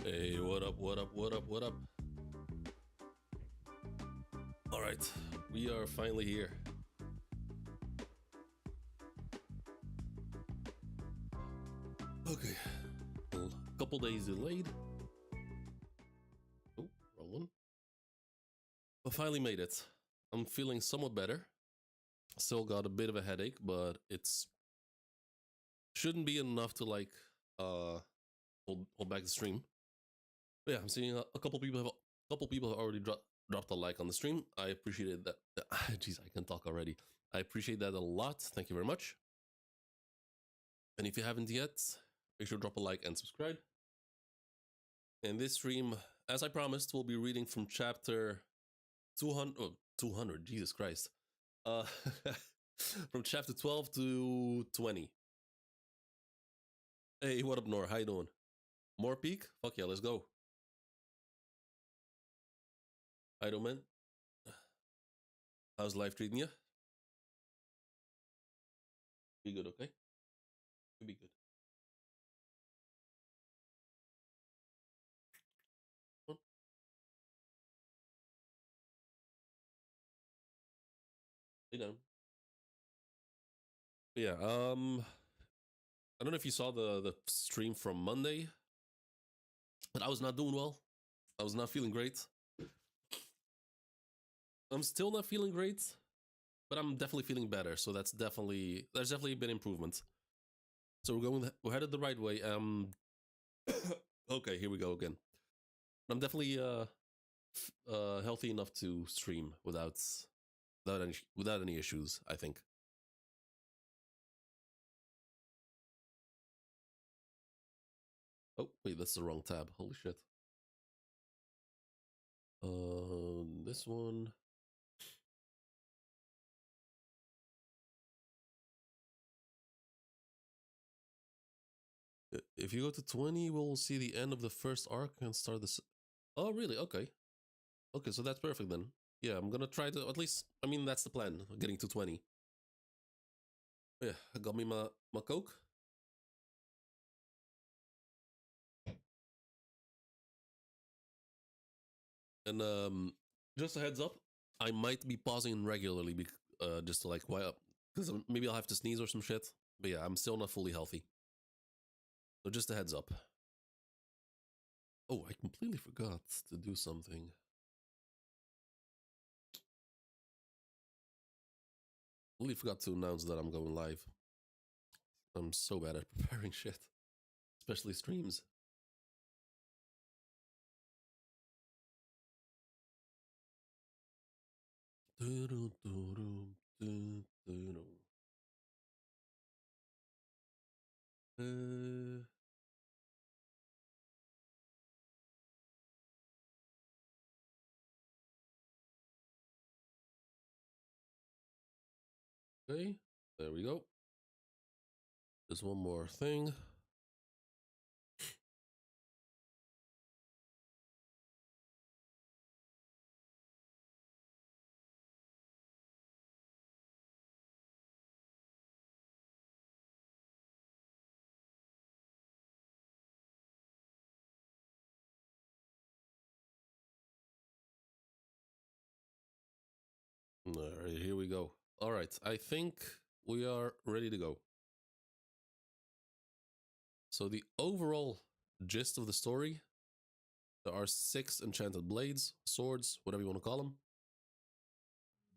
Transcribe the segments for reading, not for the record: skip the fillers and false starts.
Hey, what up, what up, what up, what up? Alright, we are finally here. Okay, a couple days delayed. Oh, wrong one. But finally made it. I'm feeling somewhat better. Still got a bit of a headache, but it's shouldn't be enough to like hold back the stream. But yeah, I'm seeing a couple people have already dropped a like on the stream. I appreciate that. Jeez, I can talk already. I appreciate that a lot. Thank you very much. And if you haven't yet, make sure to drop a like and subscribe. In this stream, as I promised, we'll be reading from chapter 200. Oh, 200, Jesus Christ. From chapter 12 to 20. Hey, what up, Nor? How you doing? More peak? Fuck yeah, let's go. How you doing, man? How's life treating you? Be good, okay? You'll be good. Lay down. But yeah, I don't know if you saw the stream from Monday, but I was not doing well. I was not feeling great. I'm still not feeling great, but I'm definitely feeling better. So there's definitely been improvement. So we're headed the right way. Okay, here we go again. I'm definitely healthy enough to stream without any issues, I think. Oh wait, that's the wrong tab. Holy shit. This one. If you go to 20, we'll see the end of the first arc and start this. Oh, really? Okay. Okay, so that's perfect then. Yeah, I'm gonna try to at least. I mean, that's the plan. Getting to 20. Yeah, I got me my Coke. And just a heads up, I might be pausing regularly just to like why up because maybe I'll have to sneeze or some shit. But yeah, I'm still not fully healthy. So just a heads up. Oh, I completely forgot to do something. Completely forgot to announce that I'm going live. I'm so bad at preparing shit, especially streams. Okay, there we go. There's one more thing. All right, here we go. All right, I think we are ready to go. So the overall gist of the story, there are 6 enchanted blades, swords, whatever you want to call them,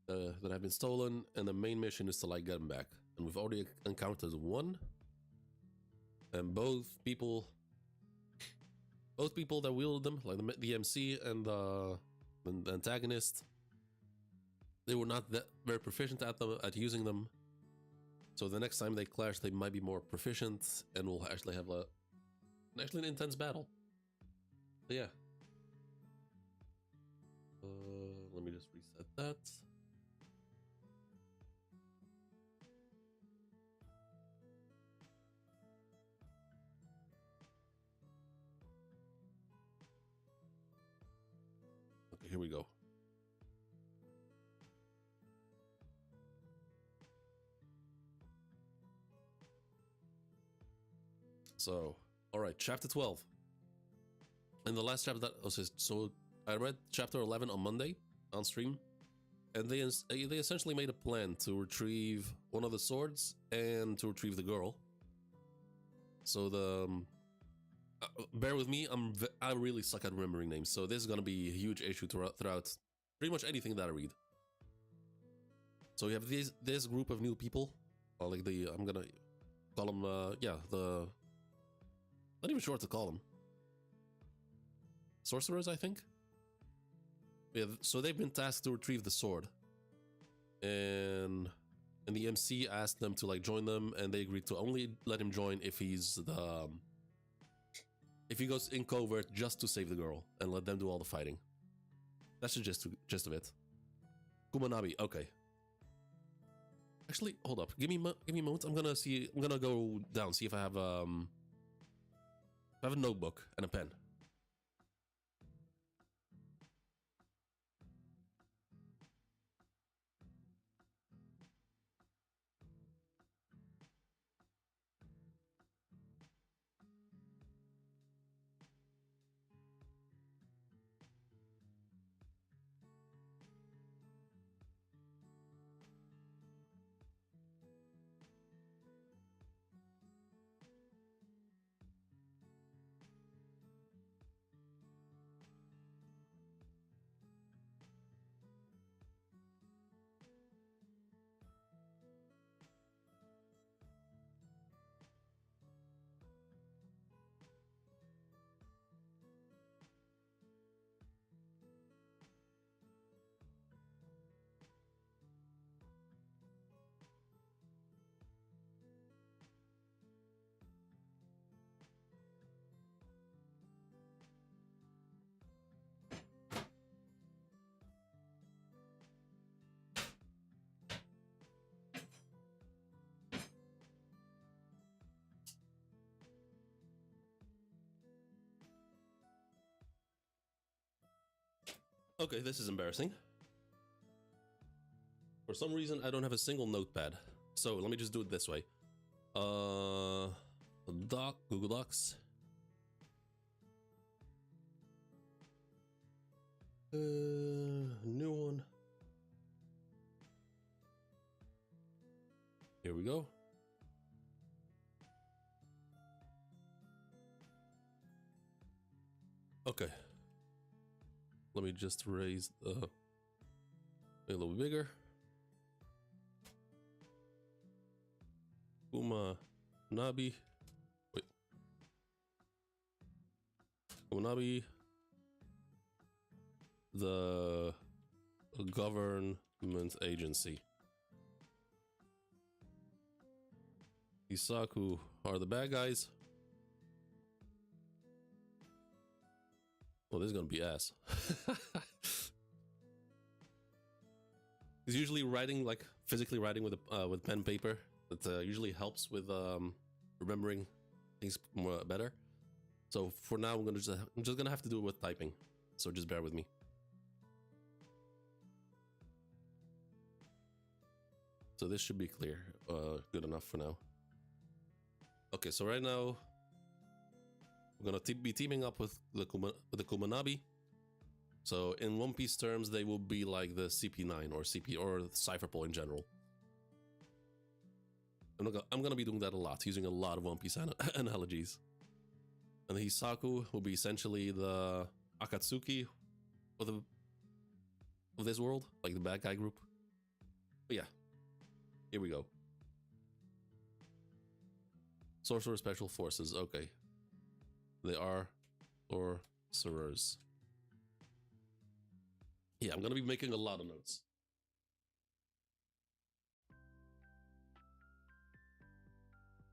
that have been stolen, and the main mission is to like get them back. And we've already encountered one, and both people that wielded them, like the MC and the antagonist, they were not that very proficient at using them. So the next time they clash, they might be more proficient, and we'll actually have an intense battle. So yeah. Let me just reset that. Okay, here we go. So, all right, chapter 12. And the last chapter that so I read chapter 11 on Monday on stream, and they essentially made a plan to retrieve one of the swords and to retrieve the girl. So the bear with me, I really suck at remembering names, so this is gonna be a huge issue throughout pretty much anything that I read. So you have this group of new people, like I'm gonna call them not even sure what to call them. Sorcerers, I think. Yeah, so they've been tasked to retrieve the sword, and the MC asked them to like join them, and they agreed to only let him join if he's if he goes in covert just to save the girl and let them do all the fighting. That's the gist of it. Kumanabi, okay. Actually, hold up. Give me a moment. I'm gonna go down, see if I have a notebook and a pen. Okay, this is embarrassing. For some reason, I don't have a single notepad. So let me just do it this way. Google Docs. New one. Here we go. Okay. Let me just raise a little bit bigger. Kumanabi. Wait. Kumanabi. The government agency. Isaku are the bad guys. Well, this is gonna be ass. He's usually writing, like physically writing with pen and paper. That usually helps with remembering things more better. So for now, I'm just gonna have to do it with typing. So just bear with me. So this should be clear, good enough for now. Okay, so right now we're gonna be teaming up with the Kumanabi. So in One Piece terms, they will be like the CP9 or Cypherpole in general. I'm gonna be doing that a lot, using a lot of One Piece analogies. And the Hisaku will be essentially the Akatsuki of this world, like the bad guy group. But yeah, here we go. Sorcerer Special Forces, okay. They are sorcerers. Yeah, I'm gonna be making a lot of notes.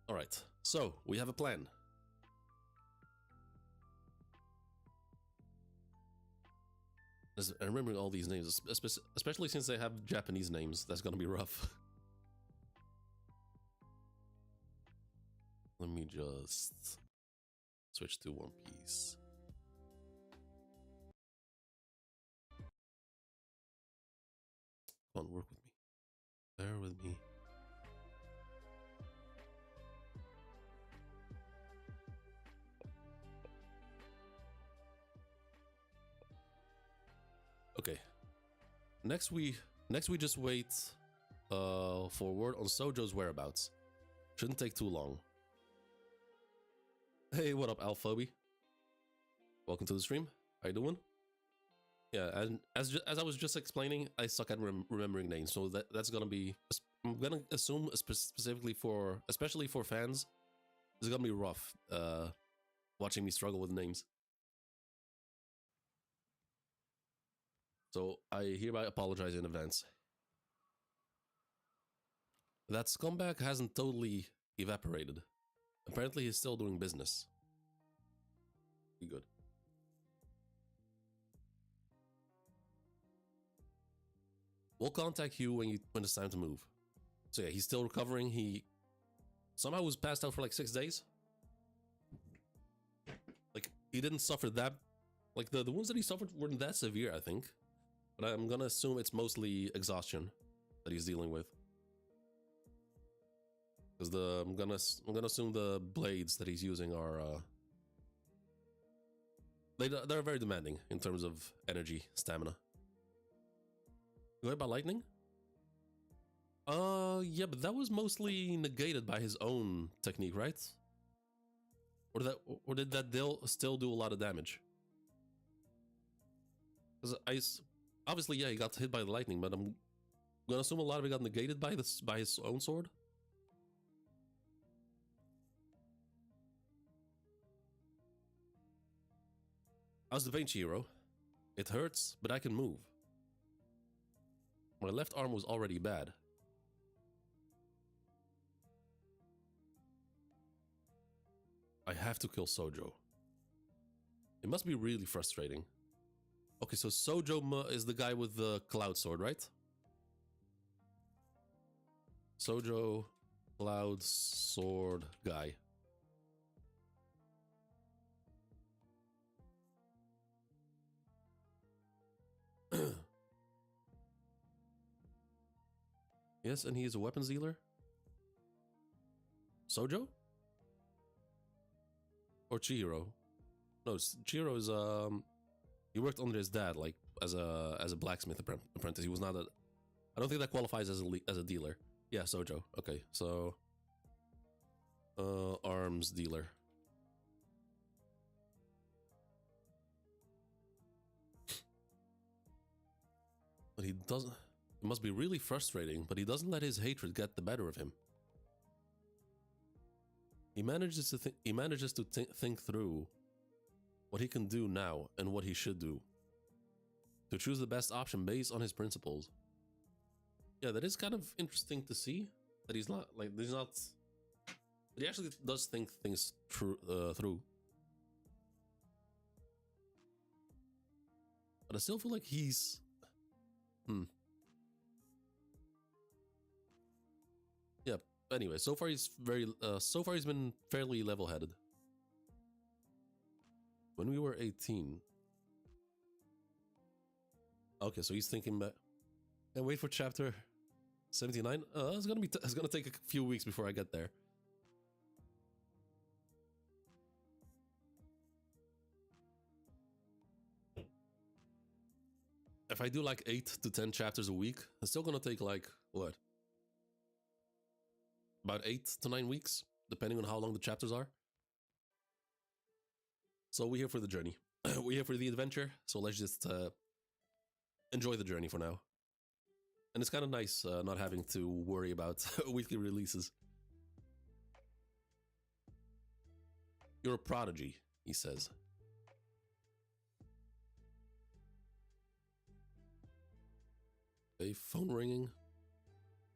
Alright, so we have a plan. I'm remembering all these names, especially since they have Japanese names. That's gonna be rough. Let me just switch to One Piece. Come on, work with me. Bear with me. Okay. Next we just wait for word on Sojo's whereabouts. Shouldn't take too long. Hey, what up, Alphobe? Welcome to the stream. How you doing? Yeah, and as I was just explaining, I suck at remembering names, so that's gonna be. I'm gonna assume specifically for, especially for fans, it's gonna be rough. Watching me struggle with names. So I hereby apologize in advance. That scumbag hasn't totally evaporated. Apparently, he's still doing business. Be good. We'll contact you when it's time to move. So yeah, he's still recovering. He somehow was passed out for like 6 days. Like, he didn't suffer that. Like, the wounds that he suffered weren't that severe, I think. But I'm gonna assume it's mostly exhaustion that he's dealing with. Because I'm gonna assume the blades that he's using are they're very demanding in terms of energy, stamina. You heard about lightning? Yeah, but that was mostly negated by his own technique, right? Or did that still do a lot of damage? Because obviously, yeah, he got hit by the lightning, but I'm gonna assume a lot of it got negated by his own sword. How's the Vinci hero? It hurts, but I can move. My left arm was already bad. I have to kill Sojo. It must be really frustrating. Okay, so Sojo is the guy with the cloud sword, right? Sojo, cloud sword guy. Yes, and he is a weapons dealer. Sojo? Or Chihiro? No, Chihiro is he worked under his dad, like as a blacksmith apprentice. He was not a. I don't think that qualifies as a dealer. Yeah, Sojo. Okay, so arms dealer. But he doesn't. It must be really frustrating, but he doesn't let his hatred get the better of him. He manages to think through what he can do now and what he should do, to choose the best option based on his principles. Yeah, that is kind of interesting to see that he's not like that he actually does think things through. But I still feel like he's Yeah. Anyway, so far he's been fairly level-headed. When we were 18. Okay, so he's thinking back. And wait for chapter 79. It's gonna take a few weeks before I get there. If I do like 8 to 10 chapters a week, it's still gonna take like what? About 8 to 9 weeks, depending on how long the chapters are. So we're here for the journey. We're here for the adventure, so let's just enjoy the journey for now. And it's kind of nice not having to worry about weekly releases. You're a prodigy, he says. Okay, phone ringing.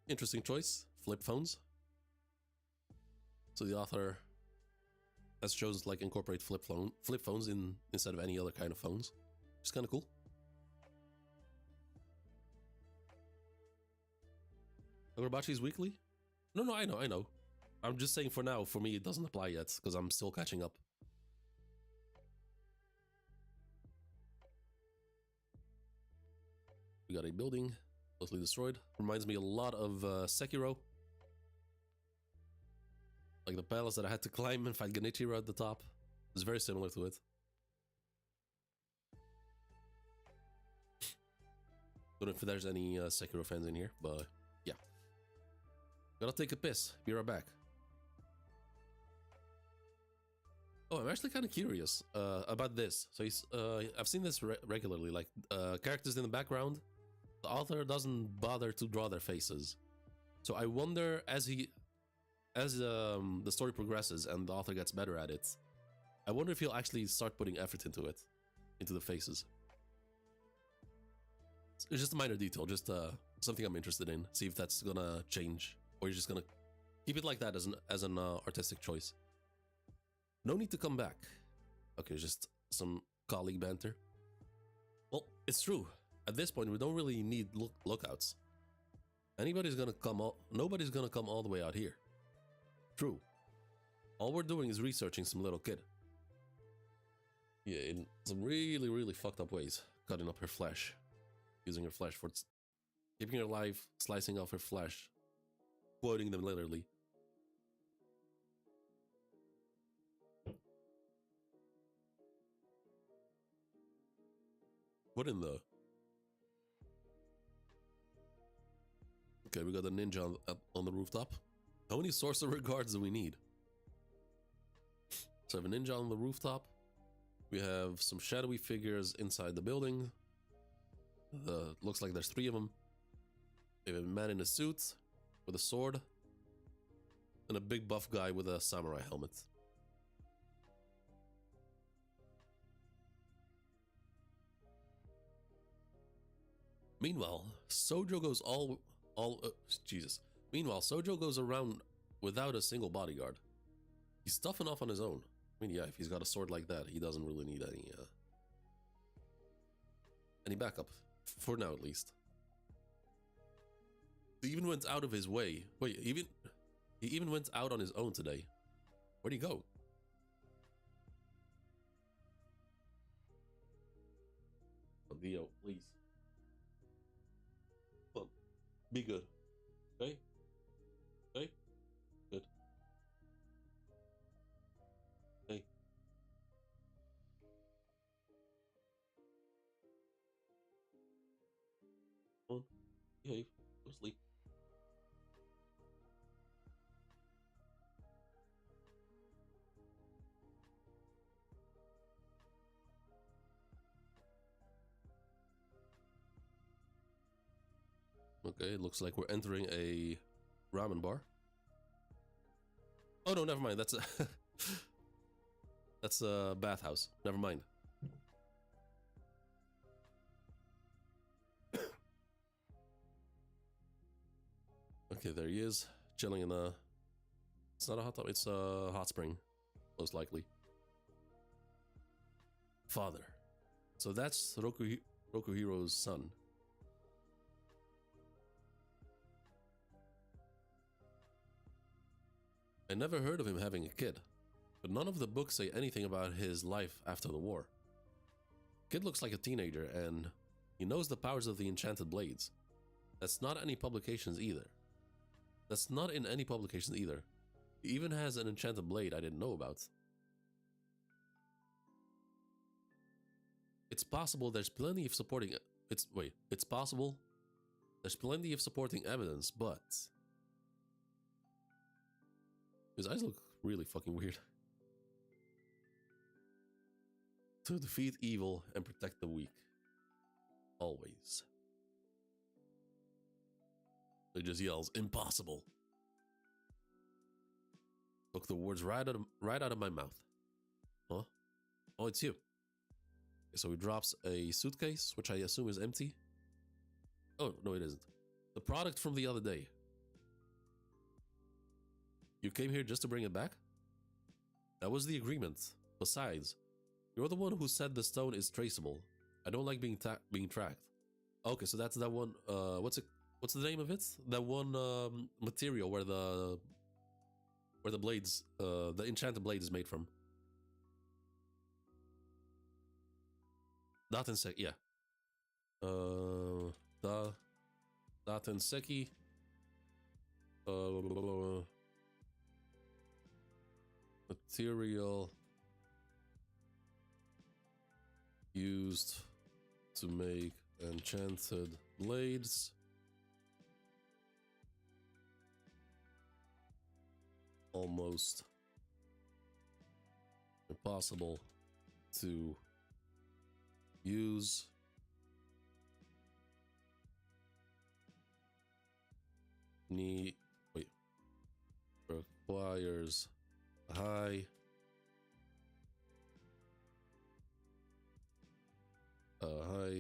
Interesting choice. Flip phones. So the author has chosen to like incorporate flip phones instead of any other kind of phones. Which is kind of cool. Kagurabachi's weekly? No, I know. I'm just saying for now, for me, it doesn't apply yet, because I'm still catching up. We got a building, mostly destroyed. Reminds me a lot of Sekiro. Like the palace that I had to climb and fight Genichiro at the top. It's very similar to it. Don't know if there's any Sekiro fans in here, but yeah. Gotta take a piss. Be right back. Oh, I'm actually kind of curious about this. So I've seen this regularly, like characters in the background. The author doesn't bother to draw their faces. So I wonder as the story progresses and the author gets better at it, I wonder if he'll actually start putting effort into it, into the faces. It's just a minor detail, just something I'm interested in. See if that's gonna change, or you're just gonna keep it like that as an artistic choice. No need to come back. Okay, just some colleague banter. Well, it's true. At this point, we don't really need lookouts. Nobody's gonna come all the way out here. True. All we're doing is researching some little kid. Yeah, in some really, really fucked up ways. Cutting up her flesh. Using her flesh for keeping her alive, slicing off her flesh. Quoting them literally. What in the... Okay, we got a ninja on the rooftop. How many sorcerer guards do we need? So I have a ninja on the rooftop. We have some shadowy figures inside the building. Looks like there's 3 of them. We have a man in a suit with a sword. And a big buff guy with a samurai helmet. Meanwhile, Sojo goes Jesus. Meanwhile, Sojo goes around without a single bodyguard. He's toughing off on his own. I mean, yeah, if he's got a sword like that, he doesn't really need any backup. For now, at least. He even went out of his way. Wait, he even went out on his own today. Where'd he go? Oh, Dio, please. Well, be good. Okay? Okay? Good. Hey. Come on. Behave. Go to sleep. Okay, it looks like we're entering a ramen bar. Oh no, never mind. That's a that's a bathhouse. Never mind. Okay, there he is, chilling in a... It's not a hot tub, it's a hot spring, most likely. Father. So that's Rokuhiro's son. I never heard of him having a kid, but none of the books say anything about his life after the war. Kid looks like a teenager, and he knows the powers of the enchanted blades. That's not any publications either. That's not in any publications either. He even has an enchanted blade I didn't know about. It's possible there's plenty of supporting... It's possible there's plenty of supporting evidence, but... His eyes look really fucking weird. To defeat evil and protect the weak. Always. He just yells, impossible. Took the words right out of my mouth. Huh? Oh, it's you. Okay, so he drops a suitcase, which I assume is empty. Oh, no, it isn't. The product from the other day. You came here just to bring it back? That was the agreement. Besides, you're the one who said the stone is traceable. I don't like being tracked. Okay, so that's that one. What's the name of it? That one material where the blades, the enchanted blade is made from. Datenseki, yeah. Datenseki. Material used to make enchanted blades. Almost impossible to use. Wait, requires high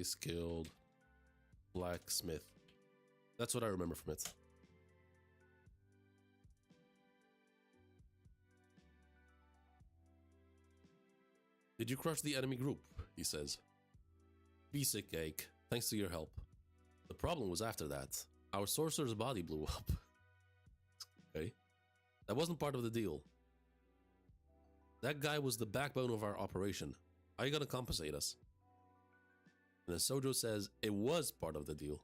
skilled blacksmith. That's what I remember from it. Did you crush the enemy group? He says. Piece of cake. Thanks to your help. The problem was after that. Our sorcerer's body blew up. Okay. That wasn't part of the deal. That guy was the backbone of our operation. How are you gonna compensate us? And then Sojo says it was part of the deal.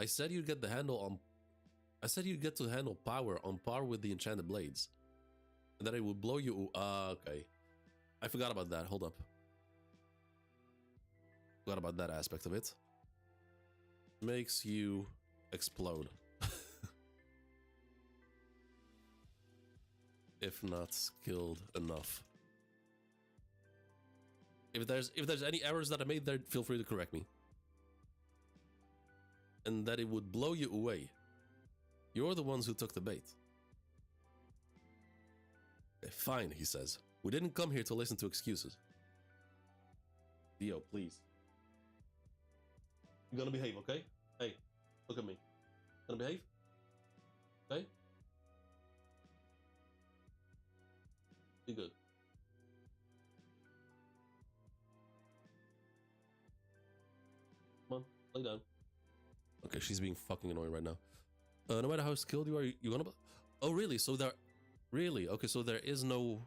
I said you'd get to handle power on par with the enchanted blades. And that it would blow you. Okay. I forgot about that. Hold up. Forgot about that aspect of it. Makes you explode. If not skilled enough. If there's any errors that I made there, feel free to correct me. And that it would blow you away. You're the ones who took the bait. Okay, fine, he says. We didn't come here to listen to excuses. Dio, please. You're gonna behave, okay? Hey, look at me. Gonna behave? Okay? Be good. Come on, lay down. Okay, she's being fucking annoying right now. No matter how skilled you are, you're gonna... Oh, really? So there... Really? Okay, so there is no...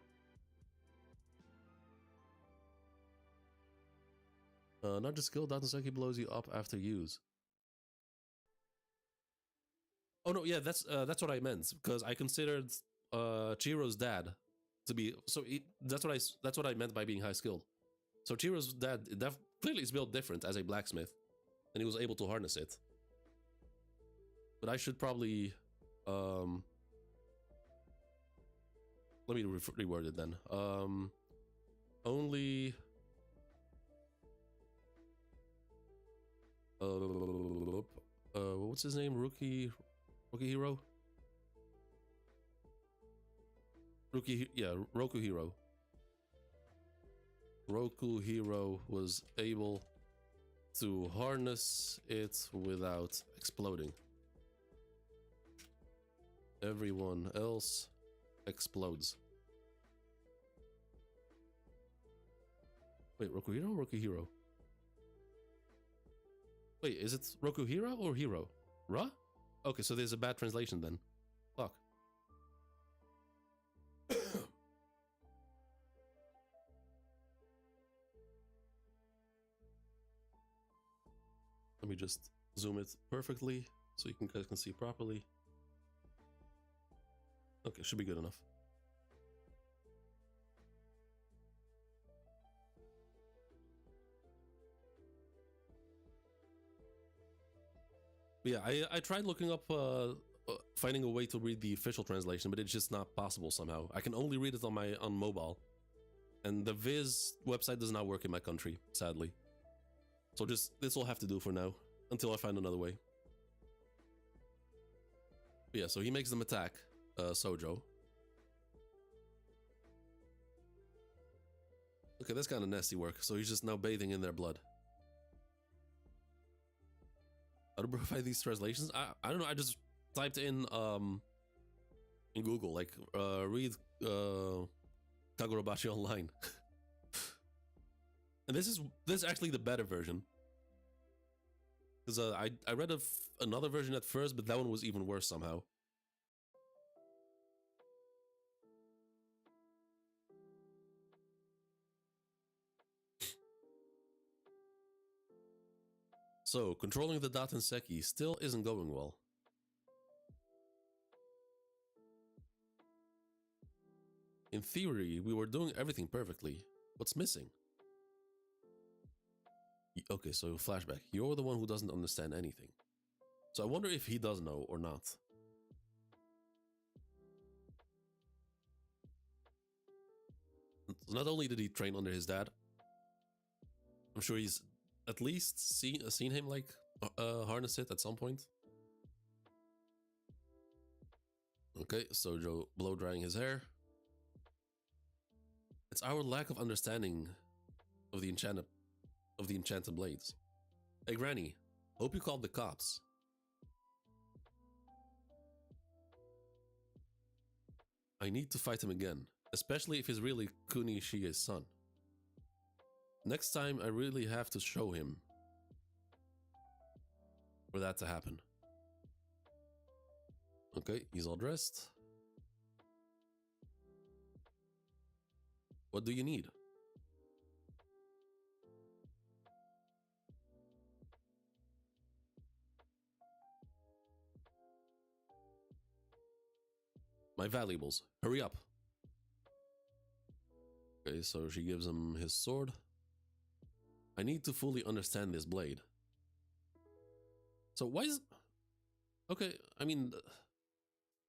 not just skill, Dataseki blows you up after use. Oh no, yeah, that's what I meant, because I considered Chihiro's dad to be... So that's what I meant by being high skilled. So Chihiro's dad clearly is built different as a blacksmith, and he was able to harness it. But I should probably... let me reword it then. Only... what's his name? Rookie Hero? Roku Hero. Roku Hero was able to harness it without exploding. Everyone else explodes. Wait, Roku Hero or Roku Hero? Wait, is it Roku Hero or Hero? Ra? Okay, so there's a bad translation then. Fuck. Let me just zoom it perfectly so you guys can see properly. Okay, should be good enough. But yeah, I tried looking up, finding a way to read the official translation, but it's just not possible somehow. I can only read it on mobile, and the Viz website does not work in my country, sadly. So this will have to do for now until I find another way. But yeah, so he makes them attack Sojo. Okay, that's kind of nasty work. So he's just now bathing in their blood. How to provide these translations? I don't know. I just typed in Google, like read Kagurabachi online, and this is actually the better version, because I read another version at first, but that one was even worse somehow. So, controlling the Datenseki still isn't going well. In theory, we were doing everything perfectly. What's missing? Okay, so flashback. You're the one who doesn't understand anything. So I wonder if he does know or not. Not only did he train under his dad, I'm sure he's at least seen him like harness it at some point. Okay, Sojo blow drying his hair. It's our lack of understanding of the enchanted blades. Hey Granny, hope you called the cops. I need to fight him again, especially if he's really Kunishige's son. Next time I really have to show him for that to happen. Okay, he's all dressed. What do you need? My valuables. Hurry up. Okay, so she gives him his sword. I need to fully understand this blade. So why is... Okay, I mean...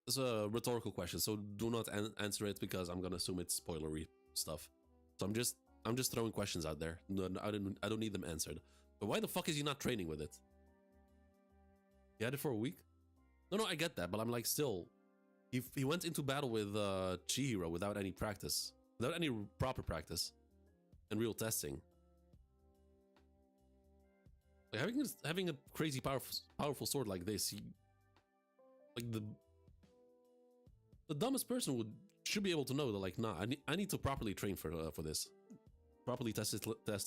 It's a rhetorical question, so do not answer it because I'm gonna assume it's spoilery stuff. So I'm just throwing questions out there. No, I don't need them answered. But why the fuck is he not training with it? He had it for a week? No, I get that, but I'm like still... He went into battle with Chihiro without any practice. Without any proper practice. And real testing. Like having a crazy powerful sword like this, like the dumbest person should be able to know that like, nah, I need to properly train for this. Properly test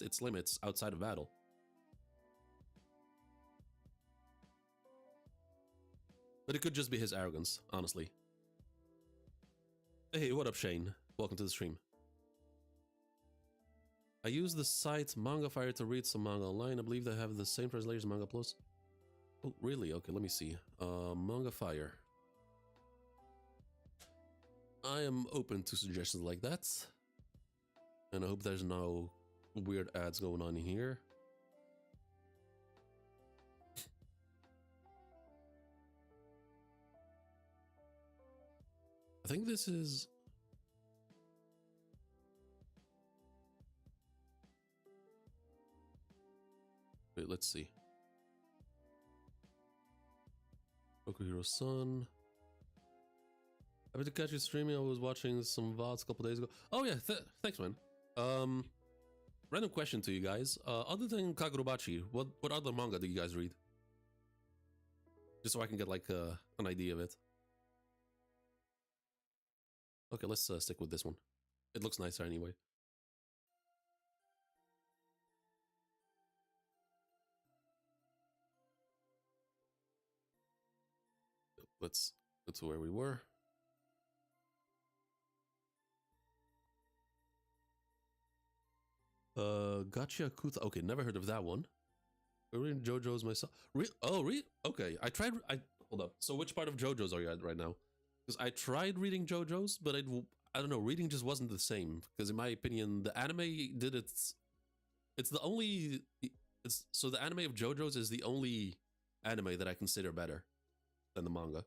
its limits outside of battle. But it could just be his arrogance, honestly. Hey, what up, Shane? Welcome to the stream. I use the site Manga Fire to read some manga online. I believe they have the same translation as Manga Plus. Oh, really? Okay, let me see. Manga Fire. I am open to suggestions like that. And I hope there's no weird ads going on in here. I think this is... Wait, let's see. Okuhiro-san. Happy to catch you streaming. I was watching some VODs a couple days ago. Oh yeah, thanks, man. Random question to you guys. Other than Kagurabachi, what other manga do you guys read? Just so I can get like an idea of it. Okay, let's stick with this one. It looks nicer anyway. Let's go to where we were. Gotcha Kuta. Okay, never heard of that one. We're reading JoJo's myself. Okay, hold up. So which part of JoJo's are you at right now? Because I tried reading JoJo's, but I don't know. Reading just wasn't the same. Because in my opinion, the anime did its. So the anime of JoJo's is the only anime that I consider better than the manga.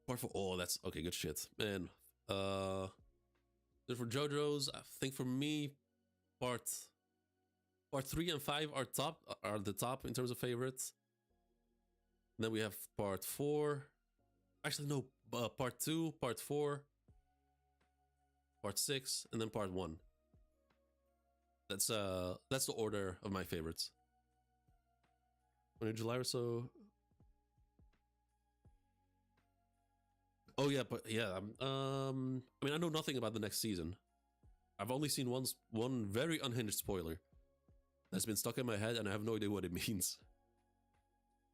Part 4. Oh, that's okay. Good shit, man. For JoJo's, I think for me, part 3 and 5 are the top in terms of favorites. And then we have part 4. Actually, no, part 2, part 4, part 6, and then part 1. That's the order of my favorites. When in July or so. Oh yeah, but yeah. I mean, I know nothing about the next season. I've only seen one very unhinged spoiler that's been stuck in my head, and I have no idea what it means.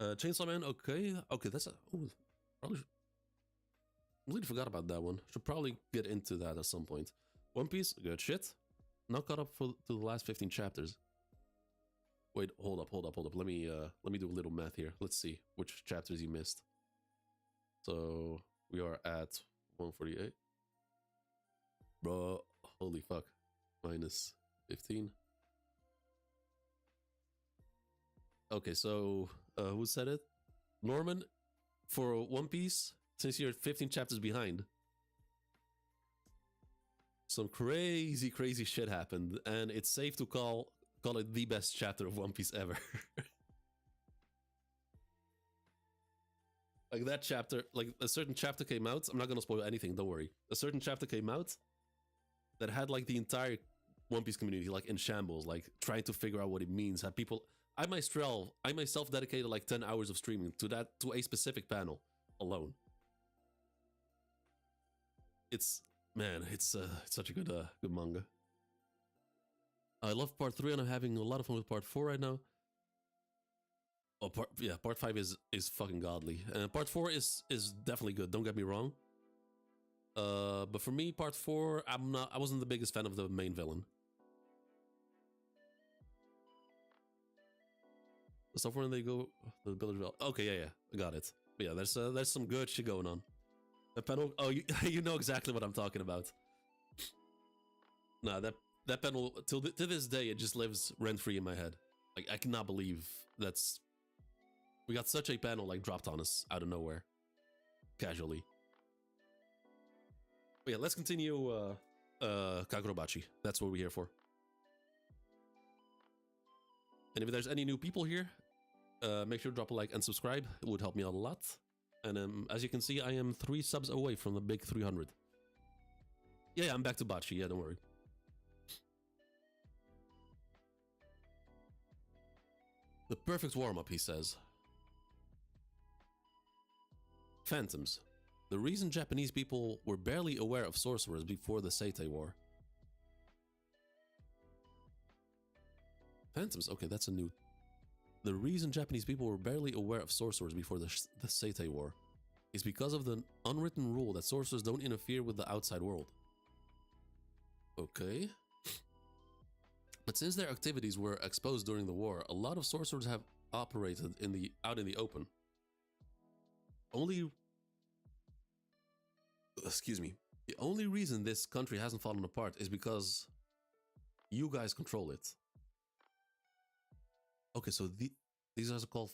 Chainsaw Man, okay, that's probably completely forgot about that one. Should probably get into that at some point. One Piece, good shit. Not caught up to the last 15 chapters. Wait, hold up. Let me do a little math here. Let's see which chapters you missed. So we are at 148. Bro, holy fuck. Minus 15. Okay, so who said it? Norman, for One Piece, since you're 15 chapters behind, some crazy, crazy shit happened, and it's safe to call it the best chapter of One Piece ever. Like that chapter, like a certain chapter came out. I'm not gonna spoil anything, don't worry. A certain chapter came out that had like the entire One Piece community like in shambles, like trying to figure out what it means. Had people, I myself dedicated like 10 hours of streaming to a specific panel alone. It's such a good manga. I love part 3 and I'm having a lot of fun with part 4 right now. Oh, part 5 is fucking godly. And part 4 is definitely good, don't get me wrong. But for me, part 4, I wasn't the biggest fan of the main villain. So when they go to the village, okay, yeah, I got it. But yeah, there's some good shit going on. The panel, oh, you know exactly what I'm talking about. Nah, that panel to this day it just lives rent free in my head. Like I cannot believe we got such a panel like dropped on us out of nowhere, casually. But yeah, let's continue. Kagurabachi. That's what we're here for. And if there's any new people here, make sure to drop a like and subscribe. It would help me out a lot. And as you can see, I am 3 subs away from the big 300. Yeah, I'm back to Bachi. Yeah, don't worry. The perfect warm-up, he says. Phantoms. The reason Japanese people were barely aware of sorcerers before the Seitei War. Phantoms, okay, that's a new... The reason Japanese people were barely aware of sorcerers before the Seitei War is because of the unwritten rule that sorcerers don't interfere with the outside world. Okay. But since their activities were exposed during the war, a lot of sorcerers have operated out in the open. The only reason this country hasn't fallen apart is because you guys control it. Okay, so these guys are called...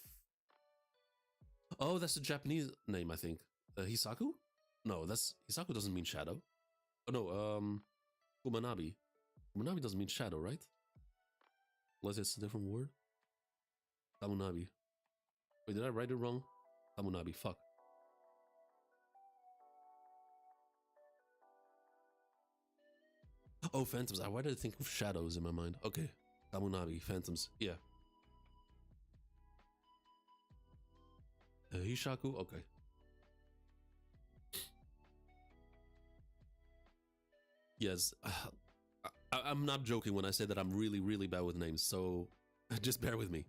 Oh, that's the Japanese name, I think. Hisaku? No, Hisaku doesn't mean shadow. Oh no, Kumanabi. Kumanabi doesn't mean shadow, right? Unless it's a different word. Kamunabi. Wait, did I write it wrong? Kamunabi, fuck. Oh, phantoms. Why did I think of shadows in my mind? Okay. Kamunabi, phantoms. Yeah. Hishaku? Okay. Yes. I'm not joking when I say that I'm really, really bad with names, so just bear with me.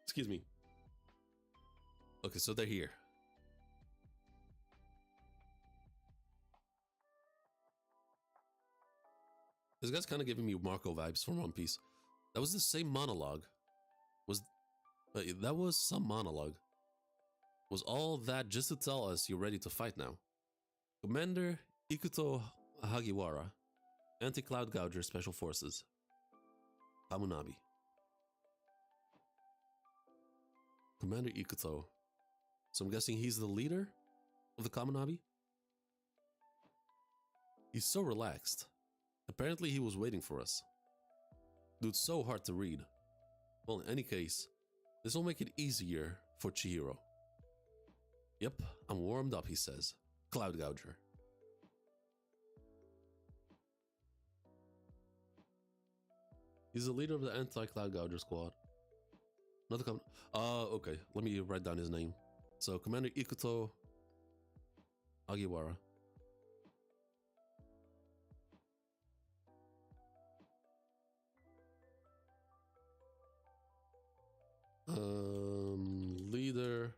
Excuse me. Okay, so they're here. This guy's kind of giving me Marco vibes from One Piece. That was the same monologue. That was some monologue. Was all that just to tell us you're ready to fight now? Commander Ikuto Hagiwara, Anti-Cloud-Gouger Special Forces. Kamunabi. Commander Ikuto. So I'm guessing he's the leader of the Kamunabi? He's so relaxed. Apparently he was waiting for us. Dude's so hard to read. Well, in any case, this will make it easier for Chihiro. Yep, I'm warmed up, he says. Cloud-Gouger. He's the leader of the anti-Cloud-Gouger squad. Another okay, let me write down his name. So, Commander Ikuto Hagiwara. Leader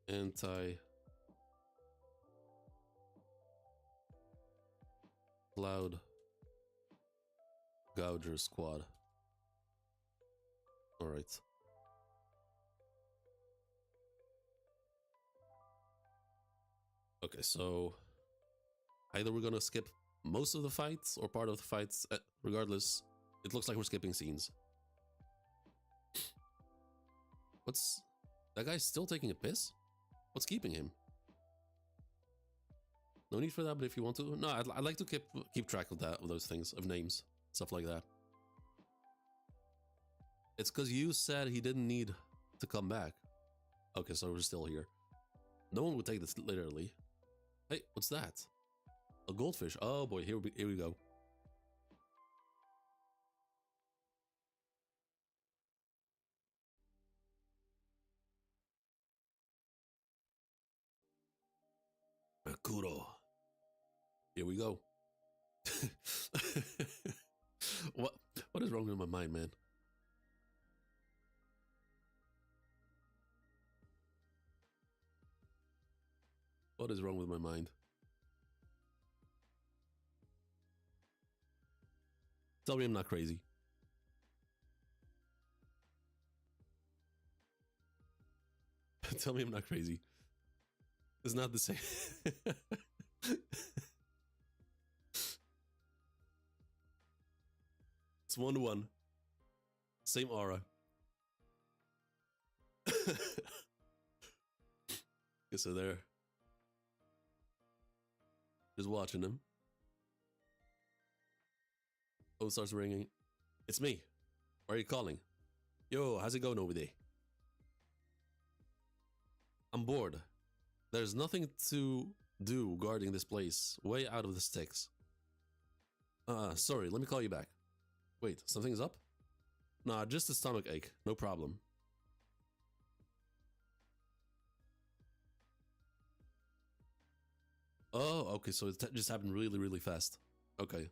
Anti-Cloud-Gouger squad. All right. Okay, so either we're gonna skip most of the fights or part of the fights. Regardless, it looks like we're skipping scenes. What's... That guy's still taking a piss? What's keeping him? No need for that, but if you want to... No, I'd like to keep track of that, of those things, of names, stuff like that. It's because you said he didn't need to come back. Okay, so we're still here. No one would take this literally. Hey, what's that? A goldfish. Oh boy, here we go. Kuro. Here we go. What is wrong with my mind, man? What is wrong with my mind? Tell me I'm not crazy. Tell me I'm not crazy. It's not the same. It's 1-1. Same aura. Okay, so there. Just watching him. Phone starts ringing. It's me. Why are you calling? Yo, how's it going over there? I'm bored. There's nothing to do guarding this place. Way out of the sticks. Sorry, let me call you back. Wait, something's up? Nah, just a stomach ache. No problem. Oh, okay, so it just happened really, really fast. Okay.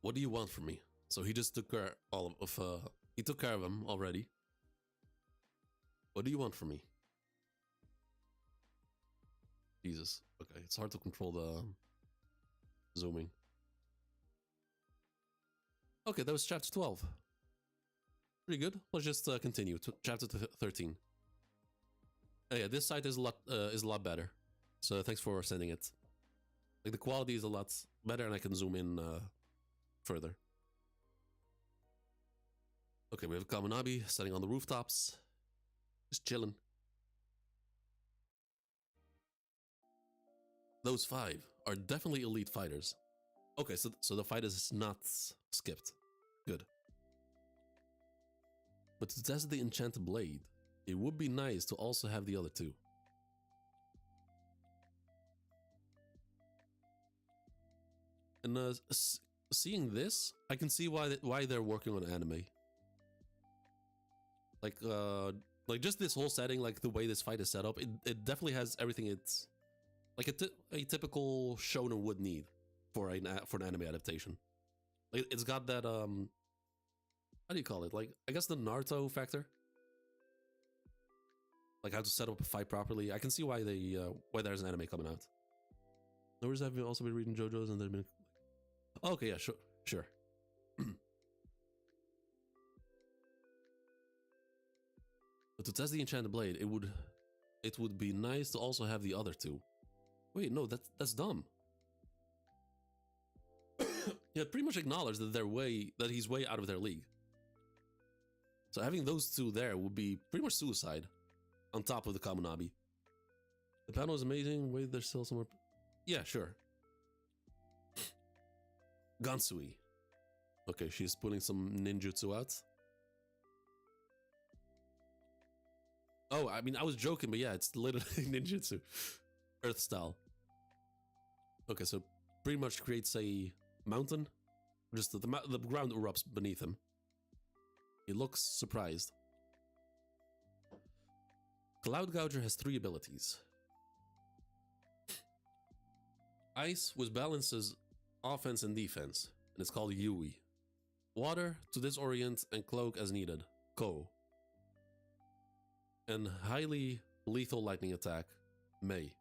What do you want from me? So he just took care he took care of him already. What do you want from me? Jesus. Okay, it's hard to control the zooming. Okay, that was chapter 12. Pretty good. Let's just continue to chapter 13. Yeah, this site is a lot better. So thanks for sending it. Like the quality is a lot better, and I can zoom in further. Okay, we have Kaminabi standing on the rooftops, just chilling. Those 5 are definitely elite fighters. Okay, so the fight is not skipped. Good. But to test the enchanted blade, it would be nice to also have the other 2. And seeing this, I can see why they're working on anime. Like just this whole setting, like the way this fight is set up, it definitely has everything it's like a typical shonen would need for an anime adaptation. Like it's got that how do you call it? Like I guess the Naruto factor. Like how to set up a fight properly. I can see why why there's an anime coming out. Notice I've also been reading JoJo's and they've been. Okay, yeah, sure. But to test the enchanted blade, it would be nice to also have the other 2. Wait, no, that's dumb. Yeah, pretty much acknowledge that he's way out of their league. So having those 2 there would be pretty much suicide. On top of the Kaminabi. The panel is amazing. Wait, there's still somewhere. Yeah, sure. Gansui. Okay, she's pulling some ninjutsu out. Oh, I mean, I was joking, but yeah, it's literally ninjutsu. Earth style. Okay, so pretty much creates a mountain. Just the ground erupts beneath him. He looks surprised. Cloud-Gouger has 3 abilities. Ice, which balances offense and defense, and it's called Yui. Water, to disorient and cloak as needed, Ko. And highly lethal lightning attack, Mei.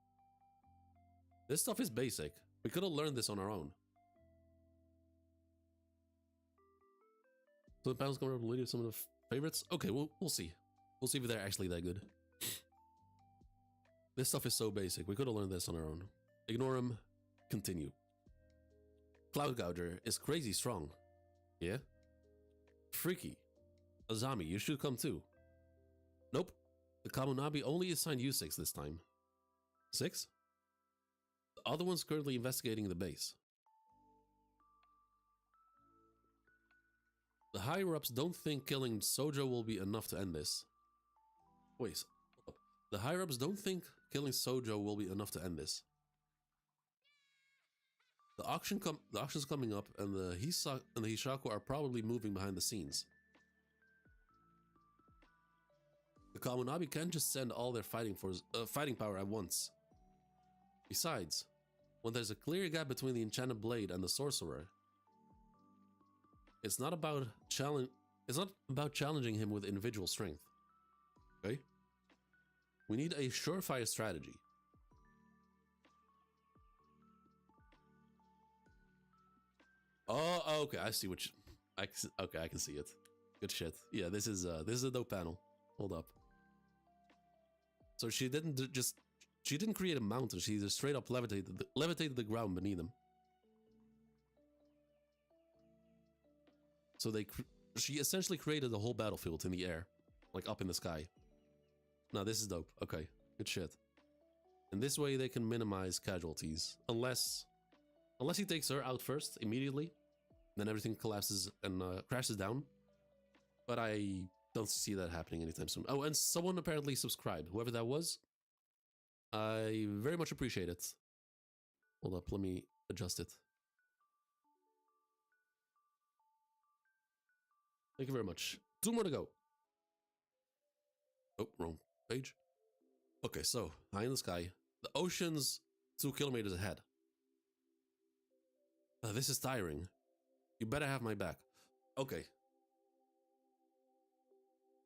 This stuff is basic. We could have learned this on our own. So the panel's going to lead some of the favorites? Okay, we'll see. We'll see if they're actually that good. This stuff is so basic. We could have learned this on our own. Ignore him. Continue. Cloud-Gouger is crazy strong. Yeah? Freaky. Azami, you should come too. Nope. The Kamunabi only assigned you 6 this time. 6? The other one's currently investigating the base. The higher-ups don't think killing Sojo will be enough to end this. Wait. The higher-ups don't think killing Sojo will be enough to end this. The auction's coming up, and the Hishaku are probably moving behind the scenes. The Kamunabi can't just send all their fighting power at once. Besides, when there's a clear gap between the enchanted blade and the sorcerer, it's not about challenging him with individual strength. Okay? We need a surefire strategy. Oh, okay, I see what okay, I can see it. Good shit. Yeah, this is a dope panel. Hold up. So she didn't create a mountain, she just straight up levitated the ground beneath them. So she essentially created the whole battlefield in the air, like up in the sky. Now this is dope. Okay, good shit. And this way they can minimize casualties, unless he takes her out first immediately, then everything collapses and crashes down. But I don't see that happening anytime soon. Oh, and someone apparently subscribed. Whoever that was, I very much appreciate it. Hold up, let me adjust it. Thank you very much. 2 more to go. Oh, wrong page. Okay, so, high in the sky. The ocean's 2 kilometers ahead. This is tiring. You better have my back. Okay.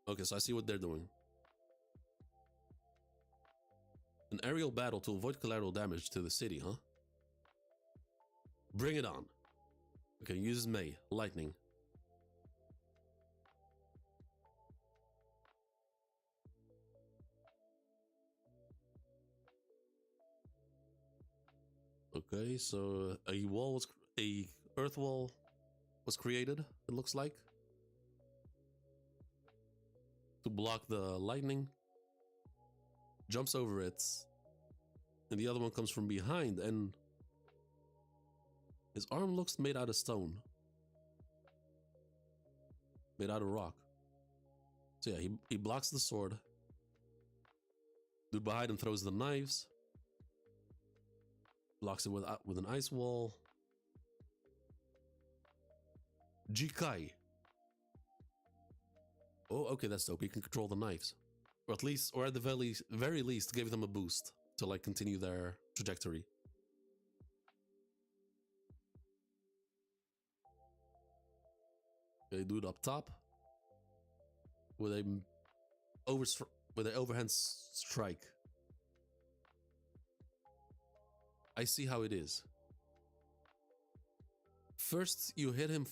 Okay, so I see what they're doing. An aerial battle to avoid collateral damage to the city, huh? Bring it on. Okay, use May. Lightning. Okay, so a earth wall was created, it looks like, to block the lightning. Jumps over it, and the other one comes from behind, and his arm looks made out of stone, made out of rock. So yeah, he blocks the sword. Dude behind him throws the knives. Blocks it with an ice wall. Jikai. Oh, okay, that's dope. He can control the knives, or at the very least, give them a boost to like continue their trajectory. Okay, dude up top with a overhand strike. I see how it is. First, you hit him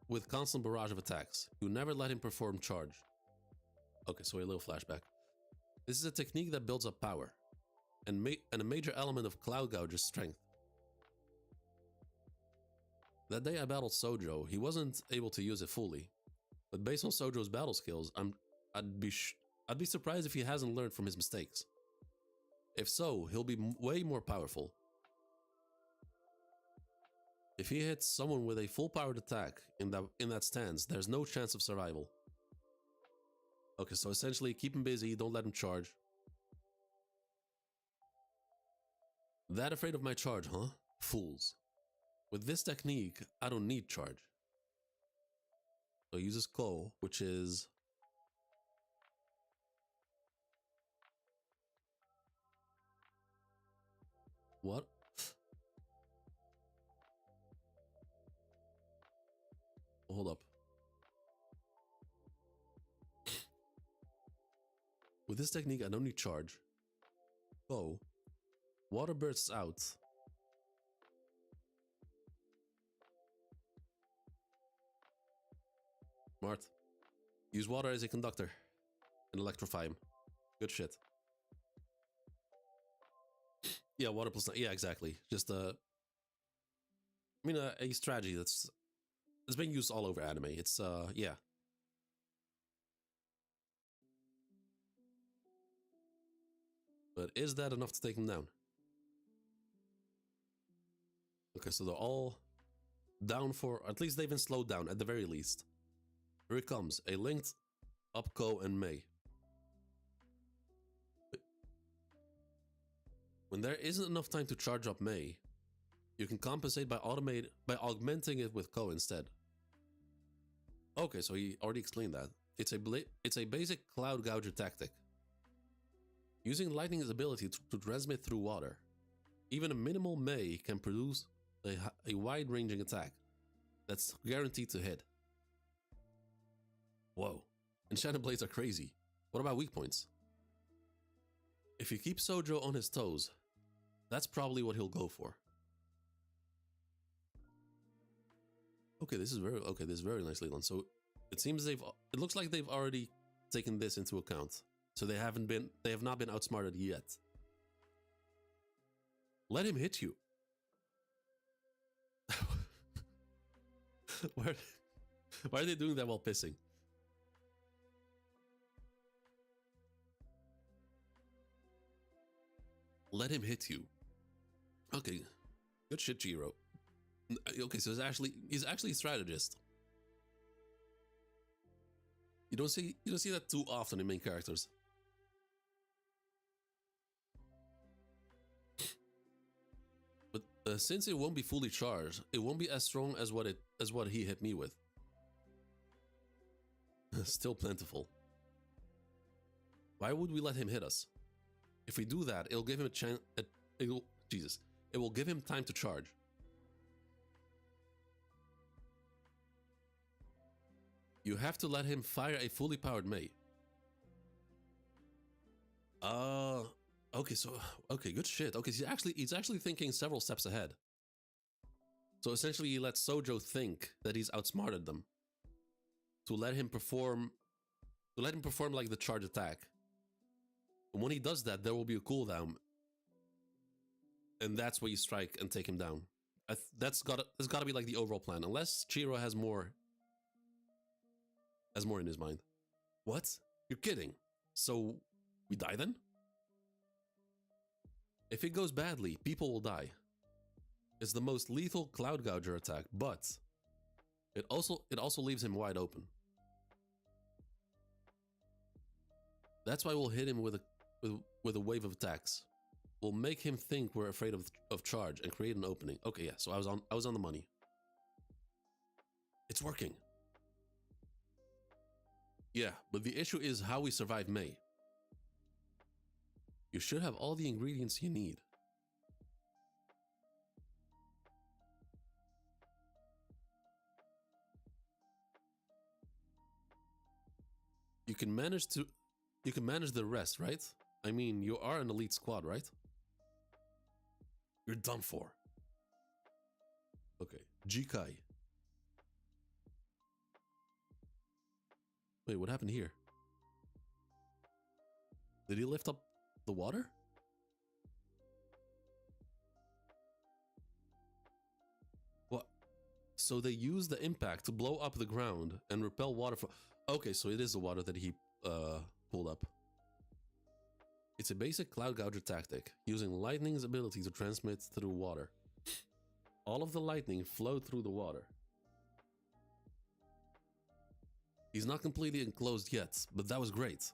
with constant barrage of attacks. You never let him perform charge. Okay, so a little flashback. This is a technique that builds up power, and a major element of Cloud-Gouger's strength. That day I battled Sojo, he wasn't able to use it fully. But based on Sojo's battle skills, I'd be surprised if he hasn't learned from his mistakes. If so, he'll be way more powerful. If he hits someone with a full-powered attack in that stance, there's no chance of survival. Okay, so essentially keep him busy, don't let him charge. That afraid of my charge, huh? Fools. With this technique, I don't need charge. So he uses Ko, which is... What? Hold up. With this technique, I don't need charge. Oh. Water bursts out. Smart. Use water as a conductor and electrify him. Good shit. Yeah, water plus... Yeah, exactly. Just I mean, a strategy that's being used all over anime. It's yeah. But is that enough to take him down? Okay, so they're all down for, at least they've been slowed down at the very least. Here it comes, a linked up Ko and Mei. When there isn't enough time to charge up Mei, you can compensate by augmenting it with Ko instead. Okay, so he already explained that. It's a basic Cloud-Gouger tactic. Using lightning's ability to transmit through water, even a minimal Mei can produce a wide-ranging attack that's guaranteed to hit. Whoa, enchanted blades are crazy. What about weak points? If you keep Sojo on his toes, that's probably what he'll go for. Okay, this is very nicely done. So it seems it looks like they've already taken this into account. So they have not been outsmarted yet. Let him hit you. Why are they doing that while pissing? Let him hit you. Okay, good shit, Jiro. Okay, so he's actually a strategist. You don't see that too often in main characters. But since it won't be fully charged, it won't be as strong as what he hit me with. Still plentiful. Why would we let him hit us? If we do that, it'll give him a chance. It will give him time to charge. You have to let him fire a fully powered Mei. Okay, good shit. Okay, he's actually thinking several steps ahead. So essentially he lets Sojo think that he's outsmarted them. To let him perform like the charge attack. And when he does that, there will be a cooldown. And that's where you strike and take him down. That's gotta be like the overall plan. Unless Chiro has more in his mind. What? You're kidding. So we die then? If it goes badly, people will die. It's the most lethal Cloud-Gouger attack, but it also leaves him wide open. That's why we'll hit him with a wave of attacks. We'll make him think we're afraid of charge and create an opening. Okay, yeah, so I was on the money. It's working. Yeah, but the issue is how we survive Mei. You should have all the ingredients you need. You can manage the rest, right? I mean, you are an elite squad, right? You're done for. Okay, Jikai. Wait, what happened here? Did he lift up the water? What? So they use the impact to blow up the ground and repel water from... Okay, so it is the water that he pulled up. It's a basic Cloud-Gouger tactic, using lightning's ability to transmit through water. All of the lightning flowed through the water. He's not completely enclosed yet, but that was great.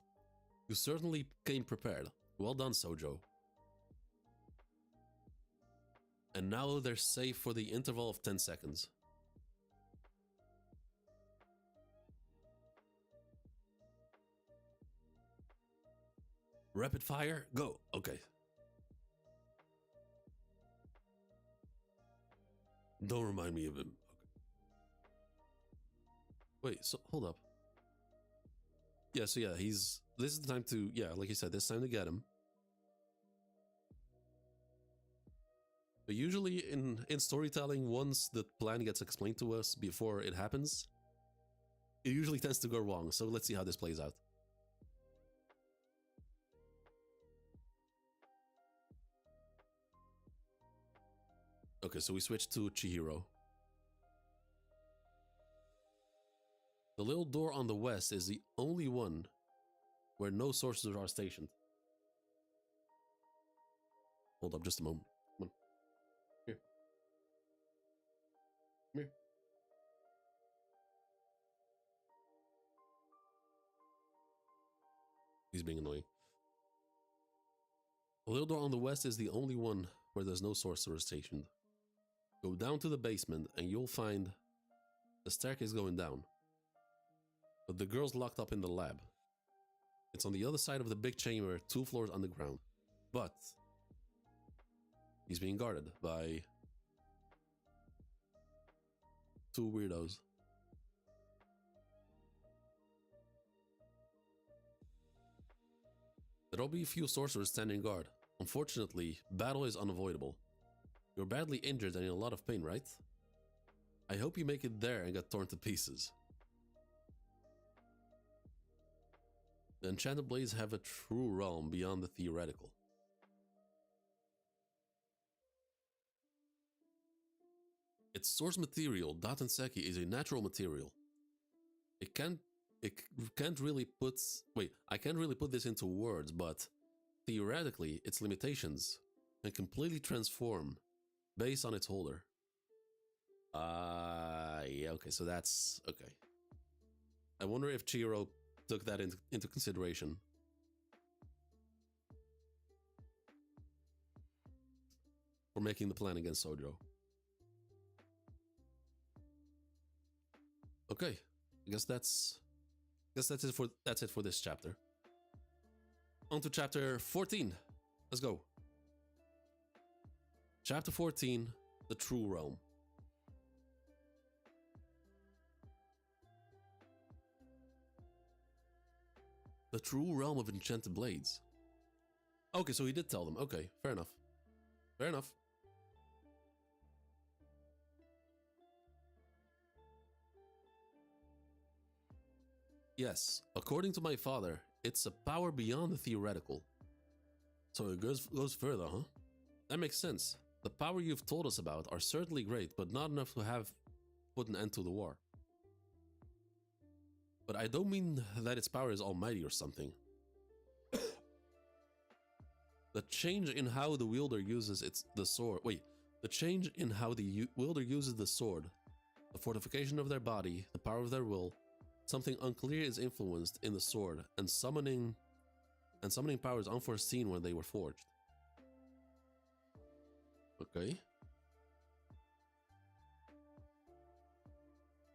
You certainly came prepared. Well done, Sojo. And now they're safe for the interval of 10 seconds. Rapid fire, go. Okay. Don't remind me of him. Okay. Wait, so hold up. Yeah, so yeah, this is the time to, yeah, like you said, this time to get him. But usually in storytelling, once the plan gets explained to us before it happens, it usually tends to go wrong. So let's see how this plays out. Okay, so we switched to Chihiro. The little door on the west is the only one where no sorcerers are stationed. Hold up just a moment. Come on. Here. Come here. He's being annoying. The little door on the west is the only one where there's no sorcerer stationed. Go down to the basement and you'll find the staircase going down. But the girl's locked up in the lab. It's on the other side of the big chamber, 2 floors underground. But he's being guarded by 2 weirdos. There'll be a few sorcerers standing guard. Unfortunately, battle is unavoidable. You're badly injured and in a lot of pain, right? I hope you make it there and get torn to pieces. The enchanted blades have a true realm beyond the theoretical. Its source material, Datenseki, is a natural material. I can't really put this into words, but theoretically, its limitations can completely transform based on its holder. Yeah, okay, so that's okay. I wonder if Chiro took that into consideration. For making the plan against Sojo. Okay, I guess that's it for this chapter. On to chapter 14. Let's go. Chapter 14, The True Realm. The true realm of enchanted blades. Okay, so he did tell them. Okay, fair enough. Fair enough. Yes, according to my father, it's a power beyond the theoretical. So it goes further, huh? That makes sense. The power you've told us about are certainly great, but not enough to have put an end to the war. But I don't mean that its power is almighty or something. The change in how the wielder uses the sword, the fortification of their body, the power of their will, something unclear is influenced in the sword, and summoning powers unforeseen when they were forged. Okay.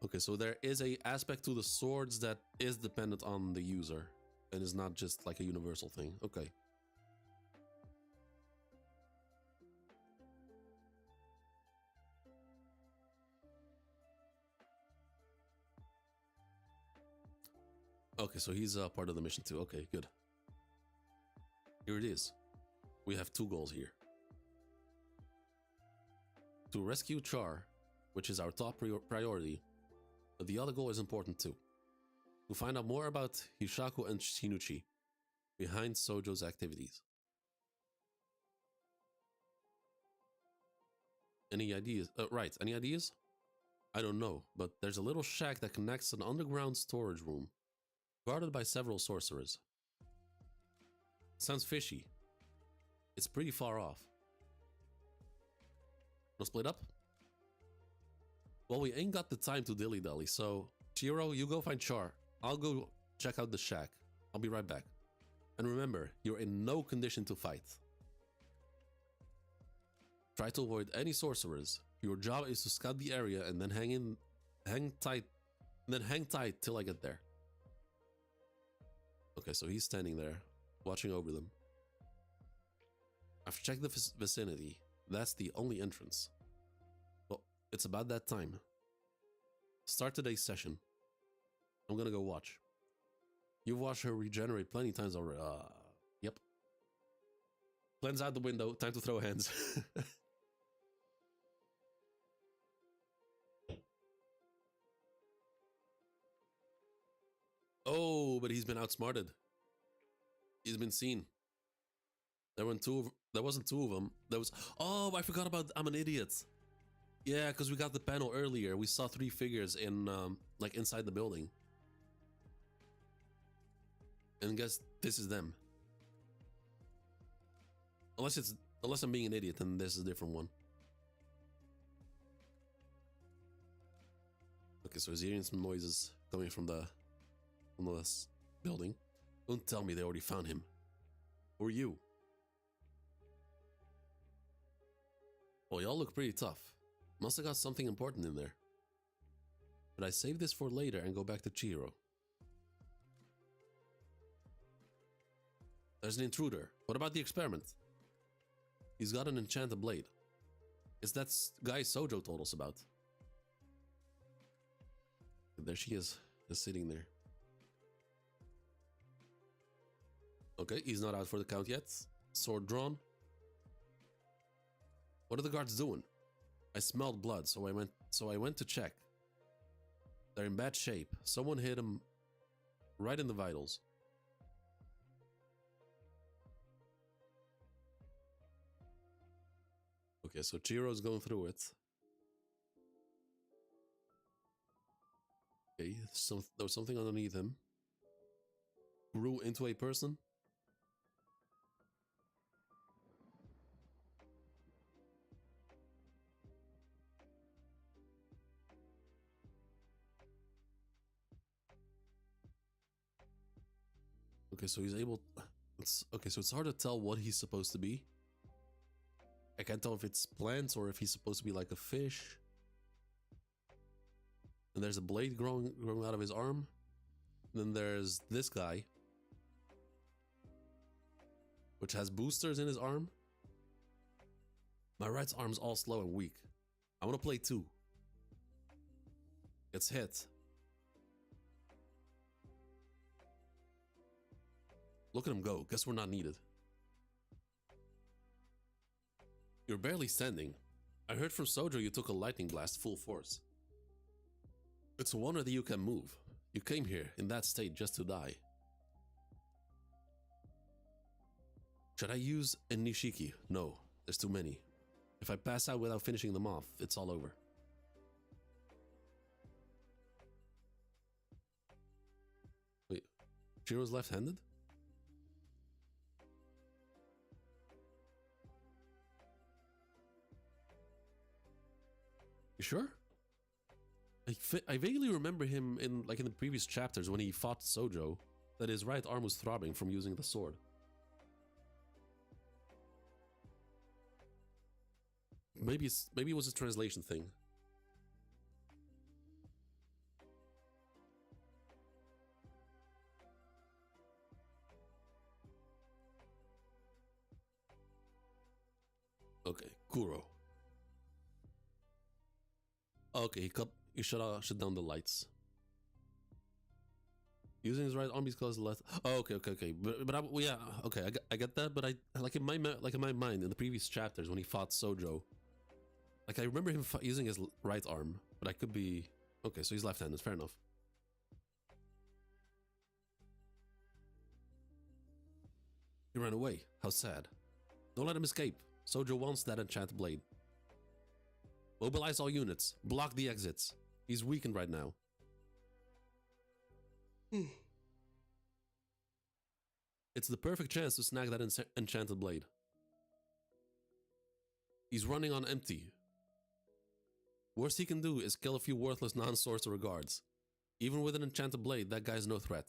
Okay, so there is a aspect to the swords that is dependent on the user and is not just like a universal thing. Okay. Okay, so he's part of the mission too. Okay, good. Here it is. We have 2 goals here. To rescue Char, which is our top priority, but the other goal is important too. To find out more about Hishaku and Shinuchi, behind Sojo's activities. Any ideas? Right, any ideas? I don't know, but there's a little shack that connects to an underground storage room, guarded by several sorcerers. Sounds fishy. It's pretty far off. No split up? Well, we ain't got the time to dilly-dally, so Chiro, you go find Char. I'll go check out the shack. I'll be right back. And remember, you're in no condition to fight. Try to avoid any sorcerers. Your job is to scout the area and then hang tight till I get there. Okay, so he's standing there, watching over them. I've checked the vicinity. That's the only entrance. Well, it's about that time. Start today's session. I'm gonna go watch. You've watched her regenerate plenty times already. Yep. Plans out the window. Time to throw hands. Oh, but he's been outsmarted. He's been seen. There wasn't 2 of them. There was. Oh, I forgot about. I'm an idiot. Yeah, because we got the panel earlier. We saw 3 figures in like inside the building. And guess this is them. Unless I'm being an idiot and this is a different one. Okay, so he's hearing some noises coming from this building. Don't tell me they already found him. Who are you? Well, y'all look pretty tough. Must have got something important in there. But I save this for later and go back to Chiro. There's an intruder. What about the experiment? He's got an enchanted blade. It's that guy Sojo told us about. There she is, just sitting there. Okay, he's not out for the count yet. Sword drawn. What are the guards doing? I smelled blood, so I went to check. They're in bad shape. Someone hit him right in the vitals. Okay, so Chiro's going through it. Okay, there was something underneath him. Grew into a person. Okay, so he's able... Okay, so it's hard to tell what he's supposed to be. I can't tell if it's plants or if he's supposed to be like a fish. And there's a blade growing out of his arm. And then there's this guy, which has boosters in his arm. My right arm's all slow and weak. I want to play too. Gets hit. Look at him go. Guess we're not needed. You're barely standing. I heard from Sojo you took a lightning blast full force. It's a wonder that you can move. You came here in that state just to die. Should I use a Nishiki? No, there's too many. If I pass out without finishing them off, it's all over. Wait, Chiro's left-handed? You sure? I vaguely remember him in the previous chapters when he fought Sojo, that his right arm was throbbing from using the sword. Maybe it was a translation thing. Okay, Kuro. Okay, he shut down the lights. Using his right arm because left. Oh, okay. Yeah, okay. I get that, but I like in my mind in the previous chapters when he fought Sojo, like I remember him using his right arm, but I could be okay. So he's left-handed. Fair enough. He ran away. How sad. Don't let him escape. Sojo wants that enchanted blade. Mobilize all units. Block the exits. He's weakened right now. It's the perfect chance to snag that enchanted blade. He's running on empty. Worst he can do is kill a few worthless non-sorcerer guards. Even with an enchanted blade, that guy's no threat.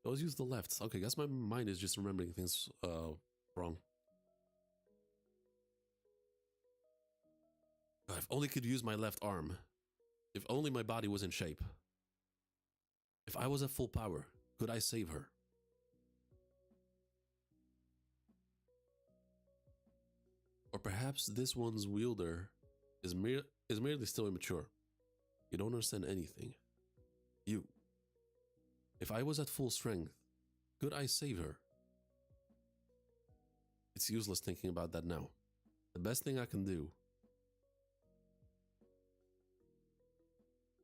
Always use the left. Okay, guess my mind is just remembering things wrong. If only could use my left arm. If only my body was in shape. If I was at full power, could I save her? Or perhaps this one's wielder is merely still immature. You don't understand anything. You. If I was at full strength, could I save her? It's useless thinking about that now. The best thing I can do...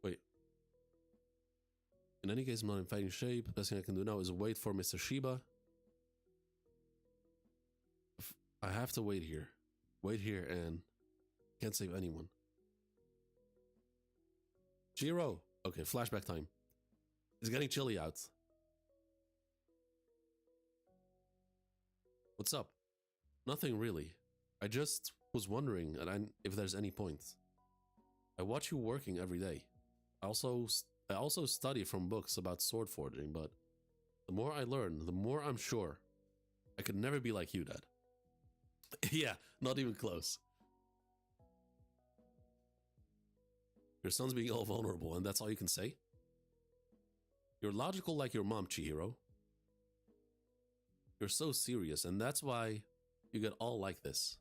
Wait. In any case, I'm not in fighting shape. The best thing I can do now is wait for Mr. Shiba. I have to wait here. Wait here and can't save anyone. Chiro! Okay, flashback time. It's getting chilly out. What's up? Nothing really. I just was wondering if there's any point. I watch you working every day. I also study from books about sword forging, but the more I learn, the more I'm sure I could never be like you, Dad. Yeah, not even close. Your son's being all vulnerable, and that's all you can say? You're logical like your mom, Chihiro. You're so serious, and that's why you get all like this.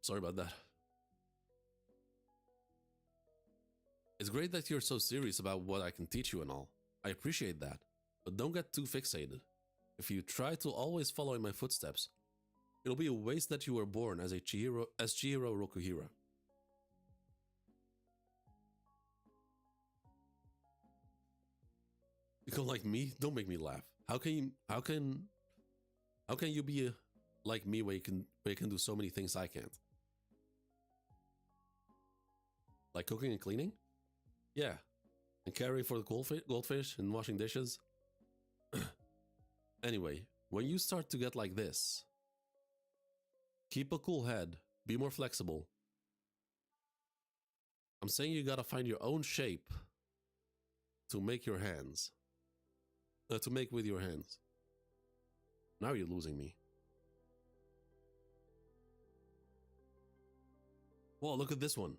Sorry about that. It's great that you're so serious about what I can teach you and all. I appreciate that, but don't get too fixated. If you try to always follow in my footsteps, it'll be a waste that you were born as Chihiro Rokuhira. You go like me? Don't make me laugh. How can you be like me where you can do so many things I can't? Like cooking and cleaning? Yeah. And caring for the goldfish and washing dishes? Anyway, when you start to get like this, keep a cool head, be more flexible. I'm saying you gotta find your own shape to make your hands. To make with your hands. Now you're losing me. Whoa, look at this one.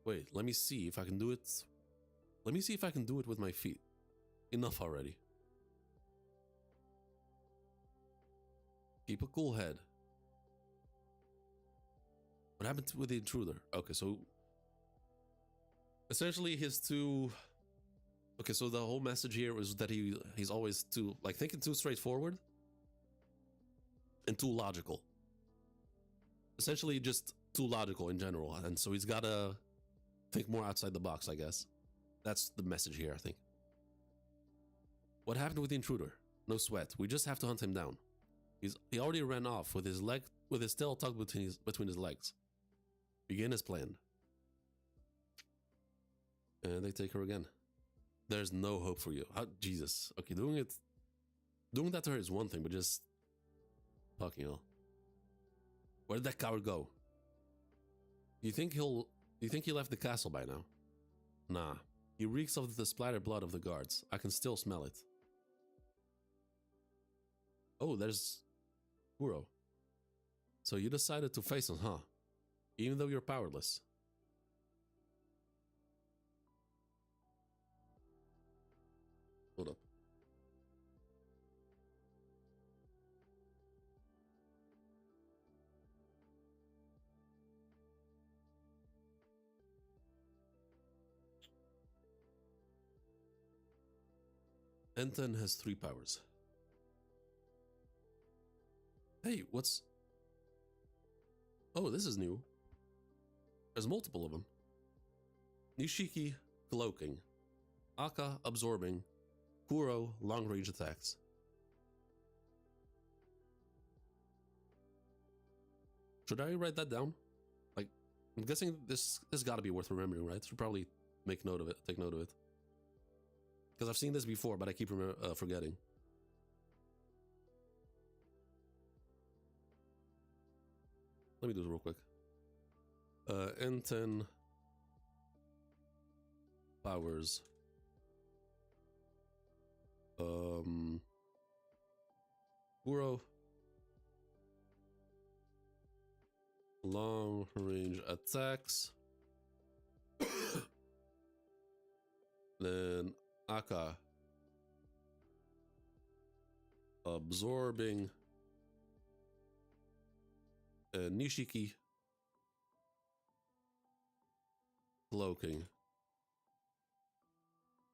Wait, let me see if I can do it. Let me see if I can do it with my feet. Enough already. Keep a cool head. What happened with the intruder? Okay, so essentially his two. Okay, so the whole message here is that he's always thinking too straightforward and too logical. Essentially just too logical in general, and so he's gotta think more outside the box, I guess. That's the message here, I think. What happened with the intruder? No sweat. We just have to hunt him down. He already ran off with his tail tucked between his legs. Begin as planned. And they take her again. There's no hope for you. Jesus. Okay, doing that to her is one thing, but just fucking hell. Where did that coward go? You think he left the castle by now? Nah. He reeks of the splattered blood of the guards. I can still smell it. Oh, there's Kuro. So you decided to face him, huh? Even though you're powerless. Hold up. Enten has 3 powers. Hey, what's... Oh, this is new. There's multiple of them. Nishiki, cloaking. Aka, absorbing. Kuro, long-range attacks. Should I write that down? Like, I'm guessing this gotta be worth remembering, right? Should probably take note of it. Because I've seen this before, but I keep forgetting. Let me do this real quick. Enten powers. Kuro. Long range attacks. Then Aka. Absorbing. Nishiki. Cloaking.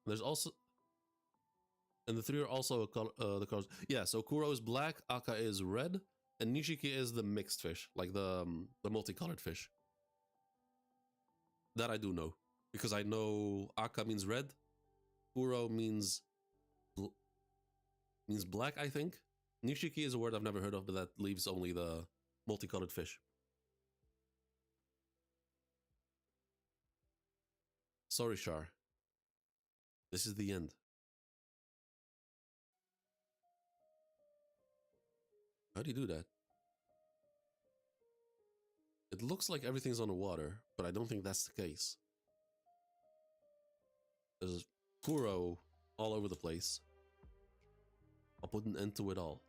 There's also... And the 3 are also the colors. Yeah, so Kuro is black, Aka is red, and Nishiki is the mixed fish, like the multicolored fish. That I do know. Because I know Aka means red, Kuro means black, I think. Nishiki is a word I've never heard of, but that leaves only the multicolored fish. Sorry, Char. This is the end. How do you do that? It looks like everything's underwater, but I don't think that's the case. There's Kuro all over the place. I'll put an end to it all.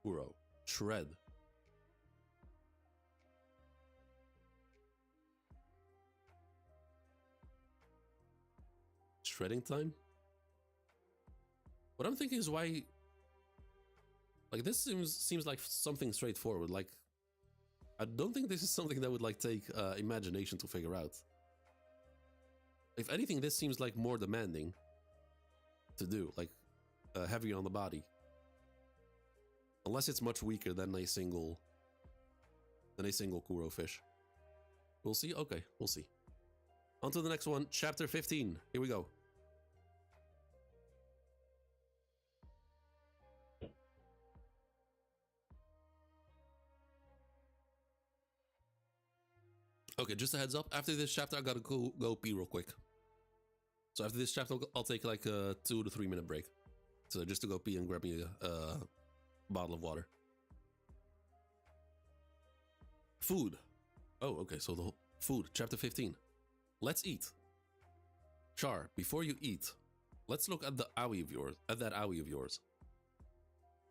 Kuro. Shred. Shredding time? What I'm thinking is why... Like, this seems like something straightforward. Like, I don't think this is something that would, like, take imagination to figure out. If anything, this seems like more demanding to do, like heavier on the body. Unless it's much weaker than a single Kuro fish. We'll see. Okay, we'll see. On to the next one, chapter 15. Here we go. Okay, just a heads up. After this chapter, I gotta go pee real quick. So after this chapter, I'll take like a 2 to 3 minute break. So just to go pee and grab me a bottle of water. Food. Oh, okay. So the food, chapter 15. Let's eat. Char, before you eat, let's look at the owie of yours. At that owie of yours.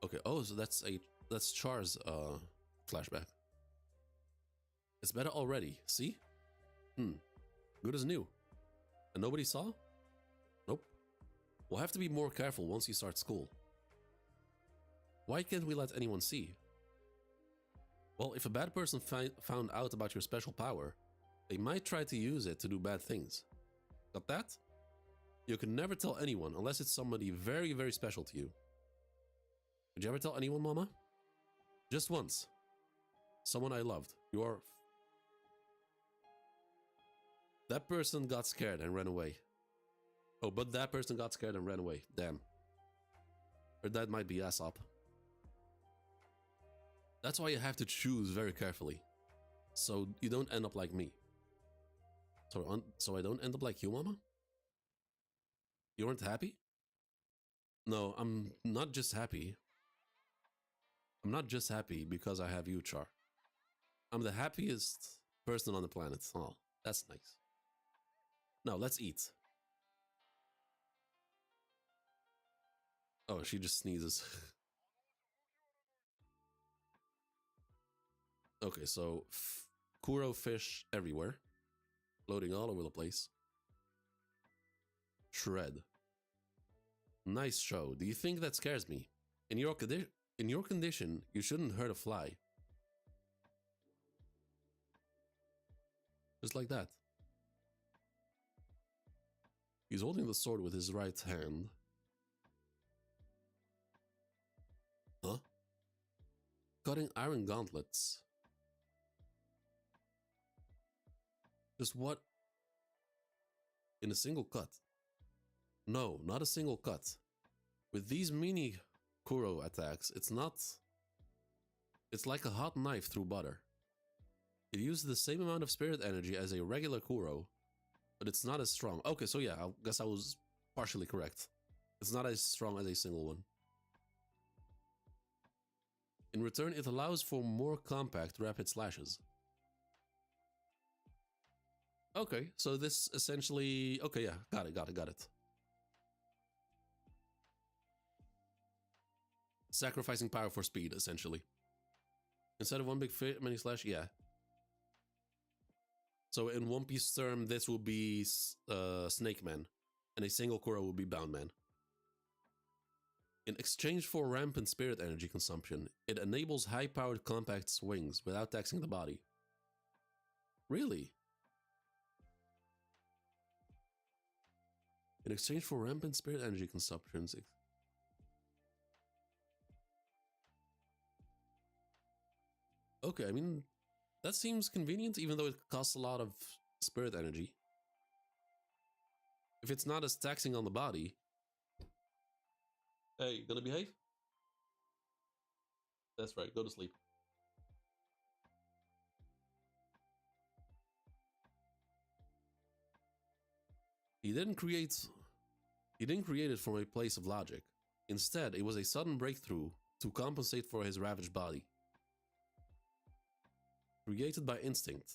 Okay. Oh, so that's Char's flashback. It's better already. See? Good as new. And nobody saw? Nope. We'll have to be more careful once you start school. Why can't we let anyone see? Well, if a bad person found out about your special power, they might try to use it to do bad things. Got that? You can never tell anyone unless it's somebody very, very special to you. Did you ever tell anyone, Mama? Just once. Someone I loved. That person got scared and ran away. Oh, but that person got scared and ran away. Damn. Or that might be Aesop. That's why you have to choose very carefully. So you don't end up like me. So I don't end up like you, Mama? You weren't happy? No, I'm not just happy. I'm not just happy because I have you, Char. I'm the happiest person on the planet. Oh, that's nice. Now, let's eat. Oh, she just sneezes. Okay, so Kuro fish everywhere. Floating all over the place. Shred. Nice show. Do you think that scares me? In your condition, you shouldn't hurt a fly. Just like that. He's holding the sword with his right hand. Huh? Cutting iron gauntlets. Just what? In a single cut? No, not a single cut. With these mini Kuro attacks, it's like a hot knife through butter. It uses the same amount of spirit energy as a regular Kuro, but it's not as strong. Okay, so yeah, I guess I was partially correct. It's not as strong as a single one. In return, it allows for more compact, rapid slashes. Okay, so this essentially... Okay, yeah, got it. Sacrificing power for speed, essentially. Instead of one big mini slash, yeah. So in One Piece term, this will be Snake Man, and a single Kuro will be Bound Man. In exchange for rampant spirit energy consumption, it enables high-powered compact swings without taxing the body. Really? In exchange for rampant spirit energy consumptions... Okay, I mean, that seems convenient, even though it costs a lot of spirit energy. If it's not as taxing on the body... Hey, gonna behave? That's right, go to sleep. He didn't create it from a place of logic. Instead, it was a sudden breakthrough to compensate for his ravaged body. Created by instinct,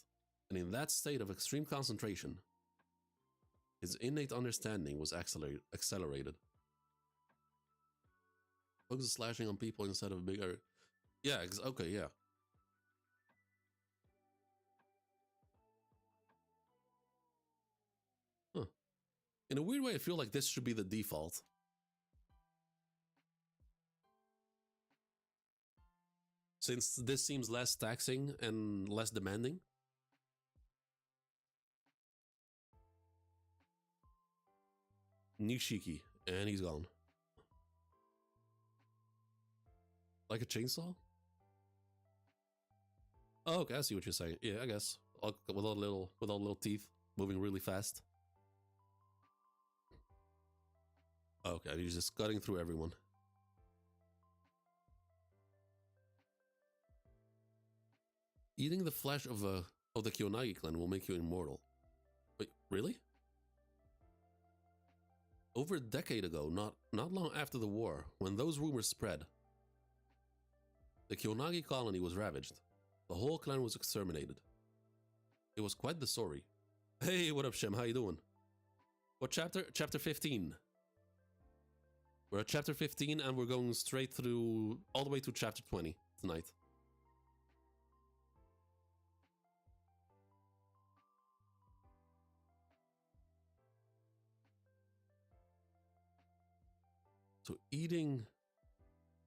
and in that state of extreme concentration, his innate understanding was accelerated. Bugs slashing on people instead of bigger. Yeah, okay, yeah. Huh. In a weird way, I feel like this should be the default. Since this seems less taxing and less demanding. Nishiki, and he's gone. Like a chainsaw? Oh, okay, I see what you're saying. Yeah, I guess. With all little teeth, moving really fast. Okay, he's just cutting through everyone. Eating the flesh of the Kyonagi clan will make you immortal. Wait, really? Over a decade ago, not long after the war, when those rumors spread, the Kyonagi colony was ravaged. The whole clan was exterminated. It was quite the story. Hey, what up, Shem? How you doing? What chapter? Chapter 15. We're at chapter 15 and we're going straight through all the way to chapter 20 tonight. So eating...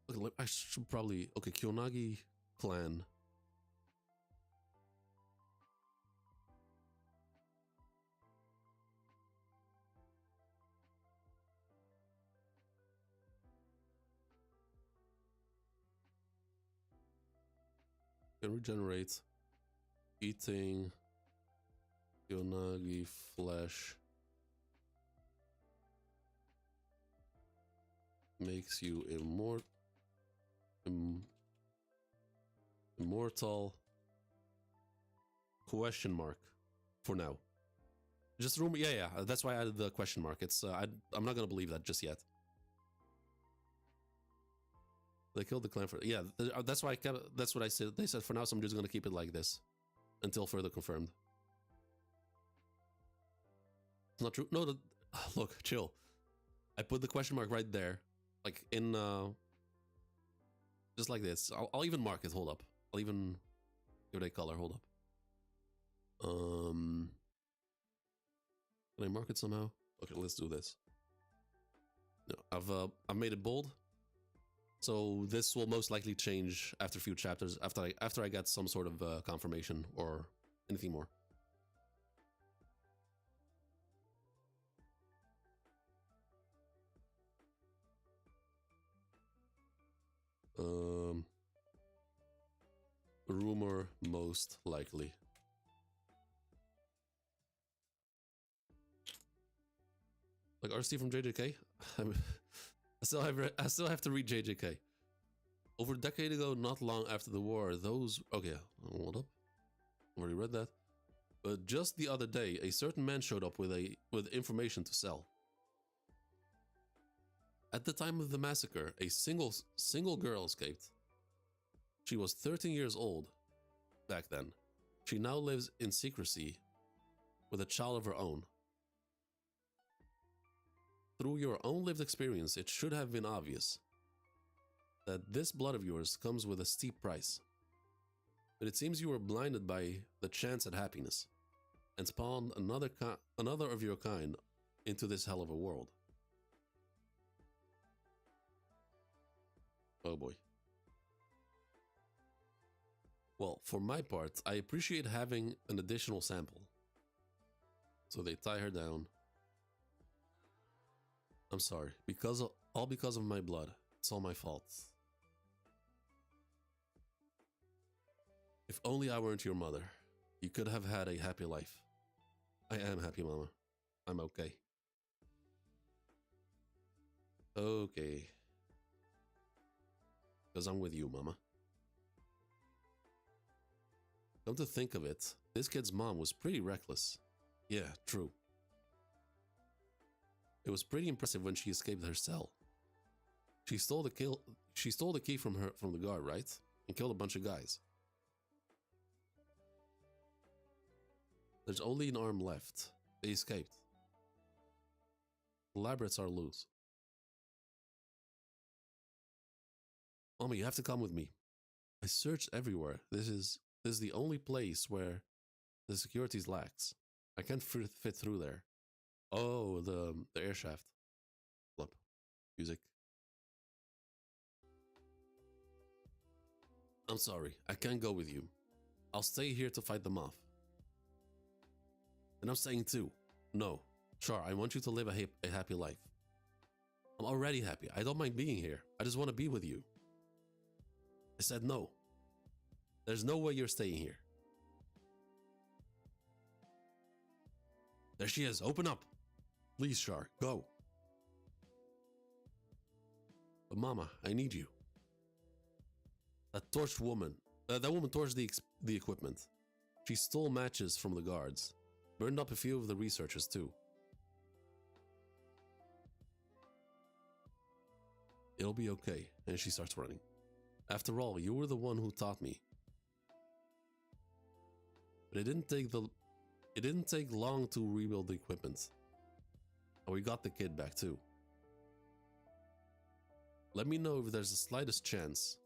Okay, I should probably... Okay, Kyonagi clan. Can regenerate. Eating Kyonagi flesh makes you immortal question mark for now. Just rumor. Yeah, that's why I added the question mark. It's I'm not gonna believe that just yet. They killed the clan for... Yeah, that's why I kept... That's what I said. They said for now, so I'm just going to keep it like this. Until further confirmed. It's not true. No, look, chill. I put the question mark right there. Like, in... just like this. I'll even mark it. Hold up. I'll even give it a color. Hold up. Can I mark it somehow? Okay, let's do this. No, I've made it bold. So this will most likely change after a few chapters, after I get some sort of confirmation or anything more. Rumor most likely. Like RC from JJK? I still have to read JJK. Over a decade ago, not long after the war, those... Okay, hold up. Already read that. But just the other day, a certain man showed up with information to sell. At the time of the massacre, a single girl escaped. She was 13 years old back then. She now lives in secrecy with a child of her own. Through your own lived experience, it should have been obvious that this blood of yours comes with a steep price. But it seems you were blinded by the chance at happiness and spawned another of your kind into this hell of a world. Oh boy. Well, for my part, I appreciate having an additional sample. So they tie her down. I'm sorry, all because of my blood. It's all my fault. If only I weren't your mother, you could have had a happy life. I am happy, Mama. I'm okay. Okay. Because I'm with you, Mama. Come to think of it, this kid's mom was pretty reckless. Yeah, true. It was pretty impressive when she escaped her cell. She stole the key from the guard, right? And killed a bunch of guys. There's only an arm left. They escaped. The labyrinths are loose. Mommy, you have to come with me. I searched everywhere. This is the only place where the security's lax. I can't fit through there. Oh, the air shaft. Flip. Music. I'm sorry. I can't go with you. I'll stay here to fight them off. And I'm saying too. No. Sure, I want you to live a happy life. I'm already happy. I don't mind being here. I just want to be with you. I said no. There's no way you're staying here. There she is. Open up. Please, Char. Go. But Mama, I need you. That torched woman. That woman torched the equipment. She stole matches from the guards. Burned up a few of the researchers too. It'll be okay. And she starts running. After all, you were the one who taught me. But it didn't take long to rebuild the equipment. And we got the kid back too. Let me know if there's the slightest chance.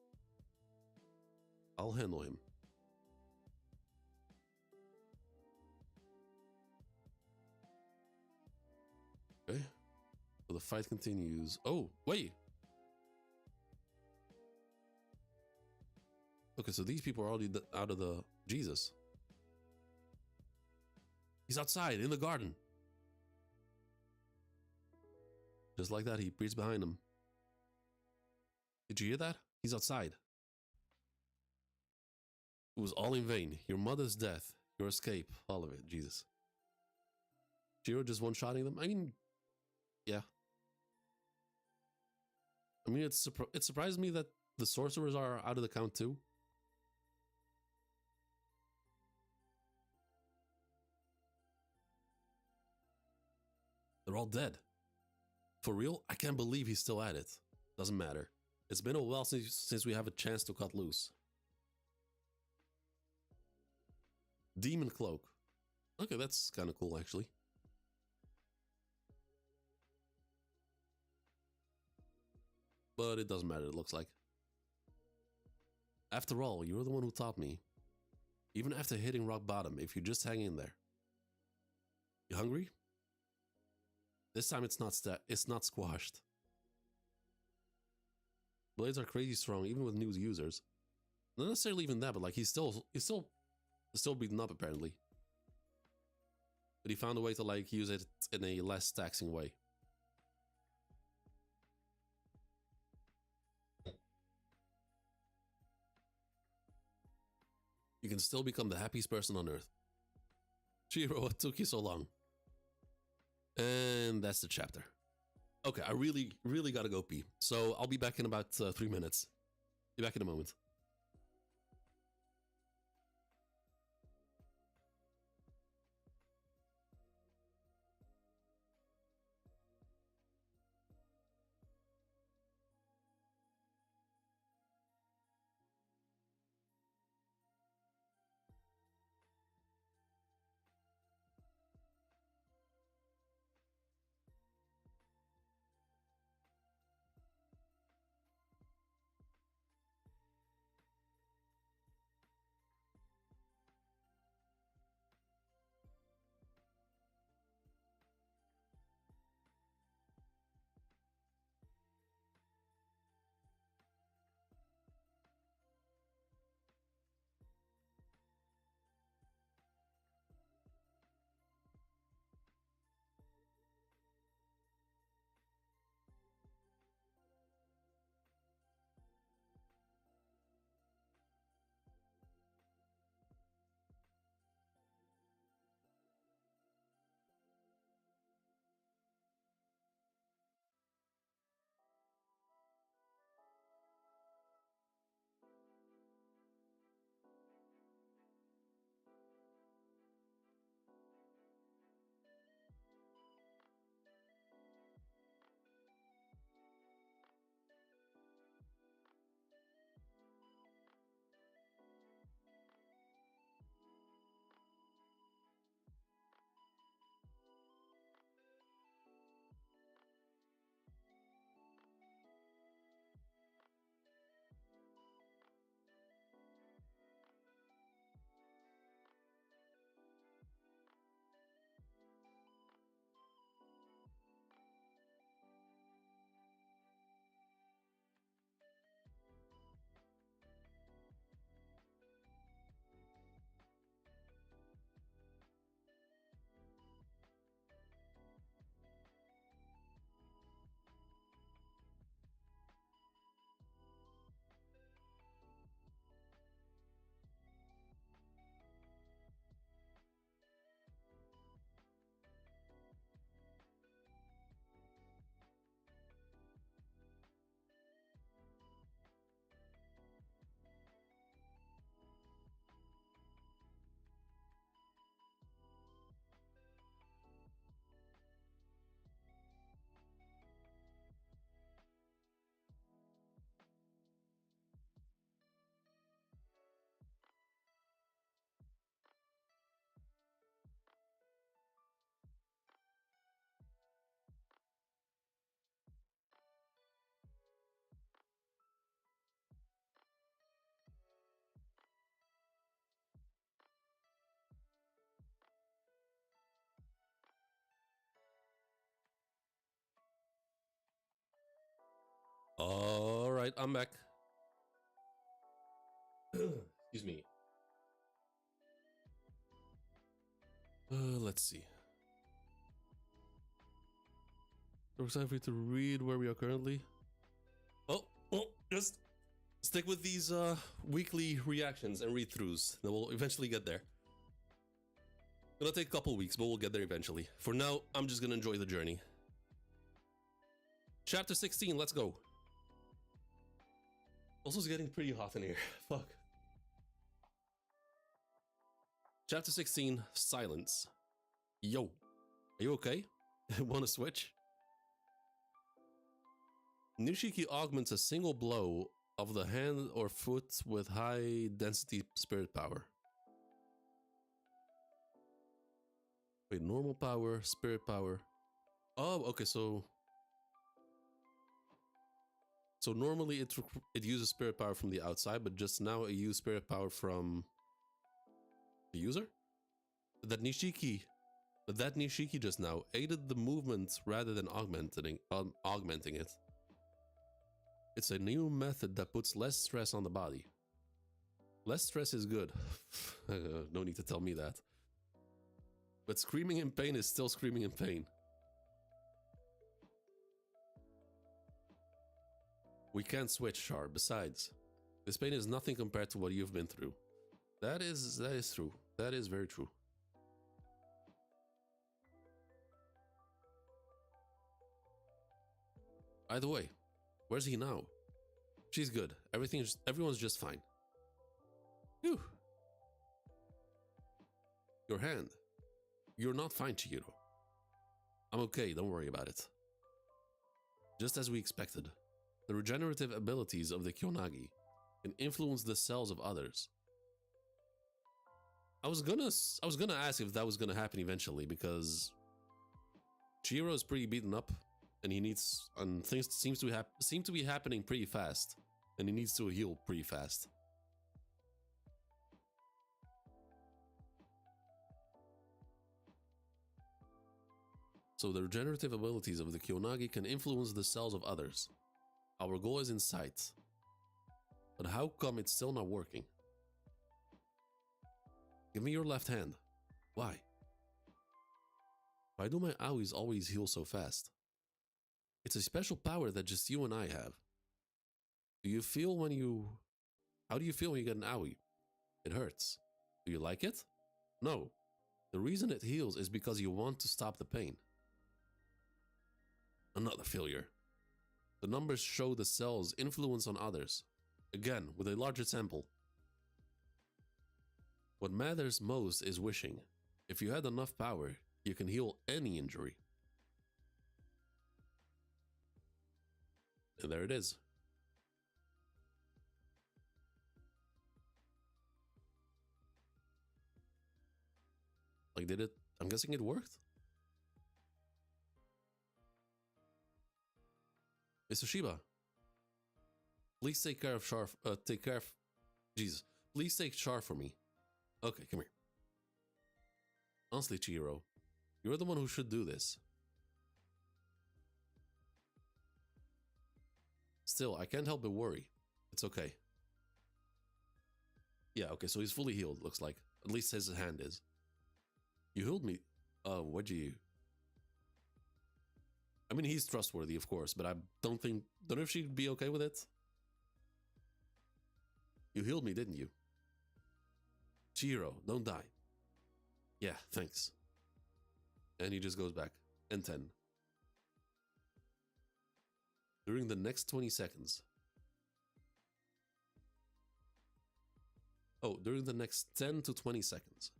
I'll handle him. Okay. So the fight continues. Oh, wait. Okay, so these people are already out of the... Jesus. He's outside, in the garden. Just like that, he breathes behind him. Did you hear that? He's outside. It was all in vain. Your mother's death, your escape, all of it, Jesus. Shiro just one-shotting them? I mean, yeah. I mean, it surprised me that the sorcerers are out of the count too. They're all dead. For real? I can't believe he's still at it. Doesn't matter. It's been a while since we have a chance to cut loose. Demon cloak. Okay, that's kind of cool actually. But it doesn't matter, it looks like. After all, you're the one who taught me. Even after hitting rock bottom, if you just hang in there. You hungry? This time it's not squashed. Blades are crazy strong, even with new users. Not necessarily even that, but like he's still beaten up apparently. But he found a way to like use it in a less taxing way. You can still become the happiest person on earth. Shiro, what took you so long? And that's the chapter. Okay, I really gotta go pee. So I'll be back in about 3 minutes. Be back in a moment. Alright, I'm back. Excuse me. Let's see. So excited for you to read where we are currently. Oh, just stick with these weekly reactions and read-throughs. Then we'll eventually get there. It'll take a couple weeks, but we'll get there eventually. For now, I'm just gonna enjoy the journey. Chapter 16, let's go. Also, it's getting pretty hot in here. Fuck. Chapter 16, Silence. Yo, are you okay? Wanna switch? Nishiki augments a single blow of the hand or foot with high density spirit power. Wait, normal power, spirit power. Oh, okay, so normally it uses spirit power from the outside, but just now it used spirit power from the user? That Nishiki just now aided the movement rather than augmenting it. It's a new method that puts less stress on the body. Less stress is good. No need to tell me that. But screaming in pain is still screaming in pain. We can't switch, Char. Besides, this pain is nothing compared to what you've been through. That is true. That is very true. Either way, where's he now? She's good. Everyone's just fine. Phew. Your hand. You're not fine, Chihiro. I'm okay, don't worry about it. Just as we expected, the regenerative abilities of the Kyonagi can influence the cells of others. I was gonna ask if that was gonna happen eventually, because Chihiro is pretty beaten up, and things seem to be happening pretty fast, and he needs to heal pretty fast. So the regenerative abilities of the Kyonagi can influence the cells of others. Our goal is in sight. But how come it's still not working? Give me your left hand. Why? Why do my Aois always heal so fast? It's a special power that just you and I have. How do you feel when you get an Aoi? It hurts. Do you like it? No. The reason it heals is because you want to stop the pain. Another failure. The numbers show the cell's influence on others. Again, with a larger sample. What matters most is wishing. If you had enough power, you can heal any injury. And there it is. Like, did it? I'm guessing it worked? Mr. Shiba, please take care of Char. Jesus, please take Char for me. Okay, come here. Honestly, Chihiro, you're the one who should do this. Still, I can't help but worry. It's okay. Yeah, okay, so he's fully healed, looks like. At least his hand is. You healed me. What'd you... I mean, he's trustworthy, of course, but I don't know if she'd be okay with it. You healed me, didn't you? Chihiro, don't die. Yeah, thanks. And he just goes back. Enten. During the next 20 seconds. Oh, during the next 10 to 20 seconds.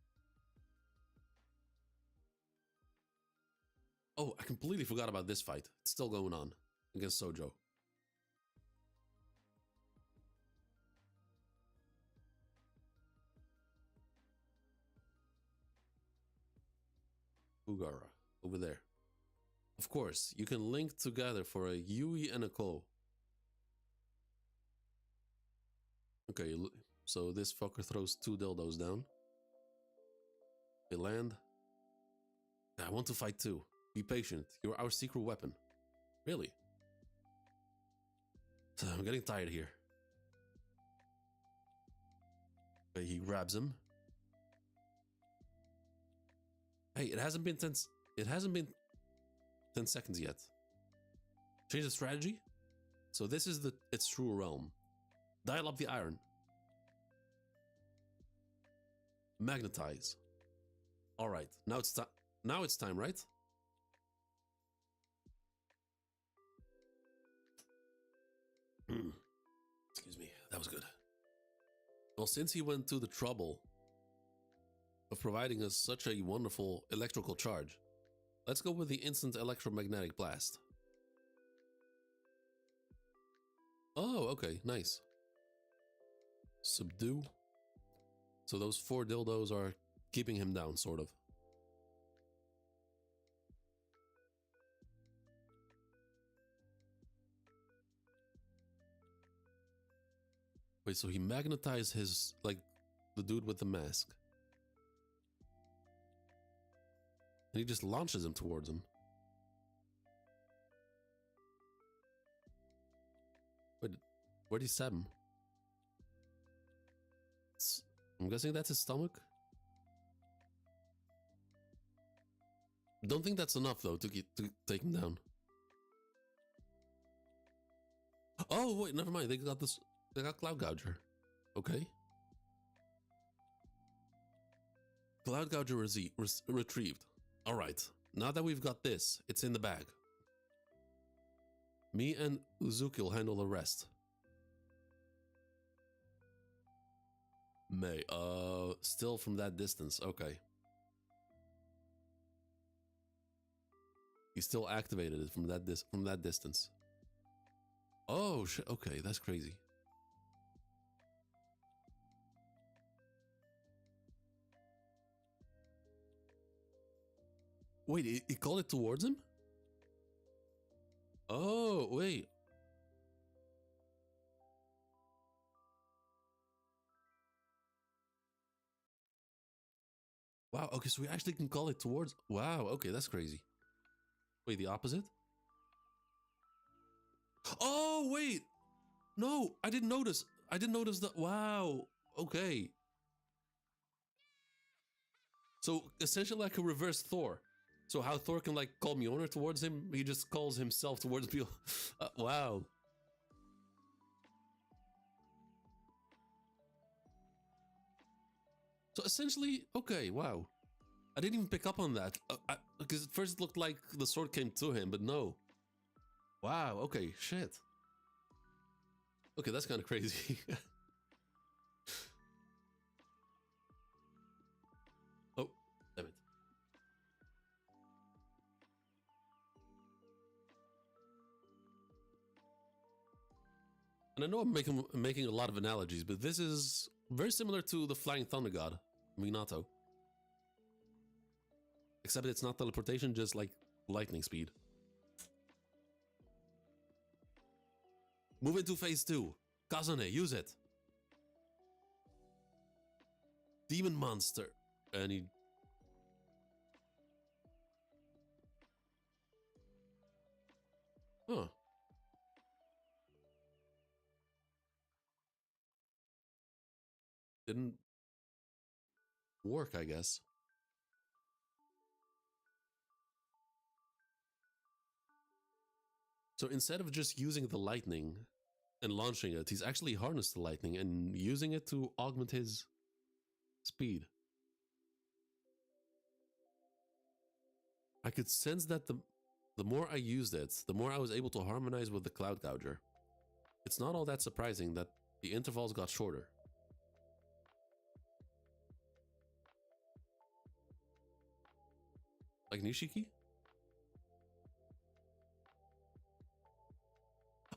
Oh, I completely forgot about this fight. It's still going on against Sojo. Ugara, over there. Of course, you can link together for a Yui and a Ko. Okay, so this fucker throws 2 dildos down. They land. I want to fight too. Be patient. You're our secret weapon. Really? I'm getting tired here. Okay, he grabs him. Hey, it hasn't been 10 seconds yet. Change the strategy. So this is its true realm. Dial up the iron. Magnetize. All right, now it's time. Now it's time, right? Excuse me, that was good. Well, since he went to the trouble of providing us such a wonderful electrical charge, let's go with the instant electromagnetic blast. Oh, okay, nice. Subdue. So those 4 dildos are keeping him down, sort of. Wait, so he magnetized his, like, the dude with the mask. And he just launches him towards him. Wait, where'd he stab him? I'm guessing that's his stomach? Don't think that's enough, though, to take him down. Oh, wait, never mind. They got this. They got Cloud-Gouger. Okay. Cloud-Gouger retrieved. Alright. Now that we've got this, it's in the bag. Me and Uzuki will handle the rest. May. Still from that distance. Okay. He still activated it from that distance. Oh shit. Okay, that's crazy. Wait, he called it towards him? Oh, wait. Wow, okay, so we actually can call it towards... Wow, okay, that's crazy. Wait, the opposite? Oh, wait! No, I didn't notice. I didn't notice that. Wow, okay. So, essentially like a reverse Thor. So how Thor can like call Mjolnir towards him, he just calls himself towards people. Wow. So essentially, okay, wow. I didn't even pick up on that. Because at first it looked like the sword came to him, but no. Wow, okay, shit. Okay, that's kind of crazy. Oh, damn it. And I know I'm making a lot of analogies, but this is very similar to the Flying Thunder God, Minato. Except it's not teleportation, just like lightning speed. Move into phase 2. Kazane, use it. Demon monster. And he... Huh. Didn't work, I guess. So instead of just using the lightning and launching it, he's actually harnessed the lightning and using it to augment his speed. I could sense that the more I used it, the more I was able to harmonize with the Cloud-Gouger. It's not all that surprising that the intervals got shorter. Like Nishiki?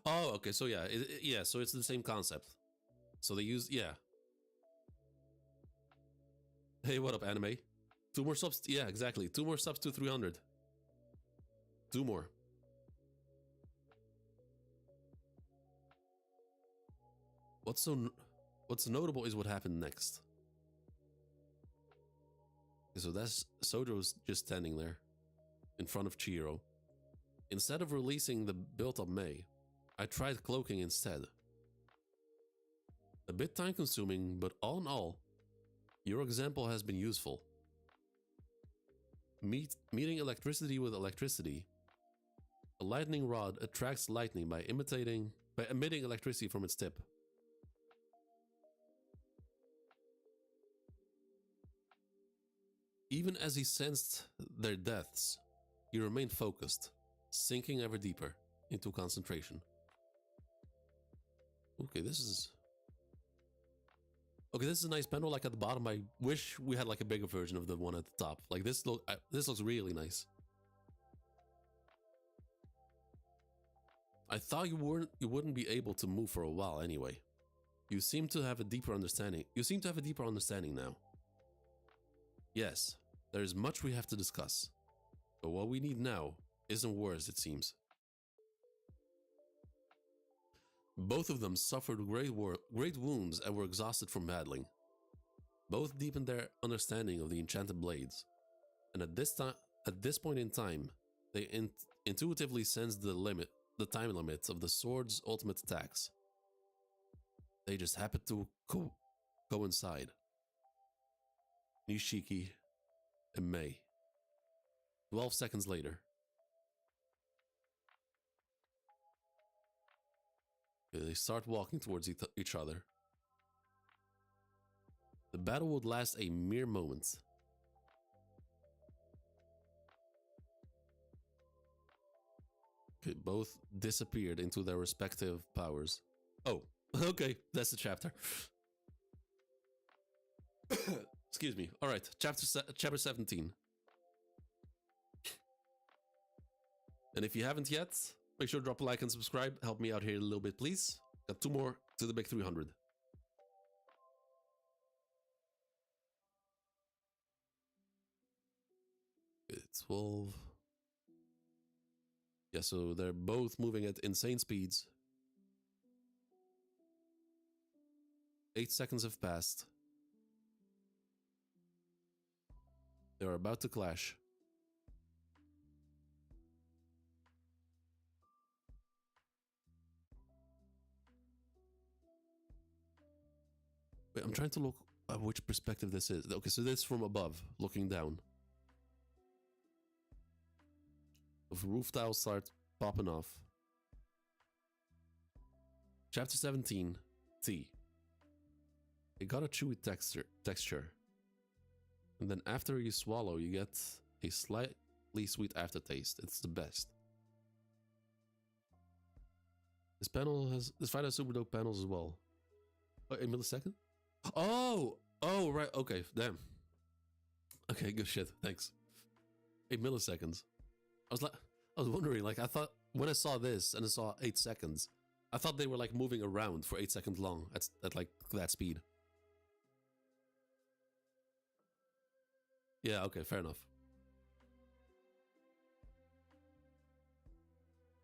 Oh, okay, so yeah, yeah, so it's the same concept. So they use, yeah. Hey, what up, anime? 2 more subs, yeah, exactly. 2 more subs to 300. 2 more. What's notable is what happened next. Okay, so that's Sojo's just standing there in front of Chihiro. Instead of releasing the built-up Mei, I tried cloaking instead. A bit time consuming, but all in all, your example has been useful. Meeting electricity with electricity. A lightning rod attracts lightning by emitting electricity from its tip. Even as he sensed their deaths, he remained focused, sinking ever deeper into concentration. Okay, this is a nice panel. Like at the bottom, I wish we had like a bigger version of the one at the top. Like this looks really nice. I thought you wouldn't be able to move for a while anyway. You seem to have a deeper understanding. Now. Yes, there is much we have to discuss. But what we need now isn't words, it seems. Both of them suffered great wounds and were exhausted from battling. Both deepened their understanding of the enchanted blades. And at this point in time, they intuitively sensed the time limits of the sword's ultimate attacks. They just happened to coincide. Nishiki and Mei. 12 seconds later. They start walking towards each other. The battle would last a mere moment. Okay, both disappeared into their respective powers. Oh, okay, that's the chapter. Excuse me. All right, chapter 17. And if you haven't yet, make sure to drop a like and subscribe. Help me out here a little bit, please. Got 2 more to the big 300. It's 12. Yeah, so they're both moving at insane speeds. 8 seconds have passed. They're about to clash. Wait, I'm trying to look at which perspective this is. Okay, so this is from above, looking down. The roof tiles start popping off. Chapter 17, Tea. It got a chewy texture. And then after you swallow, you get a slightly sweet aftertaste. It's the best. This fight has super dope panels as well. Oh, a millisecond? Oh, right. Okay, damn. Okay, good shit. Thanks. 8 milliseconds. I was wondering, like, I thought when I saw this and I saw 8 seconds, I thought they were like moving around for 8 seconds long at like that speed. Yeah, okay, fair enough.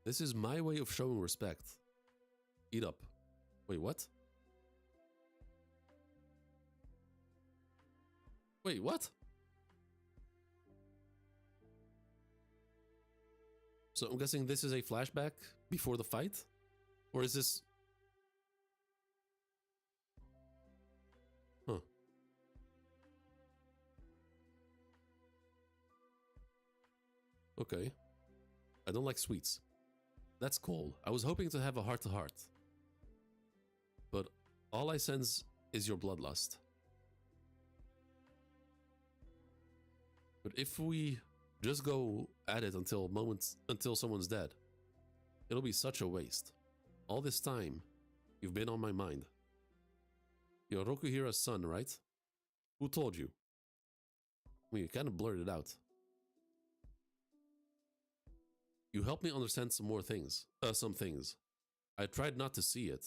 This is my way of showing respect. Eat up. Wait, what? Wait, what? So I'm guessing this is a flashback before the fight? Or is this... Huh. Okay. I don't like sweets. That's cool. I was hoping to have a heart-to-heart. But all I sense is your bloodlust. But if we just go at it until someone's dead, it'll be such a waste. All this time, you've been on my mind. You're Rokuhira's son, right? Who told you? I mean, you kind of blurted it out. You helped me understand some things. I tried not to see it.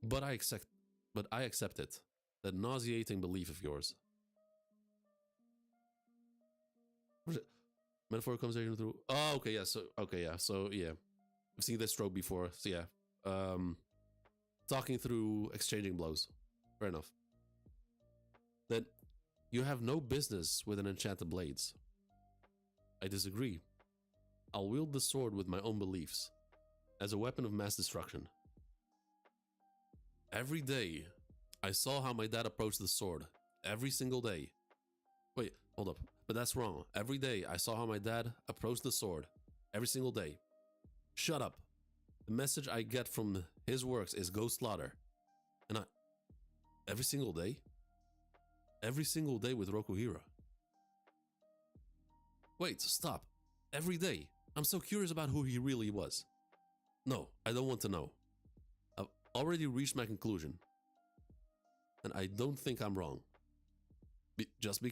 But I accept it. That nauseating belief of yours. Metaphorical conversation through... Oh, okay, yeah, so yeah. I've seen this trope before, so yeah. Talking through exchanging blows. Fair enough. Then, you have no business with an enchanted blades. I disagree. I'll wield the sword with my own beliefs, as a weapon of mass destruction. Every day, I saw how my dad approached the sword. Every single day. Wait, hold up. But that's wrong. Every day, I saw how my dad approached the sword. Every single day. Shut up. The message I get from his works is go slaughter. And every single day? Every single day with Rokuhira. Wait, stop. Every day. I'm so curious about who he really was. No, I don't want to know. I've already reached my conclusion. And I don't think I'm wrong. Just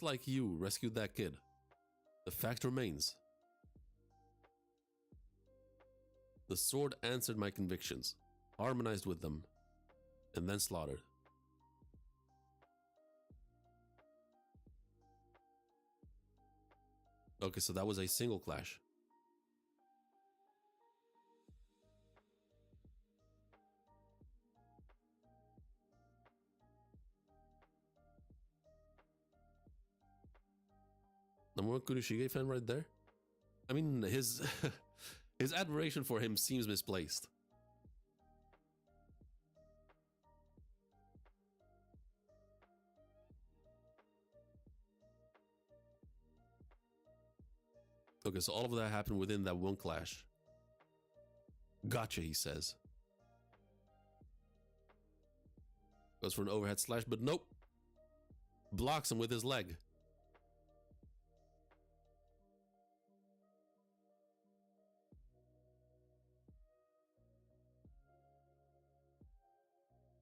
like you rescued that kid. The fact remains. The sword answered my convictions, harmonized with them, and then slaughtered. Okay, so that was a single clash. Number one Kurishige fan right there. I mean, his his admiration for him seems misplaced. Okay, so all of that happened within that one clash. Gotcha, he says. Goes for an overhead slash, but nope. Blocks him with his leg.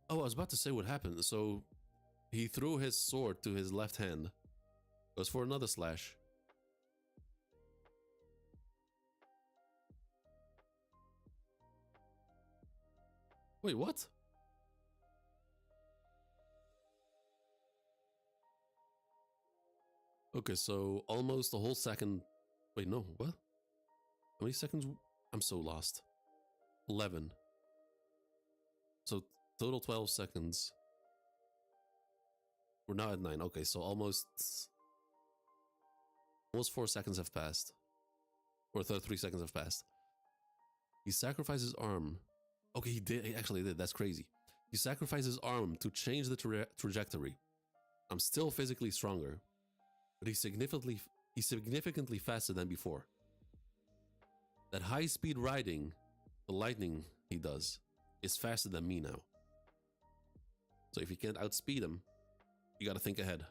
Oh, I was about to say what happened. So he threw his sword to his left hand. Goes for another slash. Wait, what? Okay, so almost a whole second. Wait, no, what? How many seconds? I'm so lost. 11. So total 12 seconds. We're now at 9. Okay, so almost 4 seconds have passed. Or 3 seconds have passed. He sacrificed his arm. Okay, he did. He actually did. That's crazy. He sacrificed his arm to change the trajectory. I'm still physically stronger, but he's significantly faster than before. That high-speed riding, the lightning he does, is faster than me now. So if you can't outspeed him, you gotta think ahead.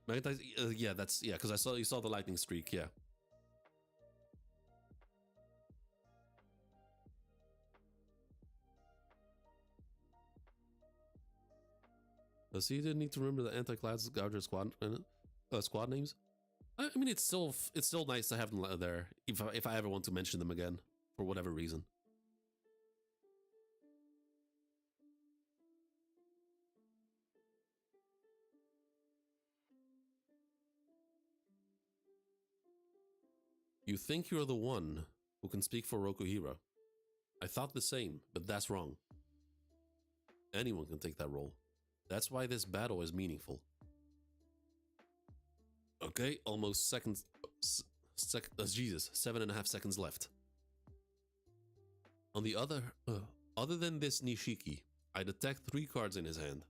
Magnetize, yeah, that's, yeah, because you saw the lightning streak, yeah. So you didn't need to remember the anti-Cloud-Gouger squad names. I mean, it's still nice to have them there if I ever want to mention them again for whatever reason. You think you're the one who can speak for Rokuhira. I thought the same, but that's wrong. Anyone can take that role. That's why this battle is meaningful. Okay, almost seconds. Jesus, 7.5 seconds left. On the other than this Nishiki, I detect 3 cards in his hand.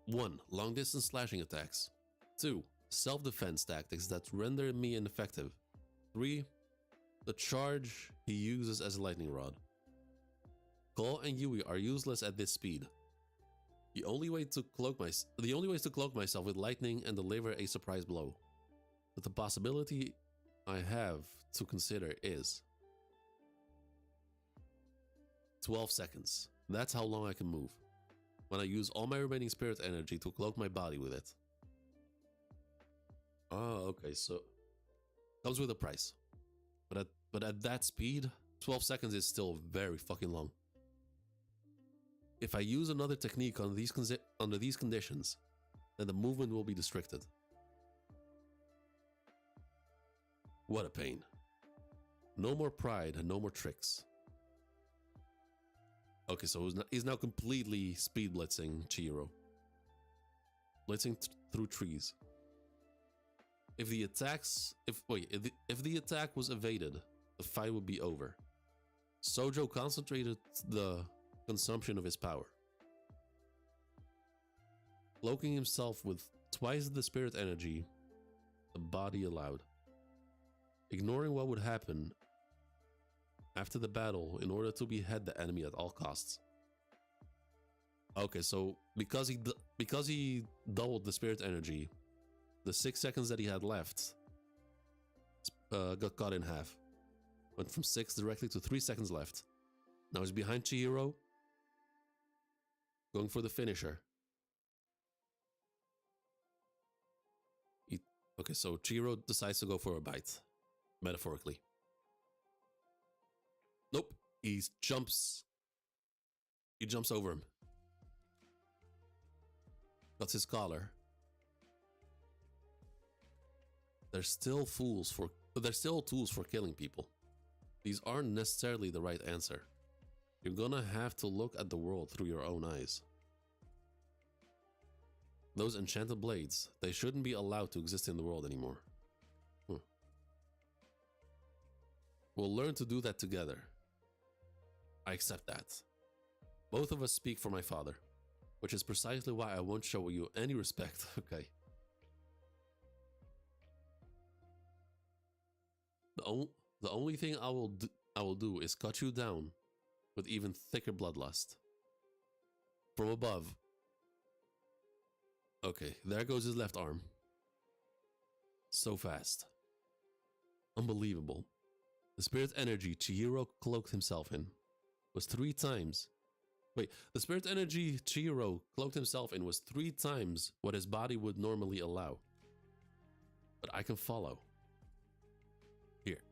1. Long distance slashing attacks. 2. Self-defense tactics that render me ineffective. 3. The charge he uses as a lightning rod. Call and Yui are useless at this speed. The only way is to cloak myself with lightning and deliver a surprise blow. But the possibility I have to consider is 12 seconds. That's how long I can move. When I use all my remaining spirit energy to cloak my body with it. Oh, okay, so comes with a price. But at that speed, 12 seconds is still very fucking long. If I use another technique under these conditions, then the movement will be restricted. What a pain. No more pride and no more tricks. Okay, so he's now completely speed blitzing Chihiro. Blitzing through trees. If the attack was evaded, the fight would be over. Sojo concentrated the consumption of his power, cloaking himself with twice the spirit energy the body allowed, ignoring what would happen after the battle in order to behead the enemy at all costs. Okay, so because he doubled the spirit energy, the 6 seconds that he had left got cut in half. Went from 6 directly to 3 seconds left. Now he's behind Chihiro, going for the finisher. Okay, so Chihiro decides to go for a bite, metaphorically. Nope, he jumps over him. Cuts his collar. There's still tools for killing people. These aren't necessarily the right answer. You're gonna have to look at the world through your own eyes. Those enchanted blades, they shouldn't be allowed to exist in the world anymore. We'll learn to do that together. I accept that. Both of us speak for my father, which is precisely why I won't show you any respect, okay? The only thing I will do is cut you down with even thicker bloodlust. From above. Okay, there goes his left arm. So fast. Unbelievable. The spirit energy Chihiro cloaked himself in was 3 times. Wait, the spirit energy Chihiro cloaked himself in was 3 times what his body would normally allow. But I can follow. Here.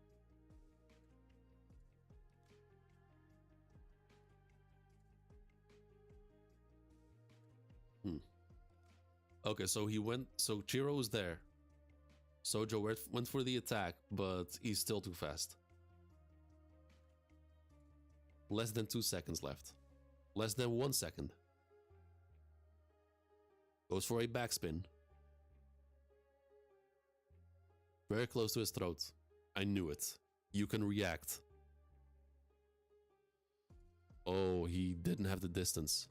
Okay, so Chihiro was there. Sojo went for the attack, but he's still too fast. Less than 2 seconds left. Less than 1 second. Goes for a backspin. Very close to his throat. I knew it. You can react. Oh, he didn't have the distance.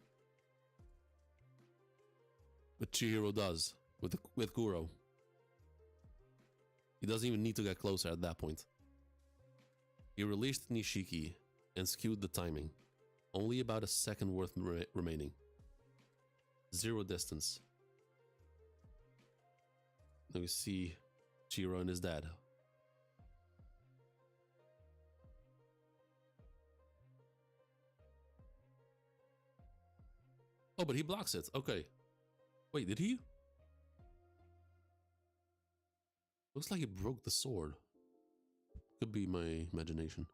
But Chihiro does, with Kuro. He doesn't even need to get closer at that point. He released Nishiki and skewed the timing. Only about a second worth remaining. 0 distance. Now we see Chihiro and his dad. Oh, but he blocks it. Okay. Wait, did he? Looks like he broke the sword. Could be my imagination.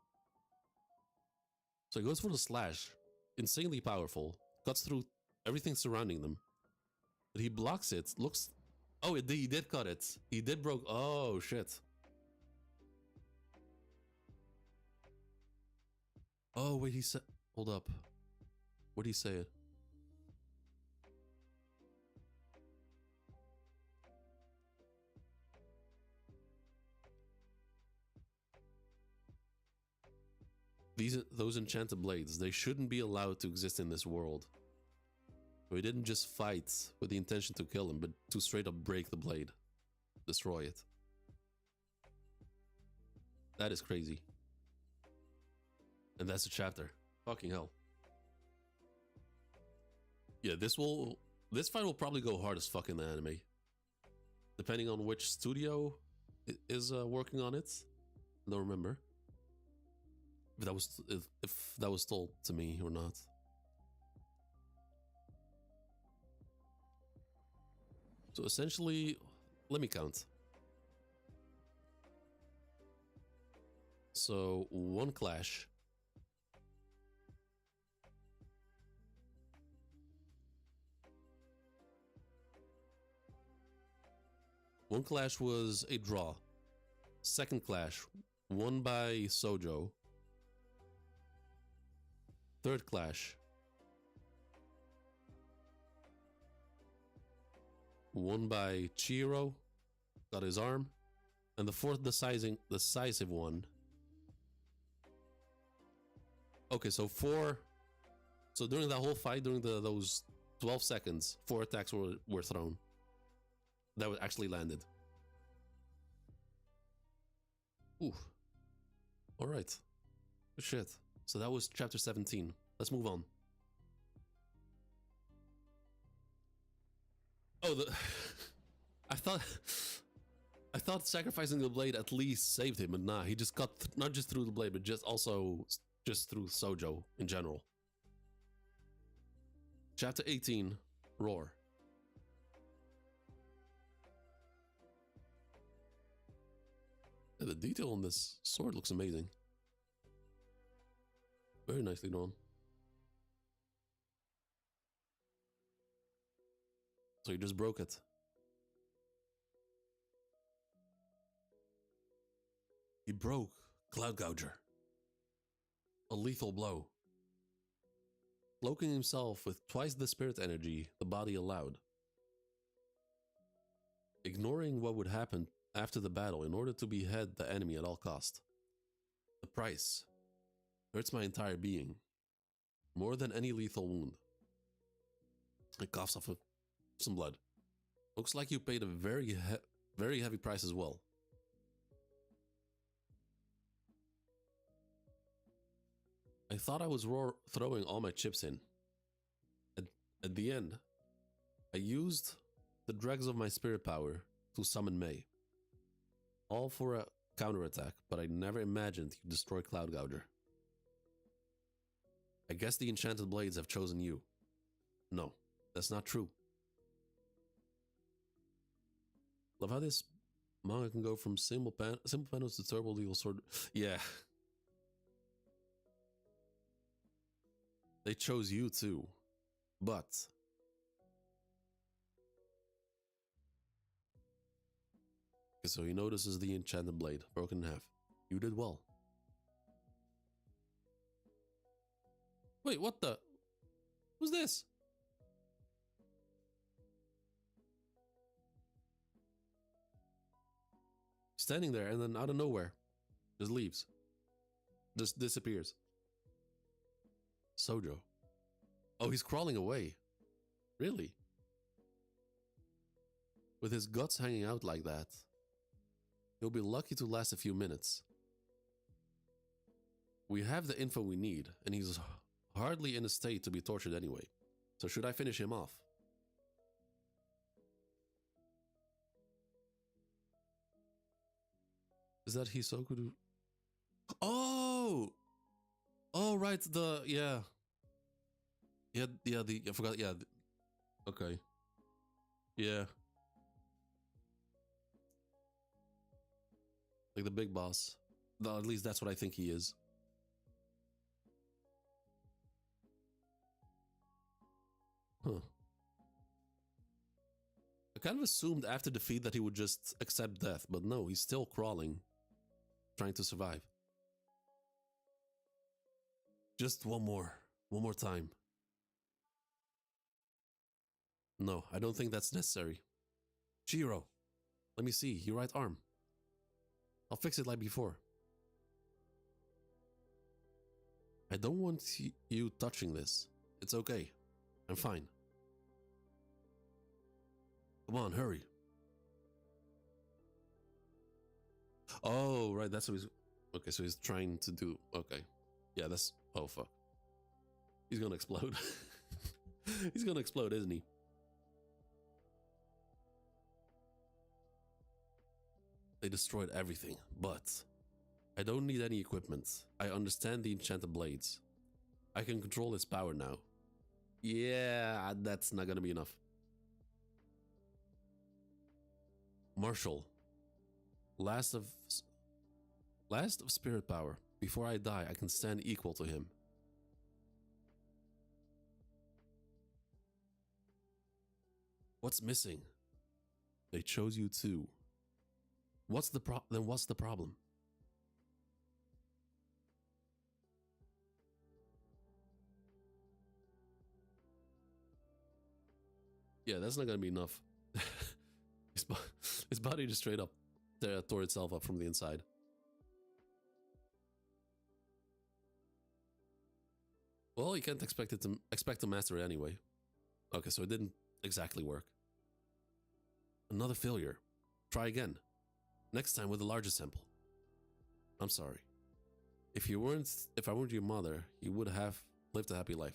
So he goes for the slash. Insanely powerful. Cuts through everything surrounding them. But he blocks it. Looks... Oh, he did cut it. He did broke... Oh, shit. Oh, wait, he said... Hold up. What did he say? Those enchanted blades, they shouldn't be allowed to exist in this world. So he didn't just fight with the intention to kill him, but to straight up break the blade. Destroy it. That is crazy. And that's a chapter. Fucking hell. Yeah, this fight will probably go hard as fuck in the anime. Depending on which studio is working on it. I don't remember. If that was told to me or not. So essentially, let me count. So 1 clash. One clash was a draw. Second clash, won by Sojo. Third clash, one by Chiro, got his arm, and the fourth decisive one. Okay, so four. So during that whole fight, during those 12 seconds, 4 attacks were thrown. That was actually landed. Ooh. All right. Good shit. So that was chapter 17. Let's move on. Oh, I thought sacrificing the blade at least saved him, but nah, he just cut not just through the blade, but just through Sojo in general. Chapter 18, Roar. Yeah, the detail on this sword looks amazing. Very nicely done. So he just broke it. He broke Cloud-Gouger. A lethal blow. Cloaking himself with twice the spirit energy the body allowed. Ignoring what would happen after the battle in order to behead the enemy at all cost. The price hurts my entire being. More than any lethal wound. It coughs off some blood. Looks like you paid a very heavy price as well. I thought I was throwing all my chips in. At the end, I used the dregs of my spirit power to summon Mei. All for a counterattack, but I never imagined you'd destroy Cloud-Gouger. I guess the enchanted blades have chosen you. No, that's not true. Love how this manga can go from simple panels to turbo lethal sword. Yeah. They chose you too. But so he notices the enchanted blade broken in half. You did well. Wait, what the? Who's this? Standing there and then out of nowhere, just leaves. Just disappears. Sojo. Oh, he's crawling away. Really? With his guts hanging out like that, he'll be lucky to last a few minutes. We have the info we need, and he's hardly in a state to be tortured anyway. So should I finish him off? Is that Hisoku? Oh! Oh, right, yeah. I forgot, yeah. Okay. Yeah. Like the big boss. No, at least that's what I think he is. Huh. I kind of assumed after defeat that he would just accept death, but no, he's still crawling, trying to survive. Just one more time. No, I don't think that's necessary. Chiro, let me see, your right arm. I'll fix it like before. I don't want you touching this. It's okay. I'm fine. Come on, hurry. Oh, right, that's what he's... Okay, so he's trying to do... Okay. Yeah, that's... Oh, fuck. He's gonna explode. He's gonna explode, isn't he? They destroyed everything, but... I don't need any equipment. I understand the enchanted blades. I can control its power now. Yeah, that's not gonna be enough. Marshall. Last of spirit power. Before I die, I can stand equal to him. What's missing? They chose you too. Then what's the problem? Yeah, that's not gonna be enough. his, his body just straight up tore itself up from the inside. Well, you can't expect to master it anyway. Okay, so it didn't exactly work. Another failure. Try again. Next time with a larger sample. I'm sorry. If I weren't your mother, you would have lived a happy life.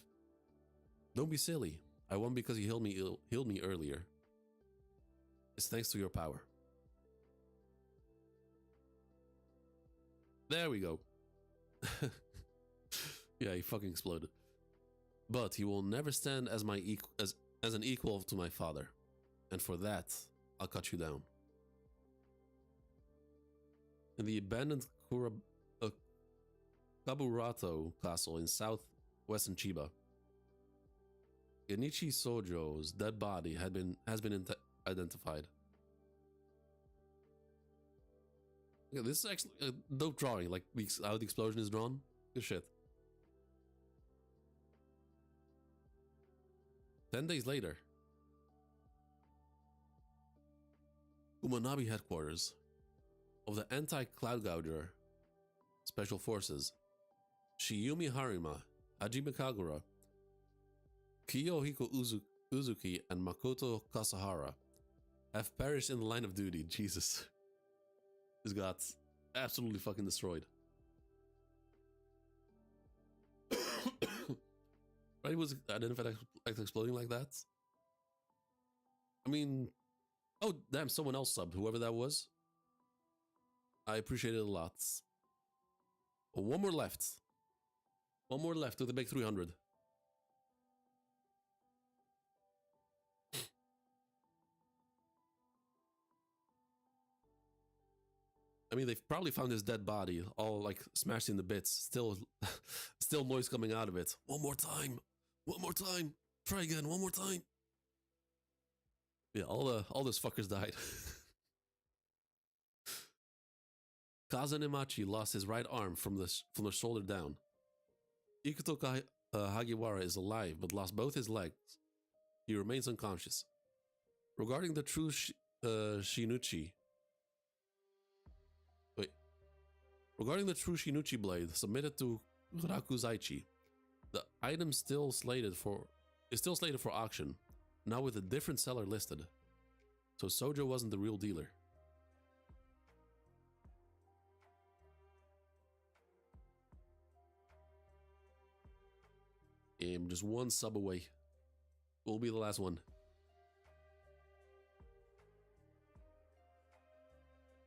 Don't be silly. I won because you healed me earlier. It's thanks to your power. There we go. Yeah, he fucking exploded. But he will never stand as as an equal to my father. And for that, I'll cut you down. In the abandoned Kaburato castle in southwestern Chiba, Genichi Sojo's dead body has been identified. Yeah, this is actually a dope drawing, like how the explosion is drawn. Good shit. 10 days later, Umanabe headquarters of the anti-Cloud-Gouger Special Forces, Shiyumi Harima, Hajime Kagura, Kiyohiko Uzuki, and Makoto Kasahara have perished in the line of duty. Jesus. This got absolutely fucking destroyed. Right? It was identified as exploding like that. I mean, oh damn, someone else subbed, whoever that was. I appreciate it a lot. One more left. One more left to the big 300. I mean, they've probably found his dead body, all like smashed into bits. Still, still noise coming out of it. One more time. One more time. Try again. One more time. Yeah, all those fuckers died. Kazanemachi lost his right arm from the shoulder down. Ikuto Hagiwara is alive but lost both his legs. He remains unconscious. Regarding the true Shinuchi. Regarding the true Shinuchi blade submitted to Rakuzaichi, the item is still slated for auction, now with a different seller listed. So Sojo wasn't the real dealer. Just one sub away. Will be the last one.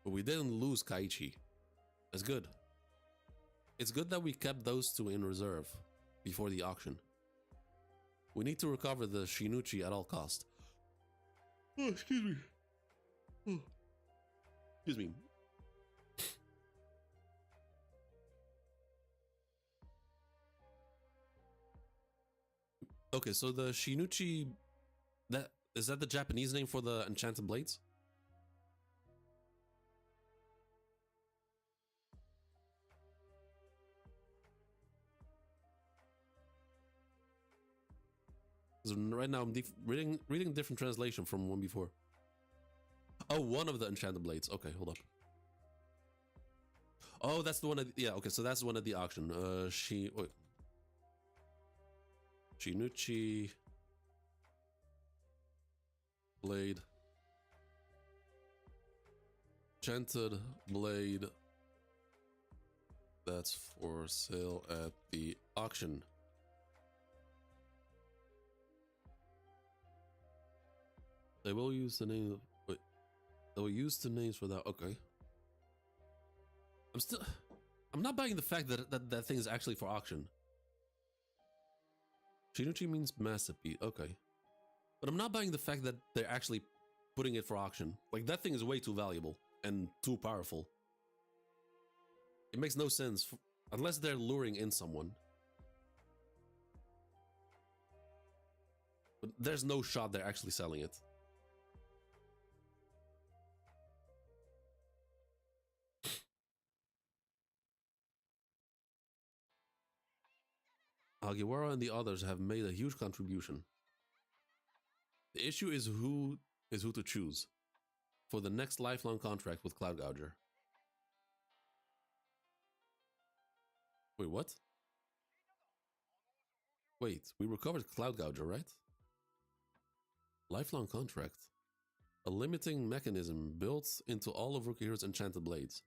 But we didn't lose Kaichi. That's good. It's good that we kept those two in reserve before the auction. We need to recover the Shinuchi at all cost. Oh, excuse me. Oh. Excuse me. Okay, so the Shinuchi, is that the Japanese name for the enchanted blades? Right now I'm reading a different translation from one before. Oh, one of the enchanted blades. Okay, hold up. Oh, that's the one. Yeah, okay, so that's the one at the auction. Wait. Shinuchi blade, enchanted blade. That's for sale at the auction. They will use the name of, wait, they will use the names for that. Okay. I'm not buying the fact that thing is actually for auction. Shinuchi means masterpiece. Okay. But I'm not buying the fact that they're actually putting it for auction. Like, that thing is way too valuable and too powerful. It makes no sense unless they're luring in someone. But there's no shot they're actually selling it. Hagiwara and the others have made a huge contribution. The issue is who is who to choose for the next lifelong contract with Cloud-Gouger. Wait, what? Wait, we recovered Cloud-Gouger, right? Lifelong contract. A limiting mechanism built into all of Rookie Hero's enchanted blades.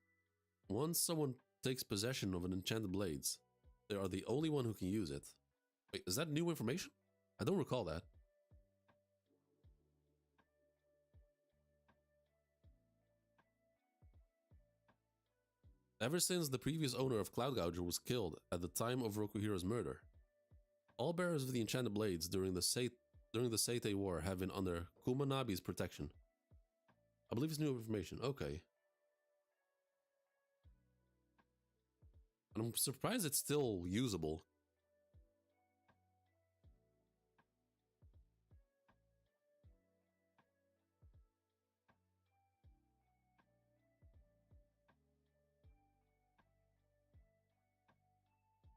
Once someone takes possession of an enchanted blades, they are the only one who can use it. Wait, is that new information? I don't recall that. Ever since the previous owner of Cloud-Gouger was killed at the time of Rokuhiro's murder, all bearers of the enchanted blades during the Seitei War have been under Kumanabi's protection. I believe it's new information. Okay. And I'm surprised it's still usable.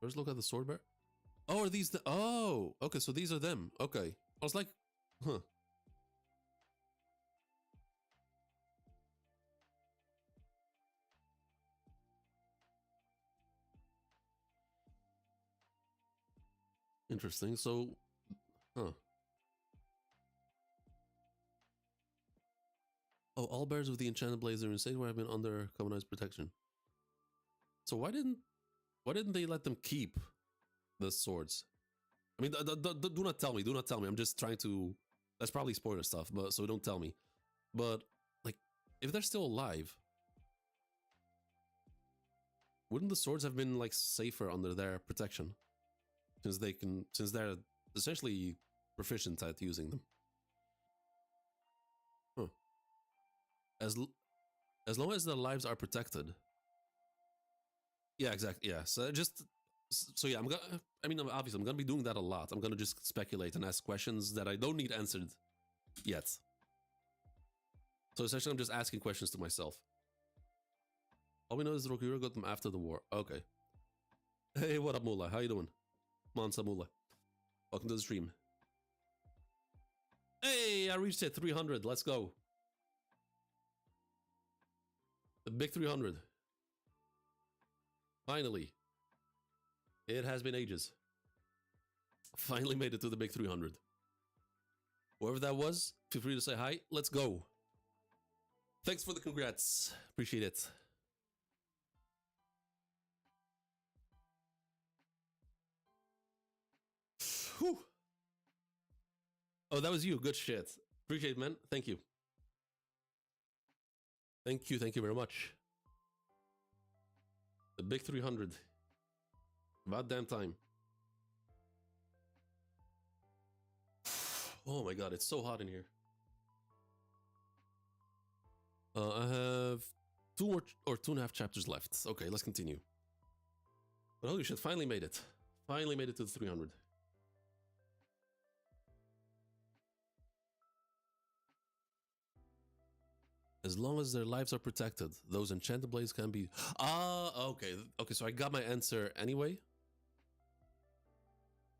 First look at the sword bearer. Oh, are these the... Oh, okay, so these are them. Okay. I was like, huh. Interesting. So, huh. Oh, all bearers of the enchanted blades are in state where have been under Kumanabi's protection. So why didn't they let them keep the swords? I mean, do not tell me. Do not tell me. I'm just trying to... That's probably spoiler stuff, but so don't tell me. But, like, if they're still alive, wouldn't the swords have been, like, safer under their protection? Since they're essentially proficient at using them. Huh. As long as their lives are protected. Yeah, exactly. Yeah. So yeah, obviously I'm gonna be doing that a lot. I'm gonna just speculate and ask questions that I don't need answered yet. So essentially I'm just asking questions to myself. All we know is Rokuhiro got them after the war. Okay. Hey, what up, Mula? How you doing? Monsa Mula. Welcome to the stream. Hey, I reached it. 300. Let's go. The big 300. Finally. It has been ages. Finally made it to the big 300. Whoever that was, feel free to say hi. Let's go. Thanks for the congrats. Appreciate it. Whew. Oh, that was you. Good shit. Appreciate it, man. Thank you. Thank you very much. The big 300. About damn time. Oh my god, it's so hot in here. I have 2 or 2.5 chapters left. Okay, let's continue. But holy shit, finally made it. Finally made it to the 300. As long as their lives are protected, those enchanted blades can be... okay. Okay, so I got my answer anyway.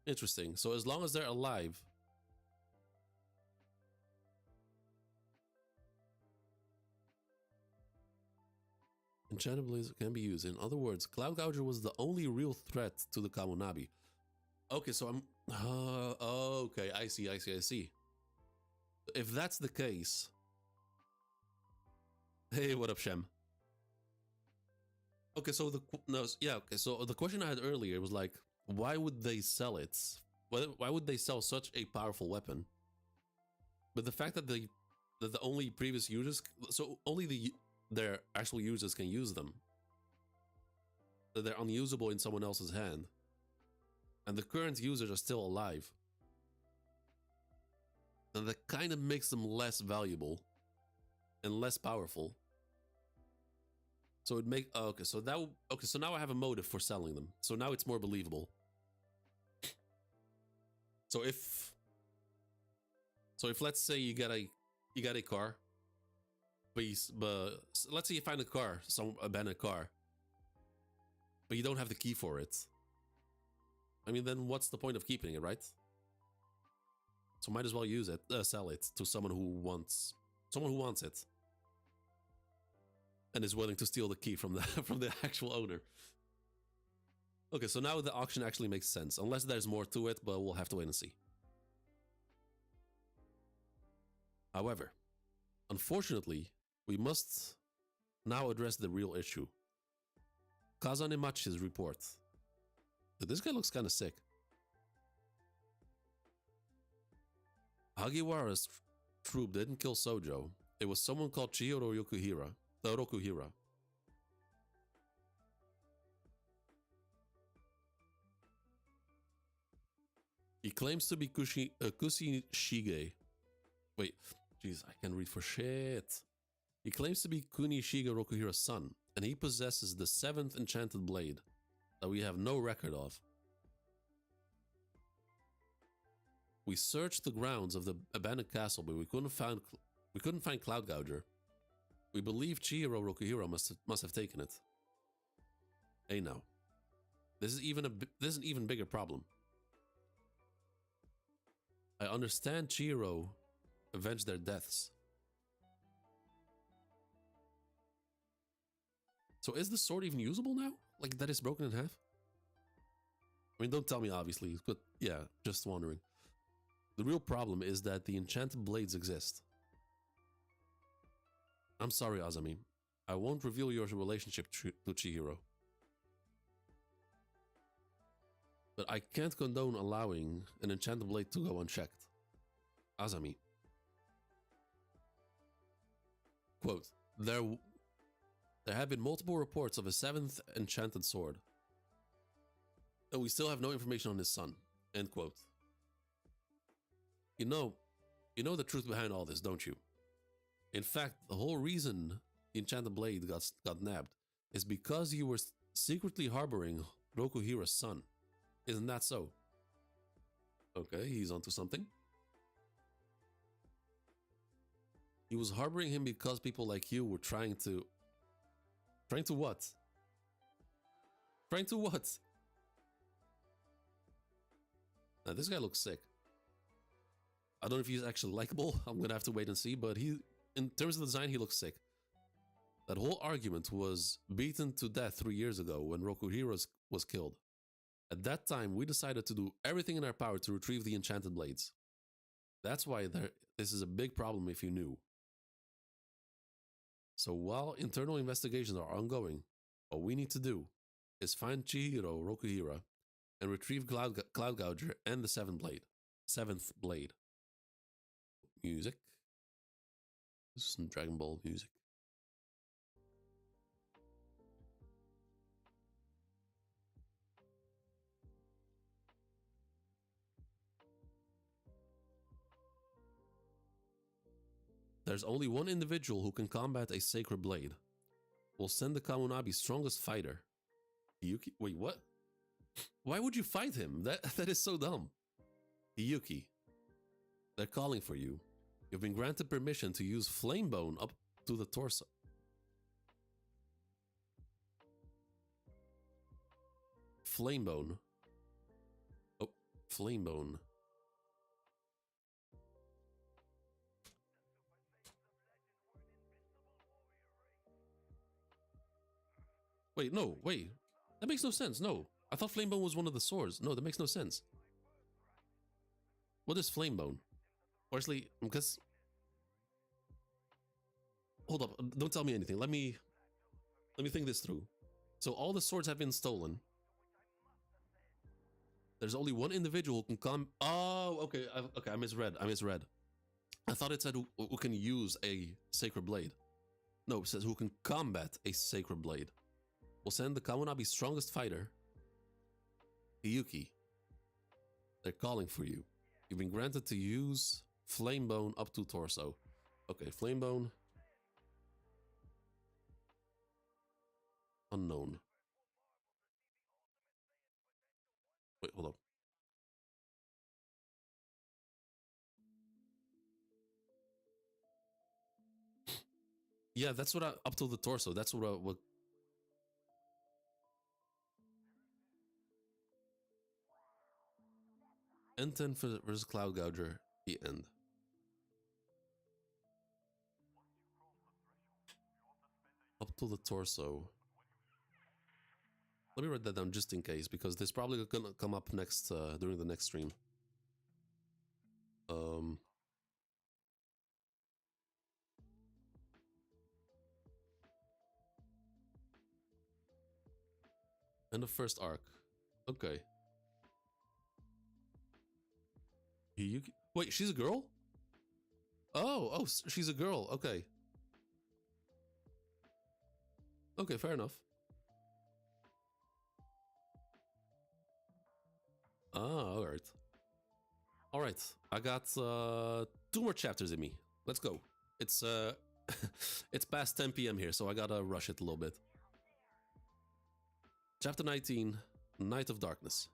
Interesting. So as long as they're alive... enchanted blades can be used. In other words, Cloud-Gouger was the only real threat to the Kamunabi. Okay, so I'm... okay, I see. If that's the case... Hey, what up, Shem? Okay, so so the question I had earlier was like, why would they sell it? Why would they sell such a powerful weapon? But the fact that the only previous users, so only their actual users can use them. That they're unusable in someone else's hand. And the current users are still alive. And that kind of makes them less valuable and less powerful. So it make so now I have a motive for selling them. So now it's more believable. So if let's say you get a car, but let's say you find a car, some abandoned car, but you don't have the key for it. I mean, then what's the point of keeping it, right? So might as well use it, sell it to someone who wants it, and is willing to steal the key from the from the actual owner. Okay, so now the auction actually makes sense, unless there's more to it, but we'll have to wait and see. However, unfortunately, we must now address the real issue. Kazanemachi's report. This guy looks kind of sick. Hagiwara's troop didn't kill Sojo. It was someone called Chihiro Rokuhira. He claims to be Kusishige. Wait, jeez, I can't read for shit. He claims to be Kunishige Rokuhira's son, and he possesses the 7th enchanted blade that we have no record of. We searched the grounds of the abandoned castle, but we couldn't find Cloud-Gouger. We believe Chihiro Rokuhira must have taken it. Hey now, this is an even bigger problem. I understand Chihiro avenged their deaths. So is the sword even usable now? Like, that is broken in half? I mean, don't tell me obviously, but yeah, just wondering. The real problem is that the enchanted blades exist. I'm sorry, Azami. I won't reveal your relationship to Chihiro. But I can't condone allowing an enchanted blade to go unchecked. Azami. Quote, there have been multiple reports of a 7th enchanted sword. And we still have no information on his son. End quote. You know the truth behind all this, don't you? In fact, the whole reason the enchanted blade got nabbed is because you were secretly harboring Rokuhira's son. Isn't that so? Okay, he's onto something. He was harboring him because people like you were trying to what? Trying to what? Now this guy looks sick. I don't know if he's actually likable. I'm gonna have to wait and see, but in terms of the design, he looks sick. That whole argument was beaten to death 3 years ago when Rokuhira was killed. At that time, we decided to do everything in our power to retrieve the enchanted blades. That's why this is a big problem if you knew. So while internal investigations are ongoing, what we need to do is find Chihiro Rokuhira and retrieve Cloud-Gouger and the 7th blade. Music. This is some Dragon Ball music. There's only one individual who can combat a sacred blade. We'll send the Kamunabi's strongest fighter. Hiyuki? Wait, what? Why would you fight him? That is so dumb. Hiyuki. They're calling for you. You've been granted permission to use Flamebone up to the torso. Flamebone. Oh, Flamebone. Wait, no, wait. That makes no sense, no. I thought Flamebone was one of the swords. No, that makes no sense. What is Flamebone? Firstly, because... Hold up, don't tell me anything. Let me think this through. So all the swords have been stolen. There's only one individual who can come... Oh, okay, I misread. I thought it said who can use a sacred blade. No, it says who can combat a sacred blade. We'll send the Kamunabi's strongest fighter, Hiyuki. They're calling for you. You've been granted to use Flamebone up to torso. Okay, Flamebone. Unknown. Wait, hold up. Yeah, that's what up to the torso. That's what Enten versus Cloud-Gouger. The end. Up to the torso. Let me write that down just in case, because this probably gonna come up next during the next stream. And the first arc. Okay. Hiyuki. Wait, she's a girl? Oh, she's a girl. Okay. Okay, fair enough. Ah, alright. Alright, I got 2 more chapters in me. Let's go. It's it's past 10 p.m. here, so I gotta rush it a little bit. Chapter 19, Night of Darkness.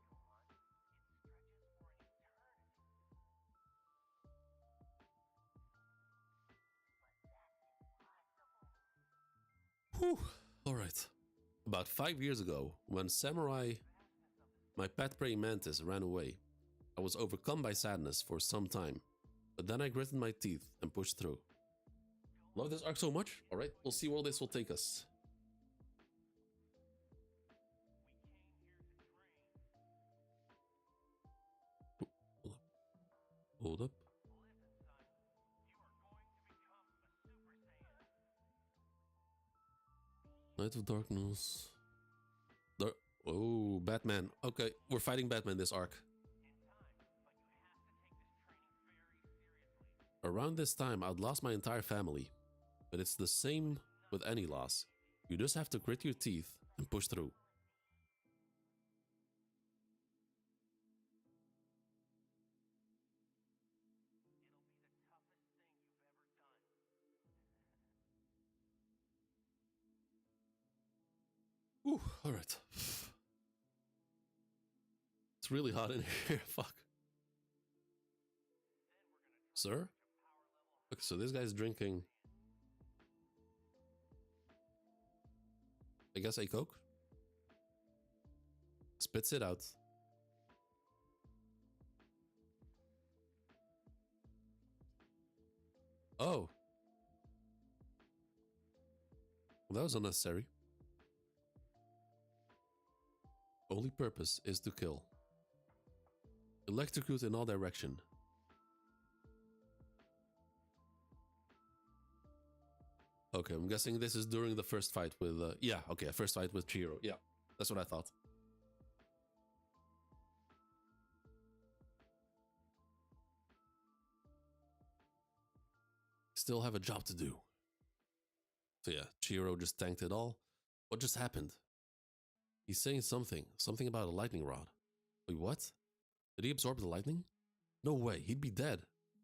Whew, alright. About 5 years ago, when Samurai, my pet praying mantis, ran away, I was overcome by sadness for some time, but then I gritted my teeth and pushed through. Love this arc so much. Alright, we'll see where this will take us. Hold up. Night of Darkness. Oh, Batman. Okay, we're fighting Batman this arc. Around this time, I'd lost my entire family. But it's the same with any loss. You just have to grit your teeth and push through. Ooh, alright. It's really hot in here, fuck. Sir? Okay, so this guy's drinking... I guess a Coke? Spits it out. Oh. Well, that was unnecessary. Only purpose is to kill. Electrocute in all direction. Okay, I'm guessing this is during the first fight with... yeah, okay, first fight with Chihiro. Yeah, that's what I thought. Still have a job to do. So yeah, Chihiro just tanked it all. What just happened? He's saying something about a lightning rod. Wait, what? Did he absorb the lightning? No way, he'd be dead.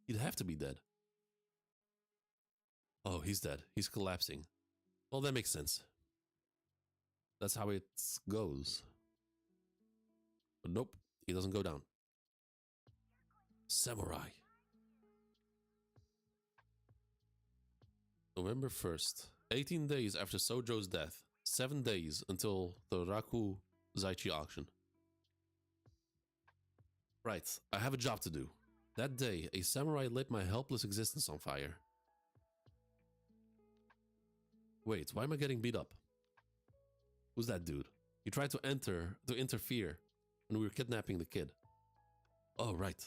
He'd have to be dead. Oh, he's dead. He's collapsing. Well, that makes sense. That's how it goes. But nope, he doesn't go down. Samurai. November 1st. 18 days after Sojo's death. 7 days until the Raku Zaichi auction. Right, I have a job to do. That day, a samurai lit my helpless existence on fire. Wait, why am I getting beat up? Who's that dude? He tried to interfere when we were kidnapping the kid. Oh, right.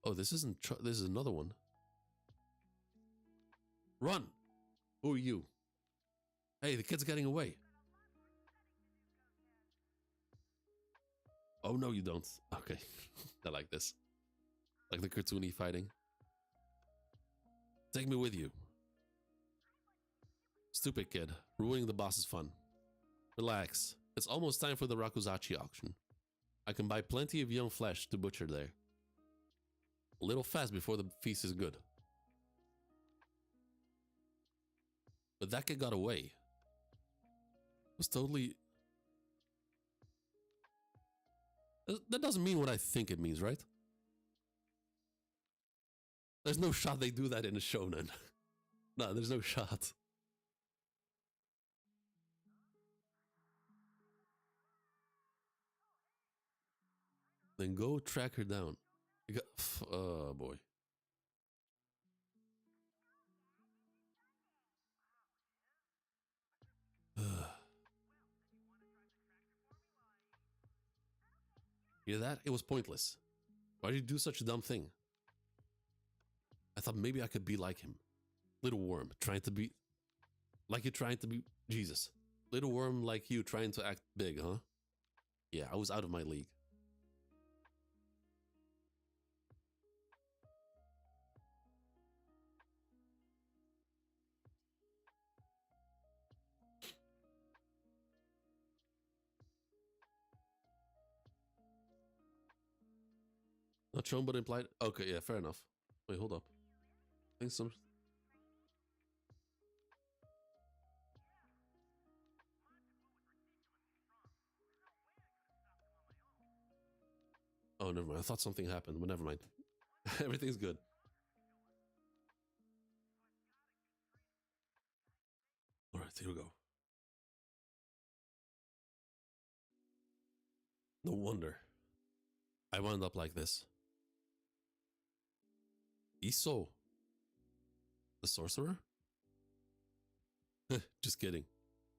Oh, this is another one. Run! Who are you? Hey, the kid's getting away. Oh, no, you don't. Okay. I like this. Like the cartoony fighting. Take me with you. Stupid kid, ruining the boss's fun. Relax. It's almost time for the Rakuzachi auction. I can buy plenty of young flesh to butcher there. A little fast before the feast is good. But that kid got away. It was totally... That doesn't mean what I think it means, right? There's no shot they do that in a shonen. No, there's no shot. Then go track her down. You got, oh boy. Hear that? It was pointless. Why did you do such a dumb thing? I thought maybe I could be like him. Little worm, trying to be... Like you trying to be... Jesus. Little worm like you trying to act big, huh? Yeah, I was out of my league. Not shown but implied. Okay, yeah, fair enough. Wait, hold up. I think some... Oh, never mind. I thought something happened, but never mind. Everything's good. Alright, here we go. No wonder I wound up like this. Iso. The sorcerer? Just kidding.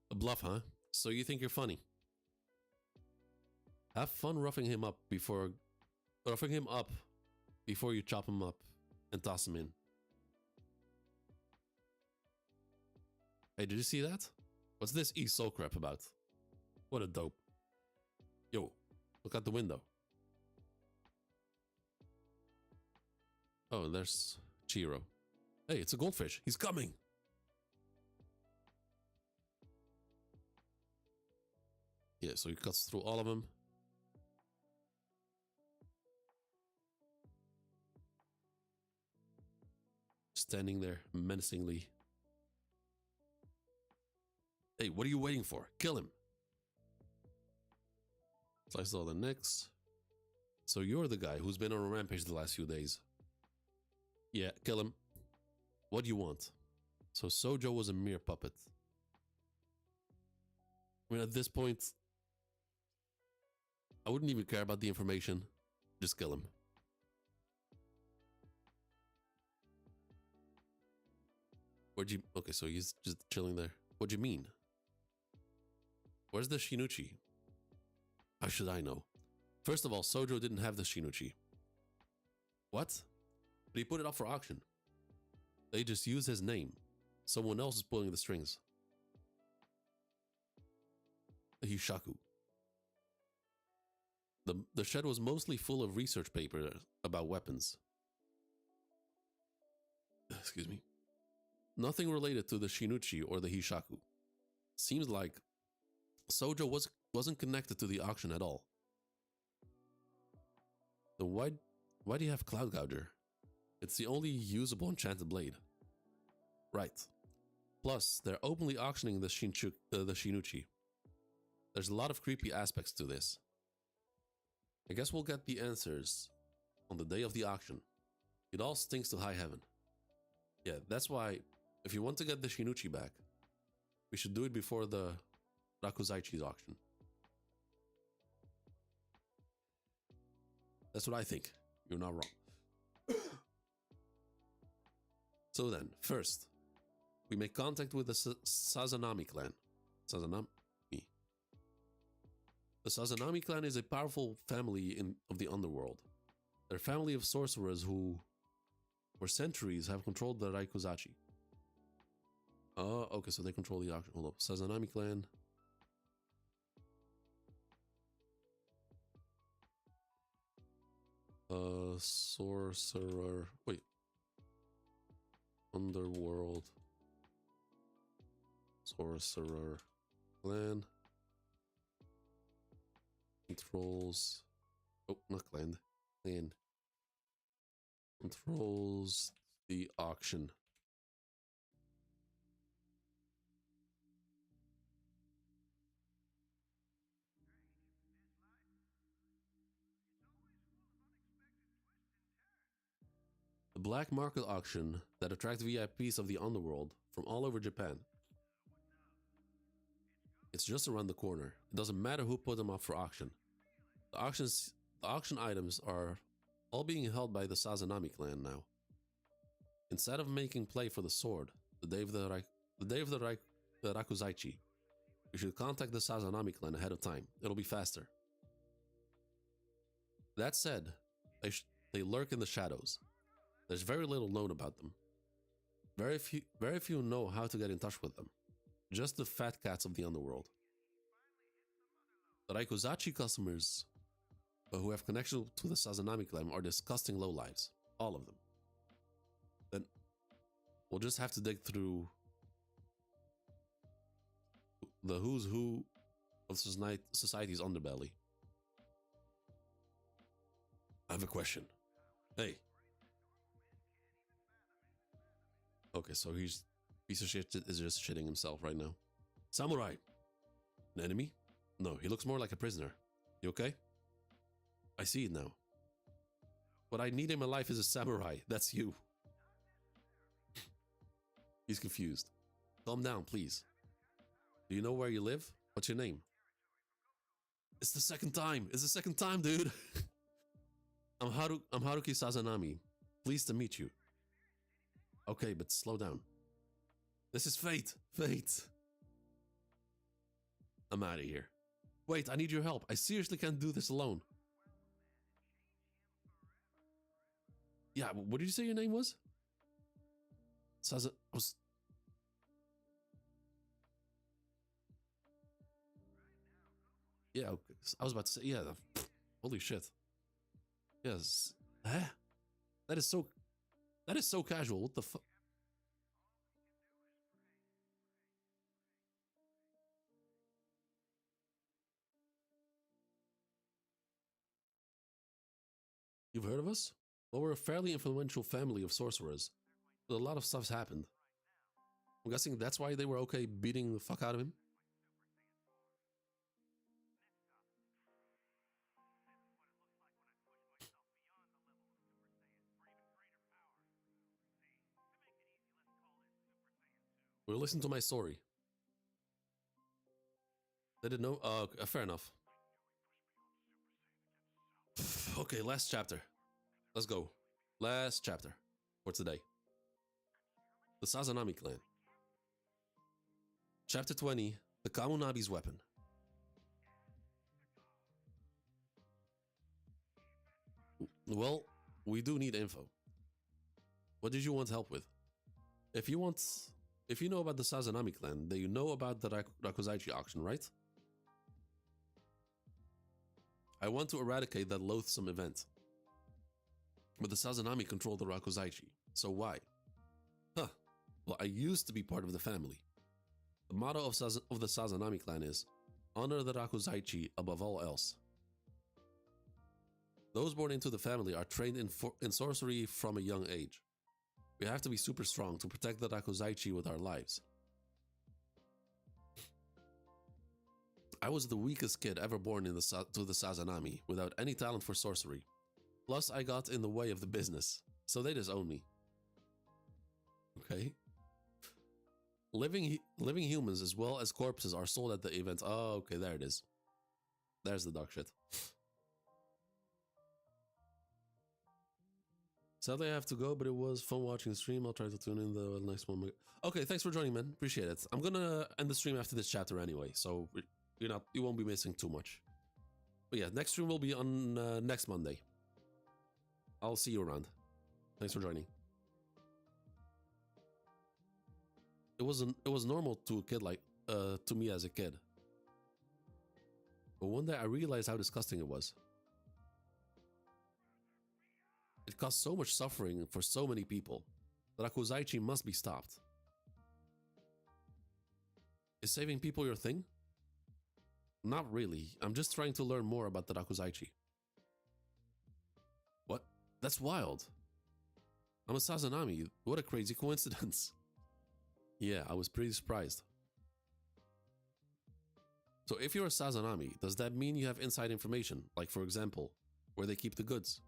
A bluff, huh? So you think you're funny? Have fun roughing him up before you chop him up and toss him in. Hey, did you see that? What's this ESO crap about? What a dope. Yo, look out the window. Oh, there's Chiro. Hey, it's a goldfish. He's coming. Yeah, so he cuts through all of them. Standing there menacingly. Hey, what are you waiting for? Kill him. Slice all the necks. So you're the guy who's been on a rampage the last few days. Yeah, kill him. What do you want? So Sojo was a mere puppet. I mean, at this point, I wouldn't even care about the information. Just kill him. Where'd you... Okay, so he's just chilling there. What'd you mean? Where's the Shinuchi? How should I know? First of all, Sojo didn't have the Shinuchi. What? But he put it up for auction. They just used his name. Someone else is pulling the strings. The Hishaku. The shed was mostly full of research papers about weapons. Excuse me. Nothing related to the Shinuchi or the Hishaku. Seems like Sojo wasn't connected to the auction at all. Then why do you have Cloud-Gouger? It's the only usable enchanted blade. Right. Plus, they're openly auctioning the Shinuchi. There's a lot of creepy aspects to this. I guess we'll get the answers on the day of the auction. It all stinks to high heaven. Yeah, that's why, if you want to get the Shinuchi back, we should do it before the Rakuzaichi's auction. That's what I think. You're not wrong. So then, first, we make contact with the Sazanami clan. Sazanami? The Sazanami clan is a powerful family of the underworld. They're a family of sorcerers who, for centuries, have controlled the Raikuzachi. Oh, okay, so they control the auction. Hold up. Sazanami clan. Sorcerer. Wait. Underworld. Sorcerer clan. Controls. Oh, not clan. Clan. Controls the auction. The black market auction that attracts VIPs of the underworld from all over Japan. It's just around the corner. It doesn't matter who put them up for auction. The auction items are all being held by the Sazanami clan now. Instead of making play for the sword, the day of the Rakuzaichi, you should contact the Sazanami clan ahead of time. It'll be faster. That said, they lurk in the shadows. There's very little known about them. Very few know how to get in touch with them. Just the fat cats of the underworld. The Raikuzachi customers who have connection to the Sazanami clan are disgusting lowlives. All of them. Then we'll just have to dig through the who's who of society's underbelly. I have a question. Hey. Okay, so he's piece of shit is just shitting himself right now. Samurai. An enemy? No, he looks more like a prisoner. You okay? I see it now. What I need in my life is a samurai. That's you. He's confused. Calm down, please. Do you know where you live? What's your name? It's the second time. It's the second time, dude. I'm Haruki Sazanami. Pleased to meet you. Okay, but slow down. This is fate. Fate. I'm out of here. Wait, I need your help. I seriously can't do this alone. Yeah, what did you say your name was? Yeah, I was about to say, yeah, holy shit. Yes. Huh? That is so casual. What the fuck? You've heard of us? Well, we're a fairly influential family of sorcerers. But a lot of stuff's happened. I'm guessing that's why they were okay beating the fuck out of him? Well, listen to my story. They didn't know? Fair enough. Okay, last chapter. Let's go. Last chapter for today. The Sazanami clan. Chapter 20, the Kamunabi's weapon. Well, we do need info. What did you want help with? If you know about the Sazanami clan, then you know about the Rakuzaichi auction, right? I want to eradicate that loathsome event. But the Sazanami control the Rakuzaichi, so why? Huh. Well, I used to be part of the family. The motto of the Sazanami clan is, honor the Rakuzaichi above all else. Those born into the family are trained in sorcery from a young age. We have to be super strong to protect the Rakuzaichi with our lives. I was the weakest kid ever born to the Sazanami, without any talent for sorcery. Plus, I got in the way of the business, so they disown me. Okay. Living humans as well as corpses are sold at the event. Oh, okay, there it is. There's the dog shit. Sadly, I have to go, but it was fun watching the stream. I'll try to tune in the next one. Okay, thanks for joining, man. Appreciate it. I'm gonna end the stream after this chapter anyway, so you won't be missing too much. But yeah, next stream will be on next Monday. I'll see you around. Thanks for joining. It was normal to a kid to me as a kid. But one day I realized how disgusting it was. It caused so much suffering for so many people. The Rakuzaichi must be stopped. Is saving people your thing? Not really. I'm just trying to learn more about the Rakuzaichi. What? That's wild. I'm a Sazanami. What a crazy coincidence. Yeah, I was pretty surprised. So if you're a Sazanami, does that mean you have inside information? Like, for example, where they keep the goods?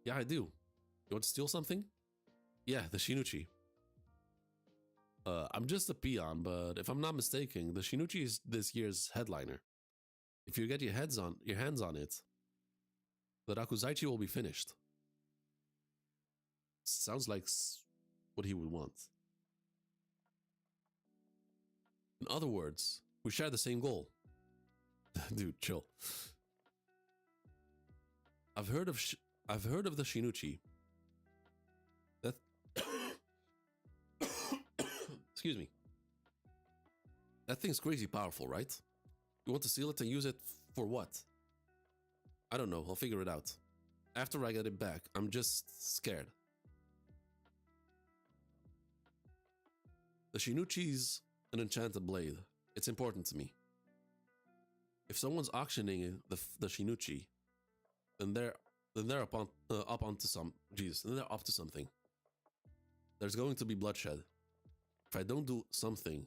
Yeah, I do. You want to steal something? Yeah, the Shinuchi. I'm just a peon, but if I'm not mistaken, the Shinuchi is this year's headliner. If you get your hands on it, the Rakuzaichi will be finished. Sounds like what he would want. In other words, we share the same goal. Dude, chill. I've heard of the Shinuchi. That excuse me. That thing's crazy powerful, right? You want to seal it and use it for what? I don't know, I'll figure it out. After I get it back, I'm just scared. The Shinuchi's an enchanted blade. It's important to me. If someone's auctioning the Shinuchi, then they're up onto then they're up to something. There's going to be bloodshed. If I don't do something,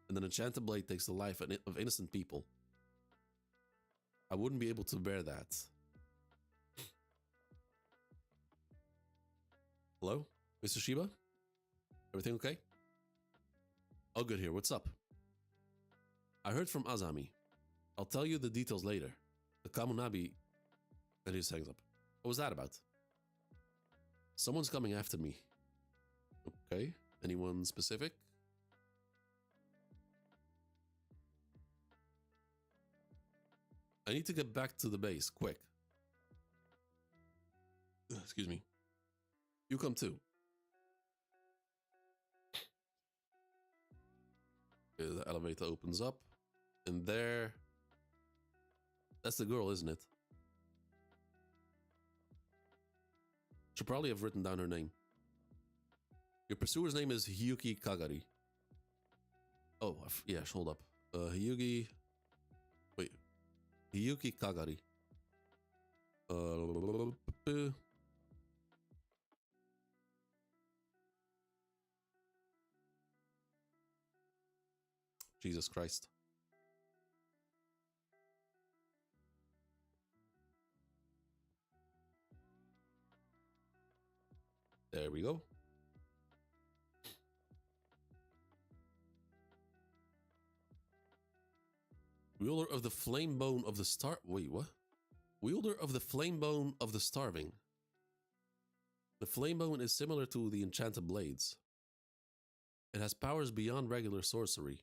and an enchanted blade takes the life of innocent people, I wouldn't be able to bear that. Hello? Mr. Shiba? Everything okay? Oh, good here. What's up? I heard from Azami. I'll tell you the details later. The Kamunabi... And he just hangs up. What was that about? Someone's coming after me. Okay. Anyone specific? I need to get back to the base, quick. Excuse me. You come too. Okay, the elevator opens up. And there... That's the girl, isn't it? Should probably have written down her name. Your pursuer's name is Hiyuki Kagari. Oh, yeah, hold up. Hiyuki Kagari. Jesus Christ. There we go. Wielder of the flame bone of the Wait, what? Wielder of the flame bone of the starving. The flame bone is similar to the enchanted blades. It has powers beyond regular sorcery.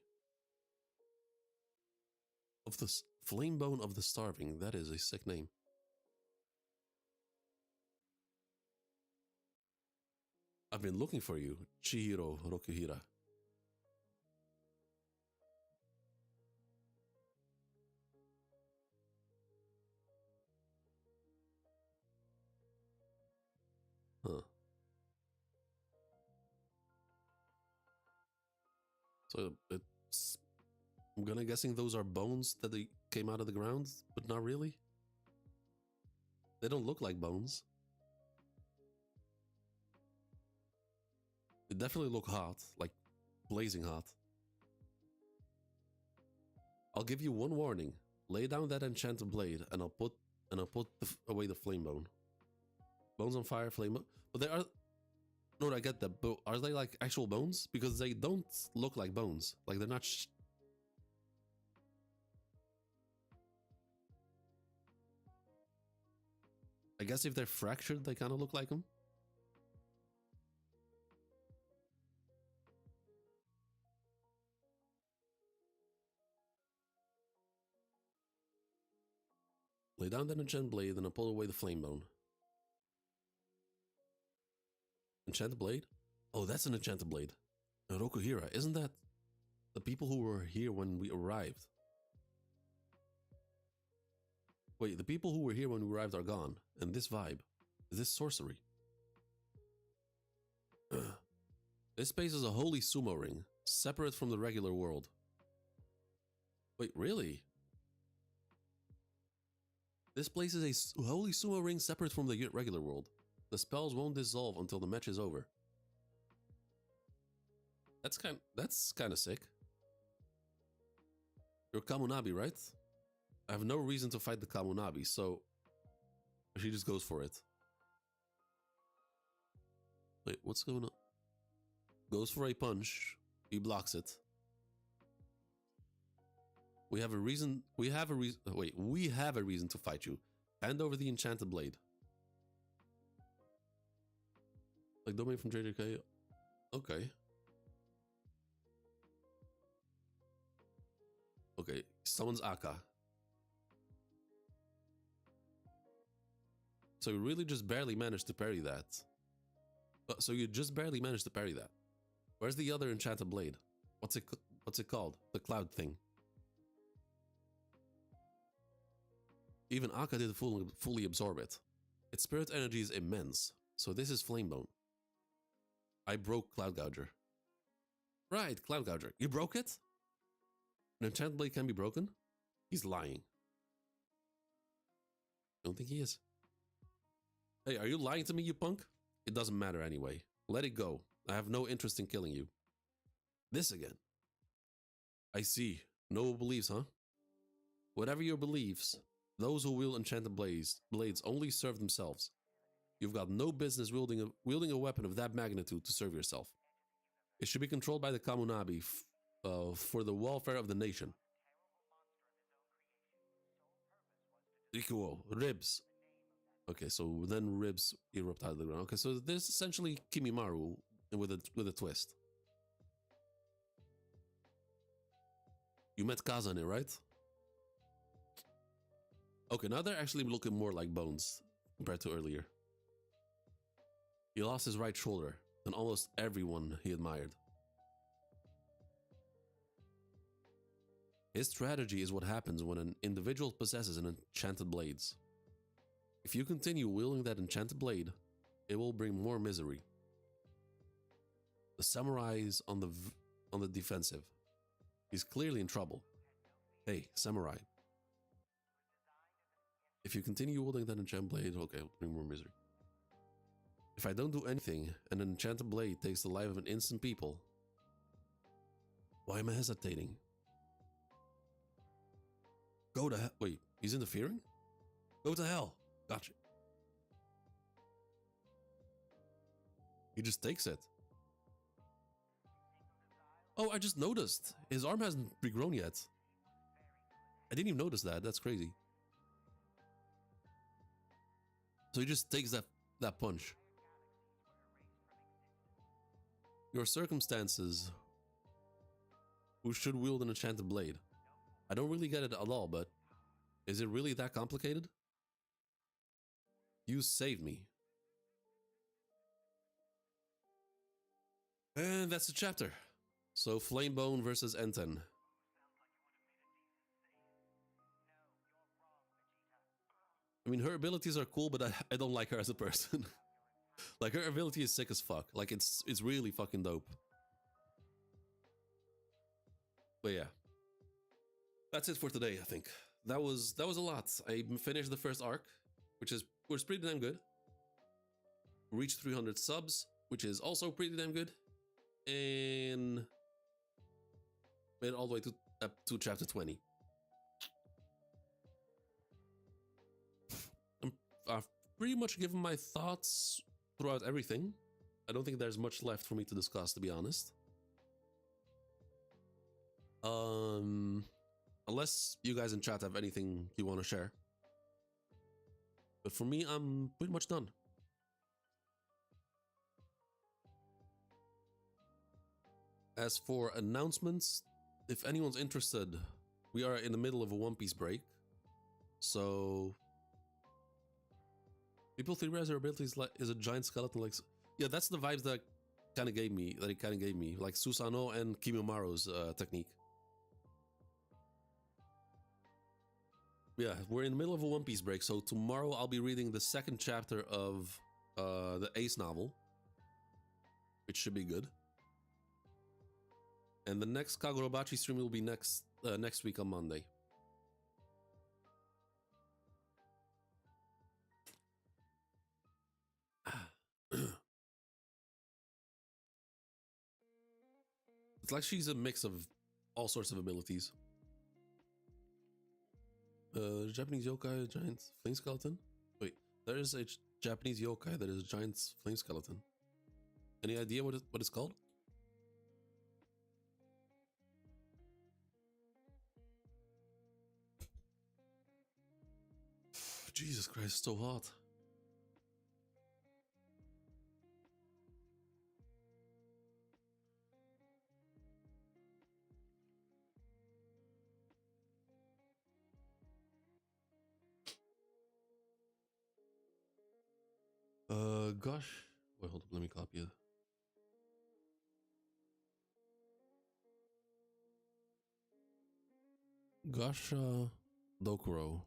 Of the flame bone of the starving. That is a sick name. I've been looking for you, Chihiro Rokuhira. Huh. So I'm gonna guessing those are bones that they came out of the ground, but not really. They don't look like bones. They definitely look hot, like blazing hot. I'll give you one warning. Lay down that enchanted blade, and I'll put away the flame bone. Bones on fire, flame bone. But they are... No, I get that, but are they like actual bones? Because they don't look like bones. Like they're not... I guess if they're fractured, they kind of look like them. Lay down that enchanted blade, and I'll pull away the flame bone. Enchanted blade? Oh, that's an enchanted blade. Rokuhira, isn't that the people who were here when we arrived? Wait, the people who were here when we arrived are gone, and this vibe, is this sorcery? This space is a holy sumo ring, separate from the regular world. Wait, really? This place is a holy sumo ring separate from the regular world. The spells won't dissolve until the match is over. That's kind of sick. You're Kamunabi, right? I have no reason to fight the Kamunabi, so she just goes for it. Wait, what's going on? Goes for a punch. He blocks it. We have a reason to fight you. Hand over the enchanted blade. Like domain from JJK. Okay. Okay, summons Aka. So you really just barely managed to parry that. So you just barely managed to parry that. Where's the other enchanted blade? What's it called? The cloud thing. Even Aka didn't fully absorb it. Its spirit energy is immense, so this is Flamebone. I broke Cloud-Gouger. Right, Cloud-Gouger. You broke it? An enchanted blade can be broken? He's lying. I don't think he is. Hey, are you lying to me, you punk? It doesn't matter anyway. Let it go. I have no interest in killing you. This again. I see. No beliefs, huh? Whatever your beliefs, those who wield enchanted blades only serve themselves. You've got no business wielding a weapon of that magnitude to serve yourself. It should be controlled by the Kamunabi for the welfare of the nation. Ikuo, ribs. Okay, so then ribs erupt out of the ground. Okay, so this is essentially Kimimaru with a twist. You met Kaza in it, right? Okay, now they're actually looking more like bones compared to earlier. He lost his right shoulder, and almost everyone he admired. His strategy is what happens when an individual possesses an enchanted blades. If you continue wielding that enchanted blade, it will bring more misery. The samurai is on the defensive. He's clearly in trouble. Hey, samurai. If you continue wielding that enchanted blade, okay, it'll bring more misery. If I don't do anything, and an enchanted blade takes the life of an innocent people, why am I hesitating? Go to hell. Wait, he's interfering? Go to hell. Gotcha. He just takes it. Oh, I just noticed. His arm hasn't regrown yet. I didn't even notice that. That's crazy. So he just takes that punch. Your circumstances. Who should wield an enchanted blade? I don't really get it at all, but is it really that complicated? You saved me. And that's the chapter. So Flamebone versus Enten. I mean, her abilities are cool, but I don't like her as a person. Like, her ability is sick as fuck. Like, it's really fucking dope. But yeah. That's it for today, I think. That was a lot. I finished the first arc, which was pretty damn good. Reached 300 subs, which is also pretty damn good. And made it all the way up to chapter 20. I've pretty much given my thoughts throughout everything. I don't think there's much left for me to discuss, to be honest. Unless you guys in chat have anything you want to share. But for me, I'm pretty much done. As for announcements, if anyone's interested, we are in the middle of a One Piece break. So people think their abilities is a giant skeleton, like, yeah, that's the vibes that it kind of gave me, like Susanoo and Kimimaru's technique. Yeah, we're in the middle of a One Piece break, so tomorrow I'll be reading the second chapter of the Ace novel, which should be good. And the next Kagurabachi stream will be next week on Monday. It's like she's a mix of all sorts of abilities. Japanese yokai, giant flame skeleton. Wait, there is a Japanese yokai that is a giant flame skeleton. Any idea what it's called? Jesus Christ, it's so hot. Gosh. Wait, hold up. Let me copy it. Gasha Dokuro.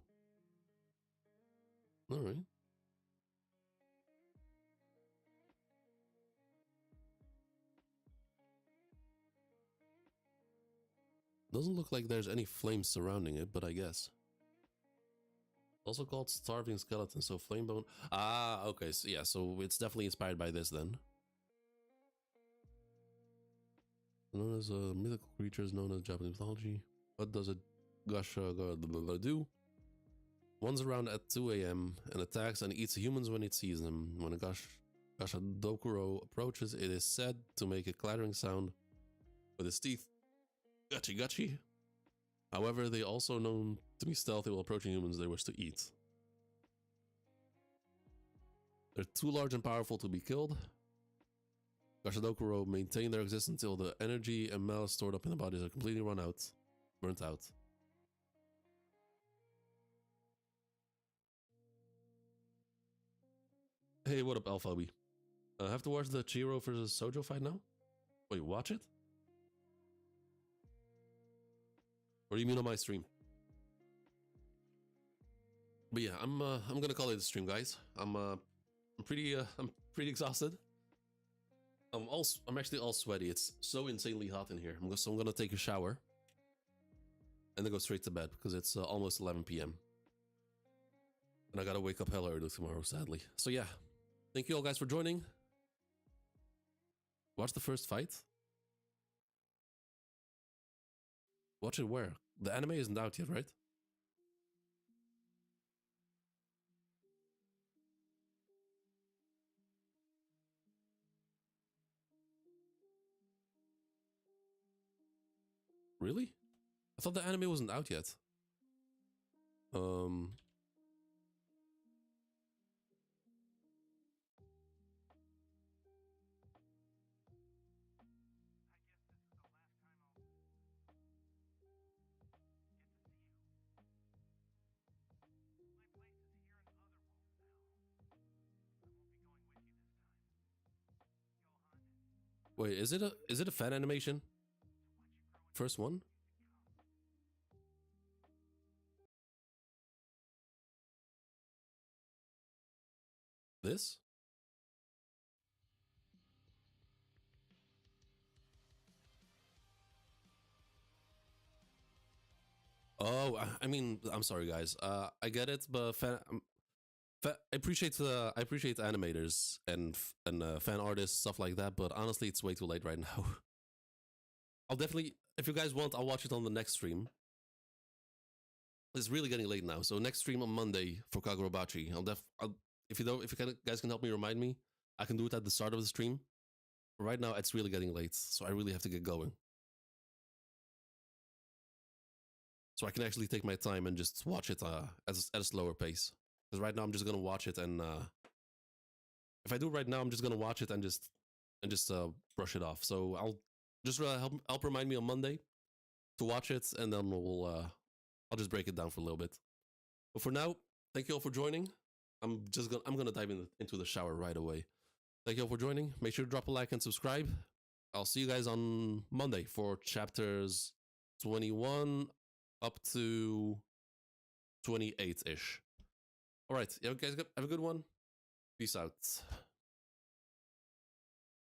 Alright. Doesn't look like there's any flames surrounding it, but I guess. Also called Starving Skeleton, so flame bone. Ah, okay, so yeah, so it's definitely inspired by this then. Known as mythical creatures known as Japanese mythology. What does a Gasha do? Runs around at 2 a.m. and attacks and eats humans when it sees them. When a Gasha Dokuro approaches, it is said to make a clattering sound with its teeth. Gachi gachi. However, they are also known to be stealthy while approaching humans they wish to eat. They're too large and powerful to be killed. Gashadokuro maintain their existence until the energy and malice stored up in the bodies are completely burnt out. Hey, what up, Alpha B? Have to watch the Chiro versus Sojo fight now? Wait, watch it? Or do you mean on my stream? But yeah, I'm gonna call it a stream, guys. I'm pretty exhausted. I'm actually all sweaty. It's so insanely hot in here. So I'm gonna take a shower and then go straight to bed because it's almost 11 p.m. and I gotta wake up hella early tomorrow, sadly. So yeah, thank you all guys for joining. Watch the first fight. Watch it where? The anime isn't out yet, right? Really? I thought the anime wasn't out yet. Wait, is it a fan animation? First one? This? Oh, I mean, I'm sorry, guys. I get it, but I appreciate animators and fan artists, stuff like that. But honestly, it's way too late right now. I'll definitely, if you guys want, I'll watch it on the next stream. It's really getting late now, so next stream on Monday for Kagurabachi. If you guys can help me remind me, I can do it at the start of the stream. Right now, it's really getting late, so I really have to get going. So I can actually take my time and just watch it at a slower pace. Because right now I'm just gonna watch it, and if I do it right now, I'm just gonna watch it and just brush it off. So I'll just help remind me on Monday to watch it, and then I'll just break it down for a little bit. But for now, thank you all for joining. I'm gonna dive into the shower right away. Thank you all for joining. Make sure to drop a like and subscribe. I'll see you guys on Monday for chapters 21 up to 28-ish. All right, you guys have a good one. Peace out.